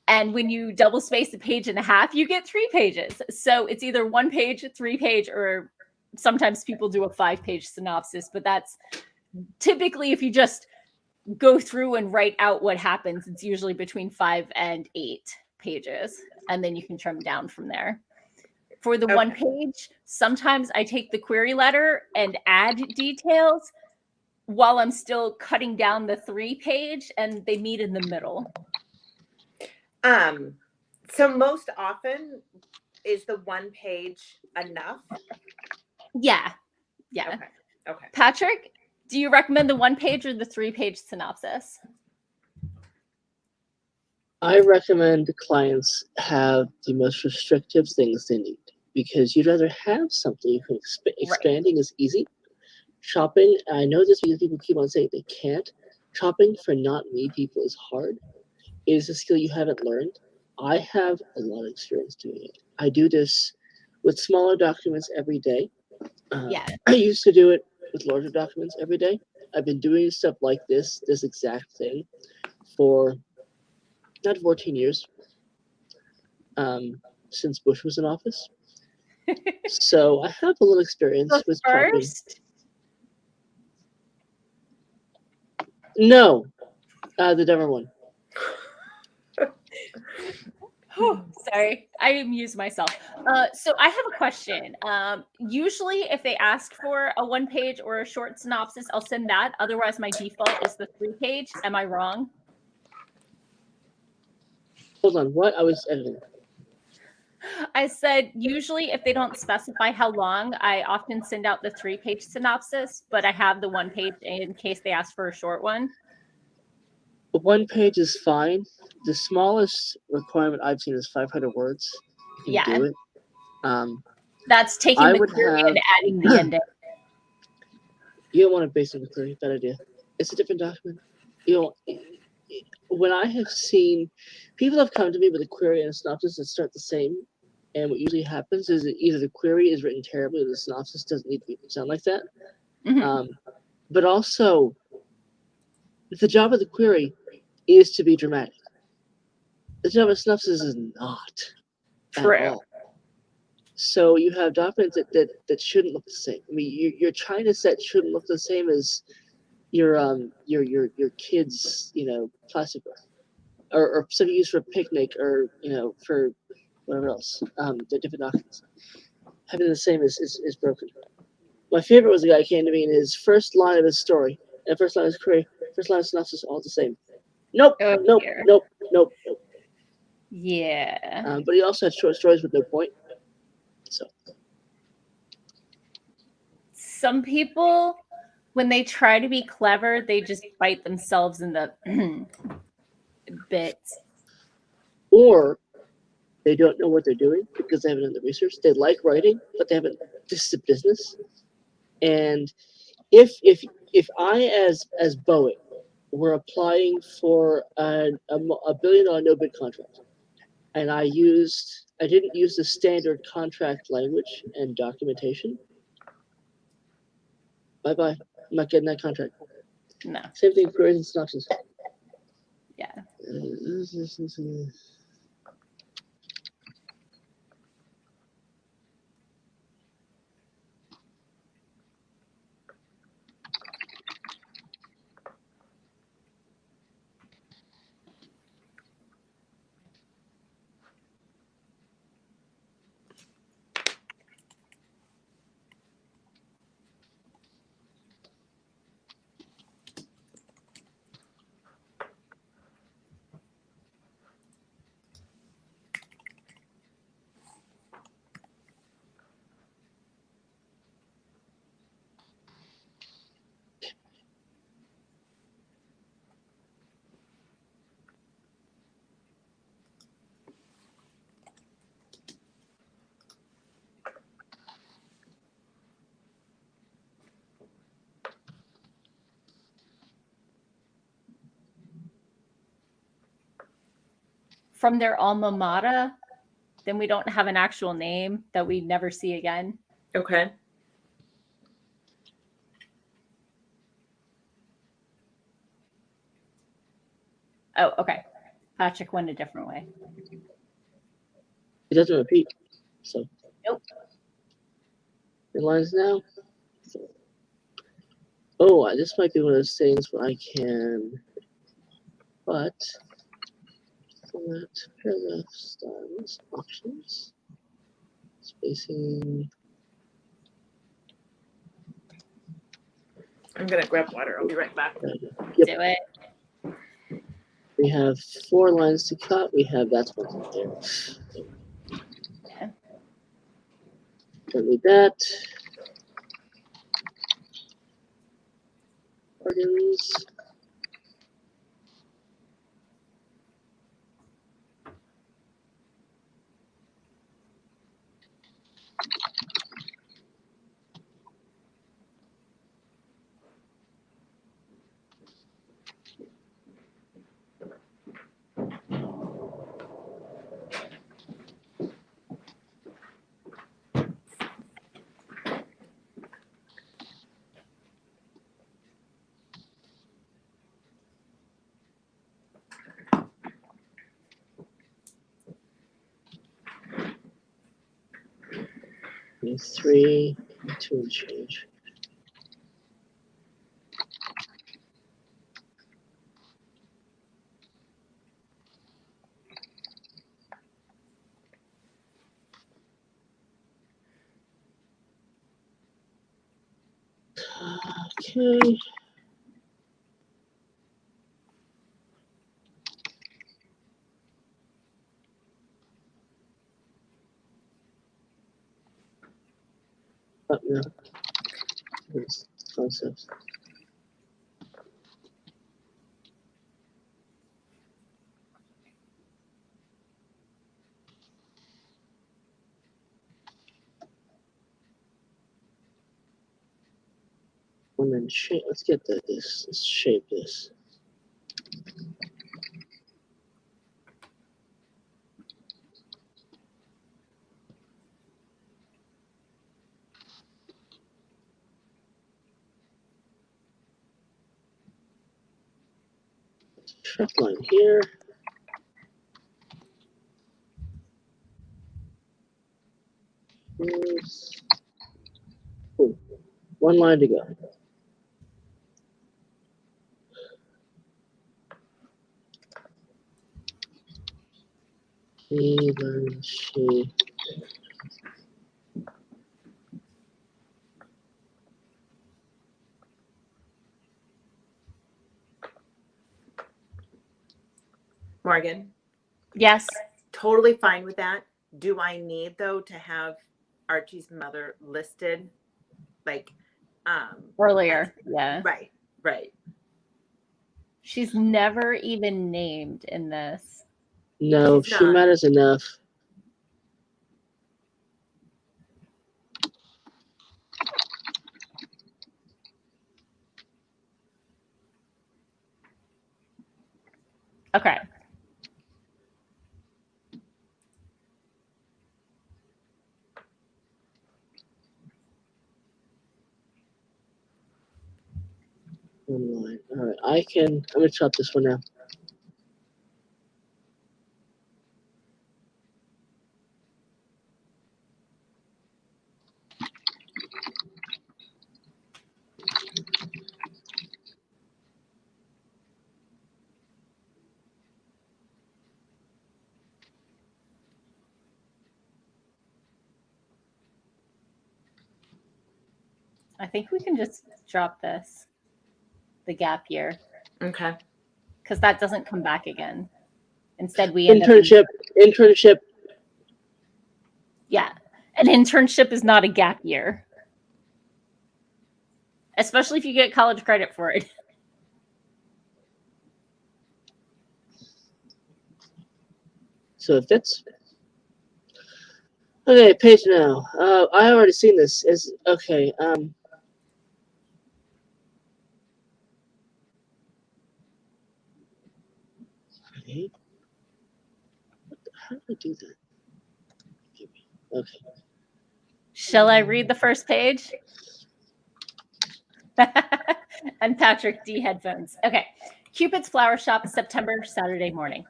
And when you double space a page and a half, you get 3 pages. So it's either 1 page, 3 page, or sometimes people do a 5-page synopsis, but that's typically, if you just go through and write out what happens, it's usually between 5 and 8 pages, and then you can trim down from there. For the 1 page, sometimes I take the query letter and add details while I'm still cutting down the 3-page, and they meet in the middle. So most often, is the 1 page enough? Yeah. Okay. Patrick, do you recommend the 1 page or the 3-page synopsis? I recommend clients have the most restrictive things they need, because you'd rather have something you can expanding is easy. Shopping, I know this because people keep on saying they can't. Shopping for not me people is hard. It is a skill you haven't learned. I have a lot of experience doing it. I do this with smaller documents every day. I used to do it with larger documents every day. I've been doing stuff like this exact thing, for not 14 years, since Bush was in office. So I have a little experience with shopping. No, the Denver one. Sorry, I amused myself. So I have a question. Usually if they ask for a 1 page or a short synopsis, I'll send that. Otherwise, my default is the 3-page. Am I wrong? Hold on, what? I was editing. I said usually if they don't specify how long, I often send out the 3-page synopsis, but I have the 1 page in case they ask for a short one. 1 page is fine. The smallest requirement I've seen is 500 words. You can do it. That's taking the query and adding the ending. You don't want to base it on the query. Bad idea. It's a different document. When I have seen people have come to me with a query and a synopsis that start the same, and what usually happens is that either the query is written terribly or the synopsis doesn't need to sound like that. Mm-hmm. But also, the job of the query is to be dramatic. The job of synopsis is not. True. So you have documents that shouldn't look the same. I mean, your China set shouldn't look the same as your kids, plastic or something used for a picnic, or for whatever else. The different documents having the same is broken. My favorite was the guy who came to me and his first line of his story and first line of his career, first line of synopsis, all the same. Nope, Oh, nope, dear. nope, nope, nope. Yeah. But he also had short stories with no point. So Some people, when they try to be clever, they just bite themselves in the bits. or they don't know what they're doing because they haven't done the research. They like writing, but they haven't. This is a business, and if I as Boeing were applying for a $1 billion no bid contract, and I didn't use the standard contract language and documentation. Bye bye. I'm not getting that contract. No. Same thing for written synopsis. Yeah. From their alma mater, then we don't have an actual name that we never see again. Okay. Oh, okay. Patrick went a different way. It doesn't repeat. So Nope. the lines now. Oh, this might be one of those things where I can, but format, paragraph, styles, options, spacing. I'm gonna grab water. I'll be right back. Yep. Do it. We have 4 lines to cut. We have that's what's in there. Yeah. Don't need that. Organs. And 3, 2 and change. Okay. Oh, no. It's concepts. And then shape. Let's get this. Let's shape this. Sharp line here. Cool. 1 line to go. Line shape. Morgan, Yes. totally fine with that. Do I need though to have Archie's mother listed? Like Earlier. Yeah. right. She's never even named in this. No, She's she not. matters enough. Okay. Online. All right, I'm gonna chop this one now. I think we can just drop this, the gap year, Okay. because that doesn't come back again. Instead, we end up. Internship. Yeah. An internship is not a gap year, especially if you get college credit for it. So it fits. Okay, page now. I already seen this. Is okay. Okay. How do I do that? Okay. Shall I read the first page? And Patrick D headphones. Okay. Cupid's Flower Shop, September, Saturday morning.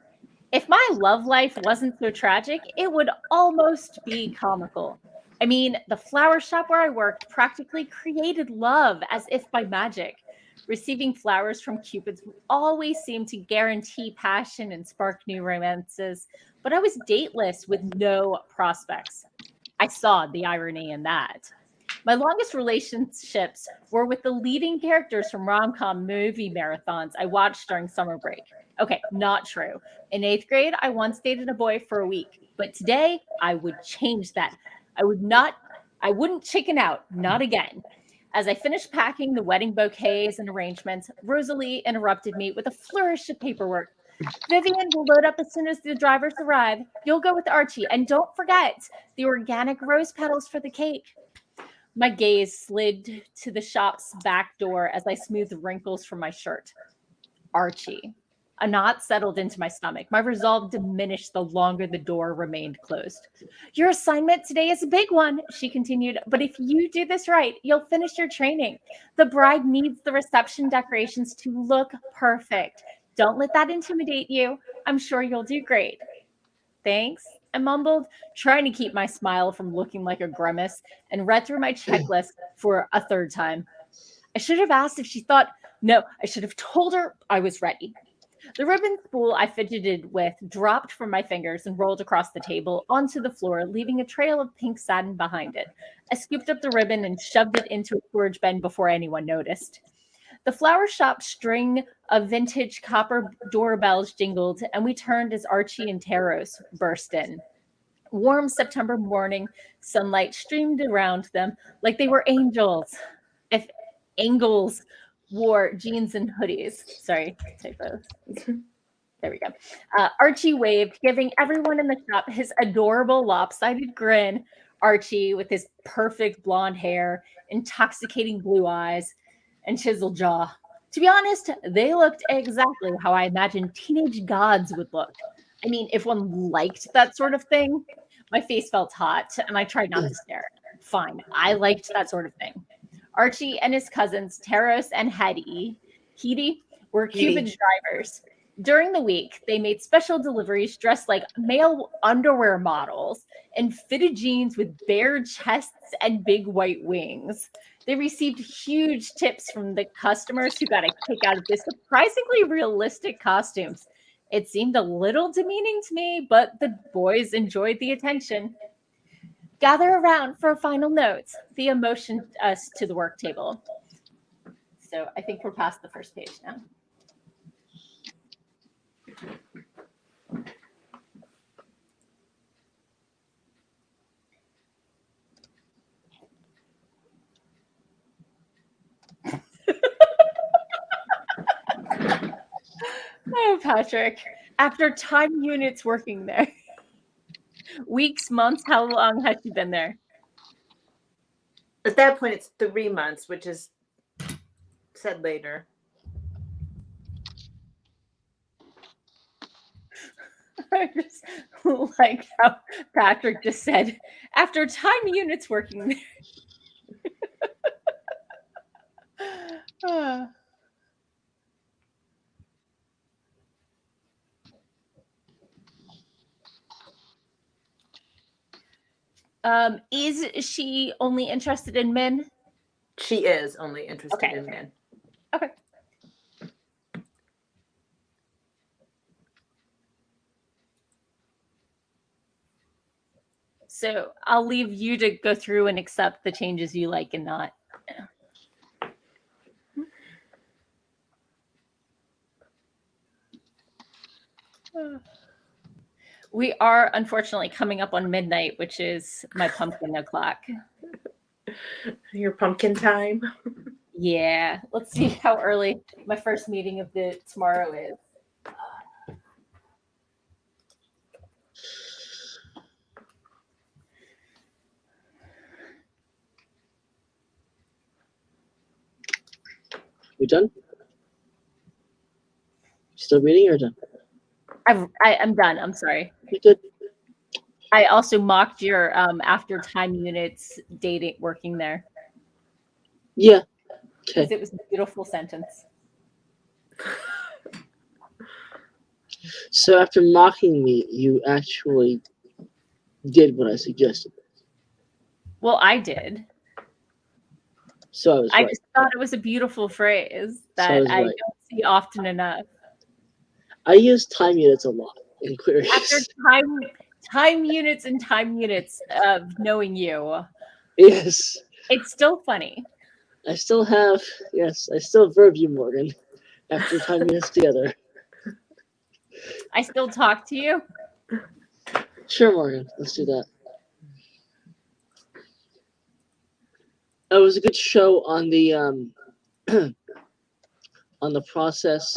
If my love life wasn't so tragic, it would almost be comical. I mean, the flower shop where I worked practically created love as if by magic. Receiving flowers from Cupids always seemed to guarantee passion and spark new romances, but I was dateless with no prospects. I saw the irony in that. My longest relationships were with the leading characters from rom-com movie marathons I watched during summer break. Okay, not true. In 8th grade, I once dated a boy for a week, but today I would change that. I wouldn't chicken out, not again. As I finished packing the wedding bouquets and arrangements, Rosalie interrupted me with a flourish of paperwork. Vivian will load up as soon as the drivers arrive. You'll go with Archie, and don't forget the organic rose petals for the cake. My gaze slid to the shop's back door as I smoothed the wrinkles from my shirt. Archie. A knot settled into my stomach. My resolve diminished the longer the door remained closed. Your assignment today is a big one, she continued, but if you do this right, you'll finish your training. The bride needs the reception decorations to look perfect. Don't let that intimidate you. I'm sure you'll do great. Thanks, I mumbled, trying to keep my smile from looking like a grimace, and read through my checklist for a third time. I should have asked if she thought, no, I should have told her I was ready. The ribbon spool I fidgeted with dropped from my fingers and rolled across the table onto the floor, leaving a trail of pink satin behind it. I scooped up the ribbon and shoved it into a storage bin before anyone noticed. The flower shop string of vintage copper doorbells jingled, and we turned as Archie and Taros burst in. Warm September morning sunlight streamed around them like they were angels. If angels wore jeans and hoodies. Sorry, typo. There we go. Archie waved, giving everyone in the shop his adorable lopsided grin. Archie, with his perfect blonde hair, intoxicating blue eyes, and chiseled jaw. To be honest, they looked exactly how I imagined teenage gods would look. I mean, if one liked that sort of thing, my face felt hot, and I tried not to stare. Fine, I liked that sort of thing. Archie and his cousins, Taros and Hedy, were Cupid's drivers. During the week, they made special deliveries dressed like male underwear models in fitted jeans with bare chests and big white wings. They received huge tips from the customers who got a kick out of the surprisingly realistic costumes. It seemed a little demeaning to me, but the boys enjoyed the attention. Gather around for final notes. Thea motioned us to the work table. So I think we're past the first page now. Patrick, after time units working there. Weeks, months, how long has she been there? At that point, it's 3 months, which is said later. I just like how Patrick just said, after time units working there. Is she only interested in men? She is only interested Okay. in men. Okay. So I'll leave you to go through and accept the changes you like and not. We are unfortunately coming up on midnight, which is my pumpkin o'clock. Your pumpkin time. Yeah. Let's see how early my first meeting of the tomorrow is. You done? Still reading or done? I'm done. I'm sorry. You good? I also mocked your after time units dating working there. Yeah. Because Okay. it was a beautiful sentence. So after mocking me, you actually did what I suggested. Well, I did. So I was right. just thought it was a beautiful phrase So I that was I right. don't see often enough. I use time units a lot in queries. After time units and time units of knowing you, Yes. it's still funny. I still have, yes, I still verb you, Morgan, after time units together. I still talk to you. Sure, Morgan, let's do that. It was a good show on the on the process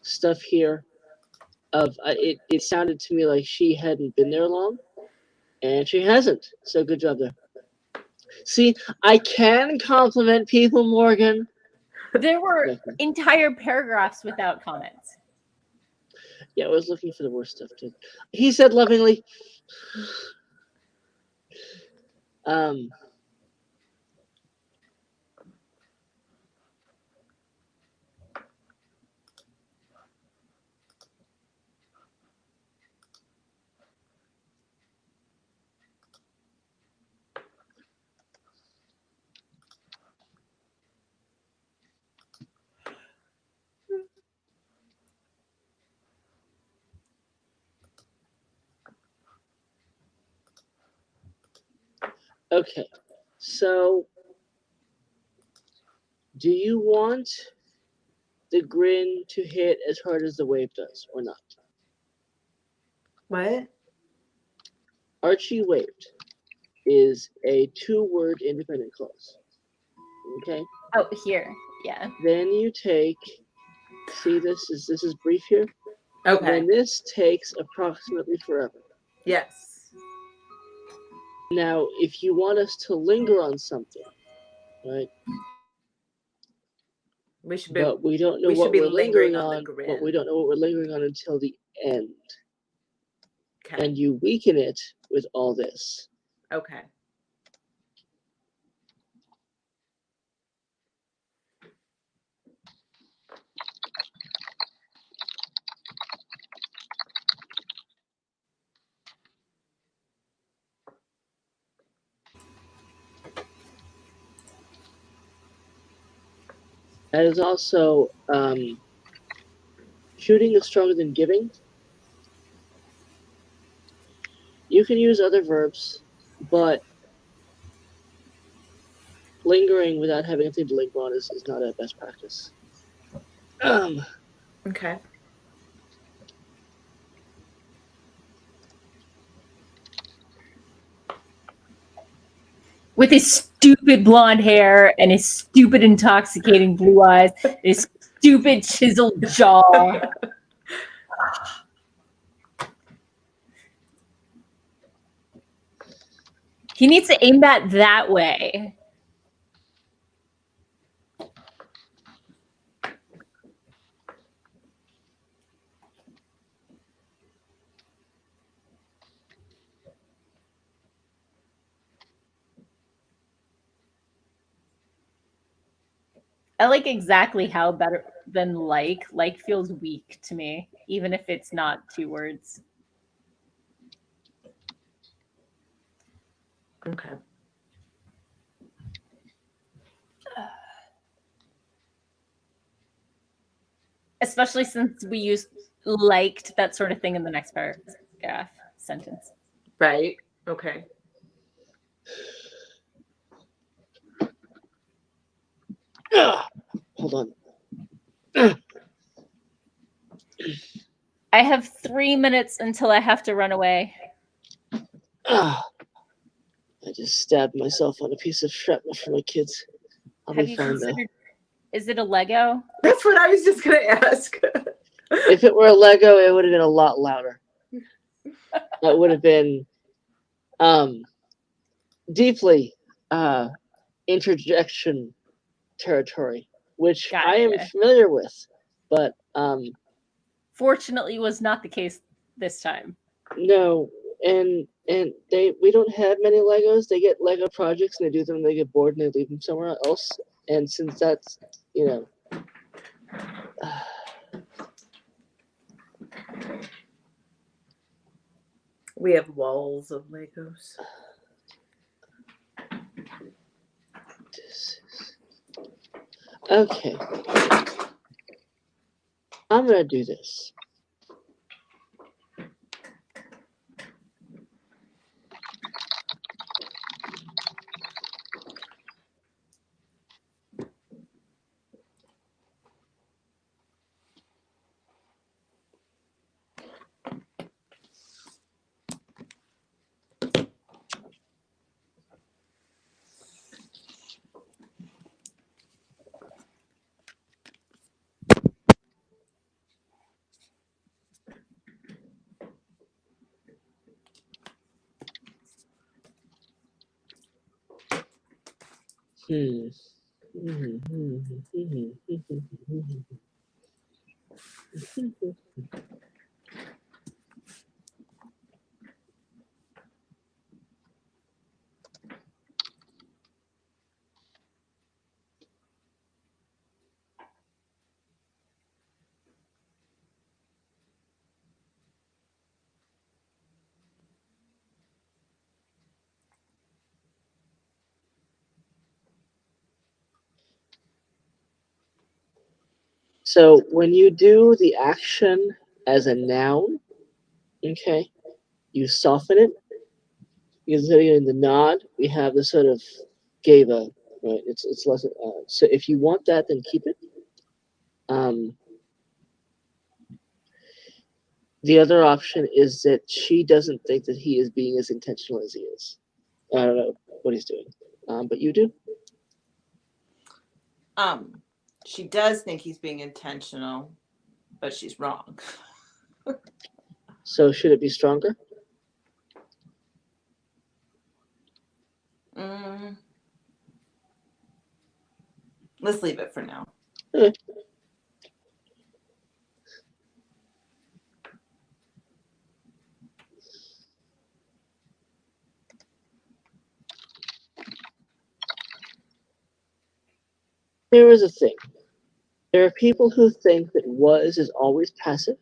stuff here. Of it sounded to me like she hadn't been there long, and she hasn't. So good job there. See, I can compliment people, Morgan. There were entire paragraphs without comments. Yeah, I was looking for the worst stuff too. He said lovingly. Okay, so do you want the grin to hit as hard as the wave does, or not? What? Archie waved is a 2-word independent clause. Okay. Oh, here, yeah. Then you take. See, this is brief here. Okay. Then this takes approximately forever. Yes. Now, if you want us to linger on something, right? We should be. But we don't know we what should be we're lingering on the on. grin. But we don't know what we're lingering on until the end. Okay. And you weaken it with all this. Okay. That is also shooting is stronger than giving. You can use other verbs, but lingering without having anything to linger on is not a best practice. Okay. With his stupid blonde hair and his stupid intoxicating blue eyes, his stupid chiseled jaw. He needs to aim that way. I like exactly how better than like. Like feels weak to me, even if it's not 2 words. Okay. Especially since we used liked, that sort of thing, in the next paragraph sentence. Right. Okay. Hold on. I have 3 minutes until I have to run away. I just stabbed myself on a piece of shrapnel for my kids. I'll Have be you fine though. considered? Is it a Lego? That's what I was just going to ask. If it were a Lego, it would have been a lot louder. That would have been deeply interjection territory, which I am Gotcha. familiar with, but Fortunately, was not the case this time. no, and we don't have many Legos. They get Lego projects and they do them and they get bored and they leave them somewhere else. And since that's, you know, We have walls of Legos. okay, I'm gonna do this. So when you do the action as a noun, okay, you soften it. Because in the nod, we have the sort of gave a, right? It's less. So if you want that, then keep it. The other option is that she doesn't think that he is being as intentional as he is. I don't know what he's doing, but you do. She does think he's being intentional, but she's wrong. So should it be stronger? Let's leave it for now. Okay. There is a thing. There are people who think that was is always passive.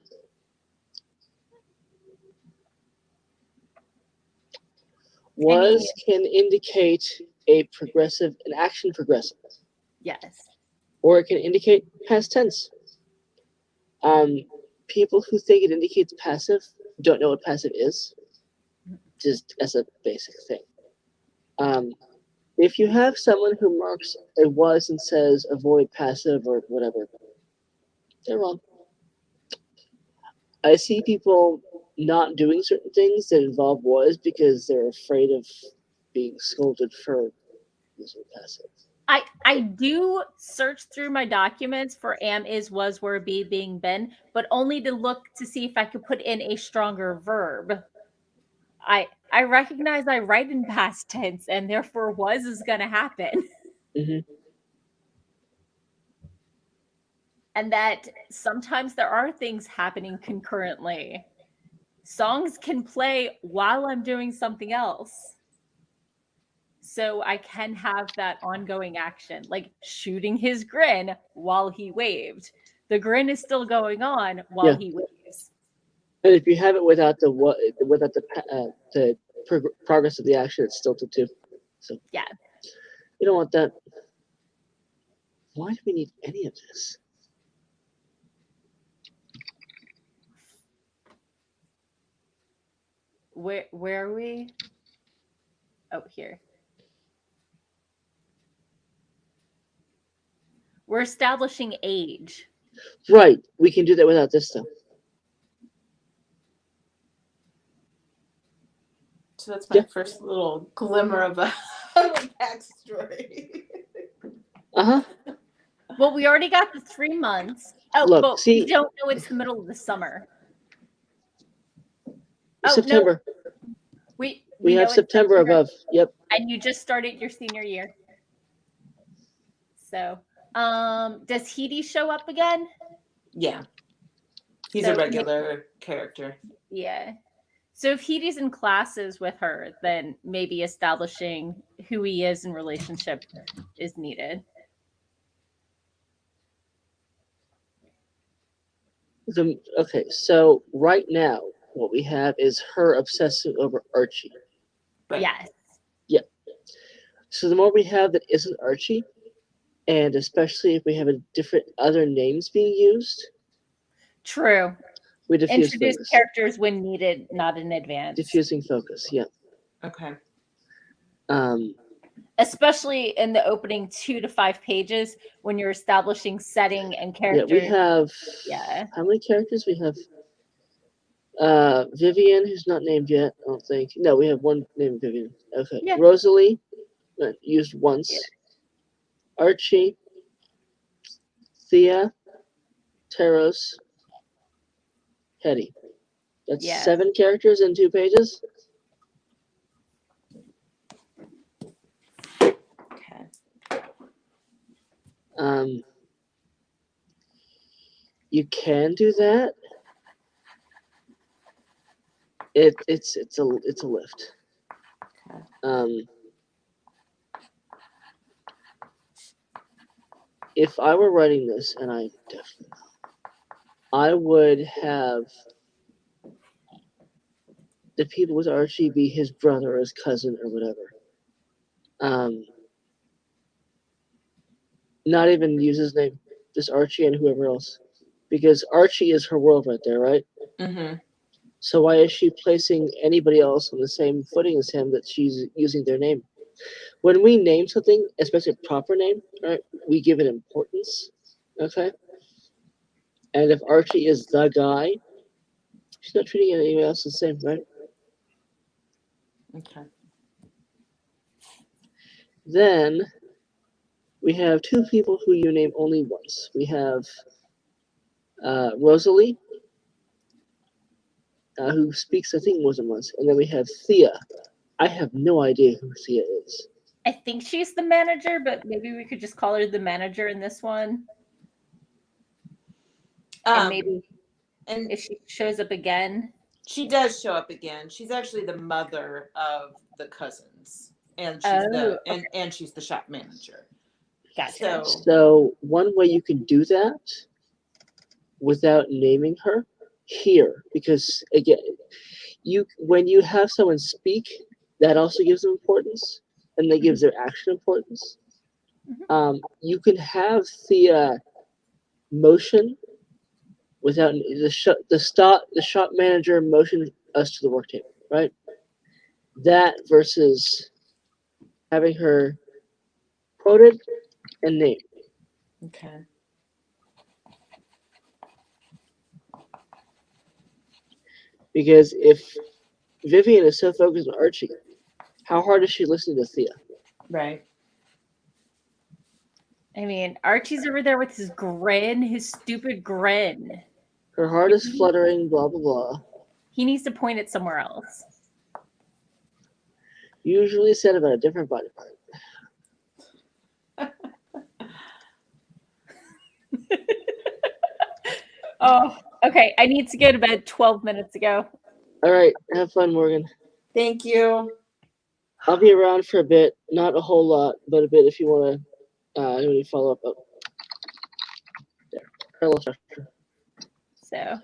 Was can indicate an action progressive. Yes. Or it can indicate past tense. People who think it indicates passive don't know what passive is, just as a basic thing. If you have someone who marks a was and says avoid passive or whatever, they're wrong. I see people not doing certain things that involve was because they're afraid of being scolded for using passive. I do search through my documents for am, is, was, were, be, being, been, but only to look to see if I could put in a stronger verb. I recognize I write in past tense, and therefore was is going to happen. Mm-hmm. And that sometimes there are things happening concurrently. Songs can play while I'm doing something else. So I can have that ongoing action, like shooting his grin while he waved. The grin is still going on while he waves. And if you have it without the progress of the action, it's stilted too. So yeah, you don't want that. Why do we need any of this? Where are we? Oh, here. We're establishing age. Right. We can do that without this though. So that's my first little glimmer of a backstory. Uh-huh. Well, we already got the 3 months. Oh, Look, but see, we don't know it's the middle of the summer. September. No. We have know September above. Yep. And you just started your senior year. So, does Heidi show up again? Yeah. He's a regular character. Yeah. So if Heidi's in classes with her, then maybe establishing who he is in relationship is needed. Okay, so right now, what we have is her obsessing over Archie. Right. Yes. Yeah. So the more we have that isn't Archie, and especially if we have other names being used. True. We diffuse Introduce focus. characters when needed, not in advance. Diffusing focus, yeah. Okay. Especially in the opening 2 to 5 pages when you're establishing setting and character. Yeah, we have. Yeah. How many characters we have? Vivian, who's not named yet. I don't think. No, we have one named Vivian. Okay. Yeah. Rosalie, used once. Yeah. Archie, Thea, Taros, Hetty. That's 7 characters in 2 pages. Okay. You can do that. It's a lift. Okay. If I were writing this, and I definitely I would have the people with Archie be his brother or his cousin or whatever. Not even use his name, just Archie and whoever else. Because Archie is her world right there, right? Mm-hmm. So why is she placing anybody else on the same footing as him that she's using their name? When we name something, especially a proper name, right, we give it importance, okay? And if Archie is the guy, she's not treating anybody else the same, right? Okay. Then we have 2 people who you name only once. We have Rosalie, who speaks, I think, more than once. And then we have Thea. I have no idea who Thea is. I think she's the manager, but maybe we could just call her the manager in this one. And maybe if she shows up again. She does show up again. She's actually the mother of the cousins. And she's and she's the shop manager. Gotcha. So one way you can do that without naming her here, because again, when you have someone speak, that also gives them importance, and that gives their action importance. Mm-hmm. You can have the motion without the shop manager motion us to the work table, right? That versus having her quoted and named. Okay. Because if Vivian is so focused on Archie, how hard is she listening to Thea? Right. I mean, Archie's over there with his grin, his stupid grin. Her heart is fluttering, blah, blah, blah. He needs to point it somewhere else. Usually said about a different body part. Oh, okay. I need to go to bed 12 minutes ago. All right. Have fun, Morgan. Thank you. I'll be around for a bit. Not a whole lot, but a bit if you want to follow up. Oh. There. Parallel structure. So,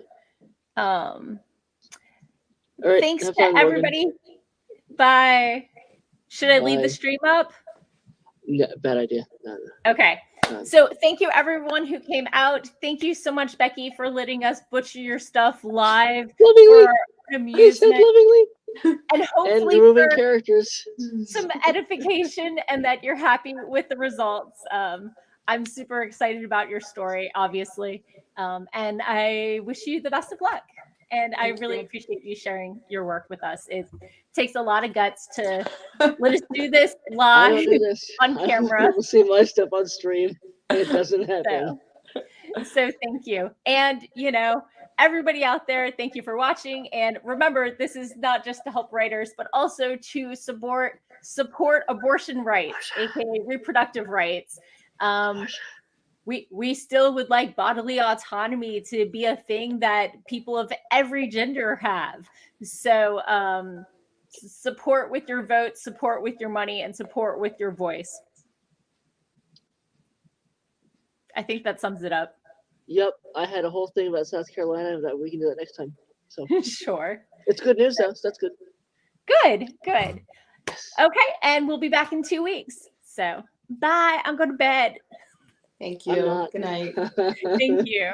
All right. thanks have to fun, Morgan. everybody. Bye. Should I leave the Bye. stream up? No, bad idea. No. Okay. So thank you everyone who came out. Thank you so much, Becky, for letting us butcher your stuff live Lovingly. for our I said amusement lovingly. and And hopefully removing for characters. some edification and that you're happy with the results. I'm super excited about your story, obviously. And I wish you the best of luck. And I really appreciate you sharing your work with us. It takes a lot of guts to let us do this I live don't do this. on camera. People see my stuff on stream. It doesn't happen. So thank you. And, everybody out there, thank you for watching. And remember, this is not just to help writers, but also to support abortion rights, aka reproductive rights. We still would like bodily autonomy to be a thing that people of every gender have. So support with your vote, support with your money, and support with your voice. I think that sums it up. Yep, I had a whole thing about South Carolina that we can do that next time. So Sure. it's good news though, so that's good. Good. Okay, and we'll be back in 2 weeks. So bye. I'm going to bed. Thank I'm you. not. Good night. Thank you.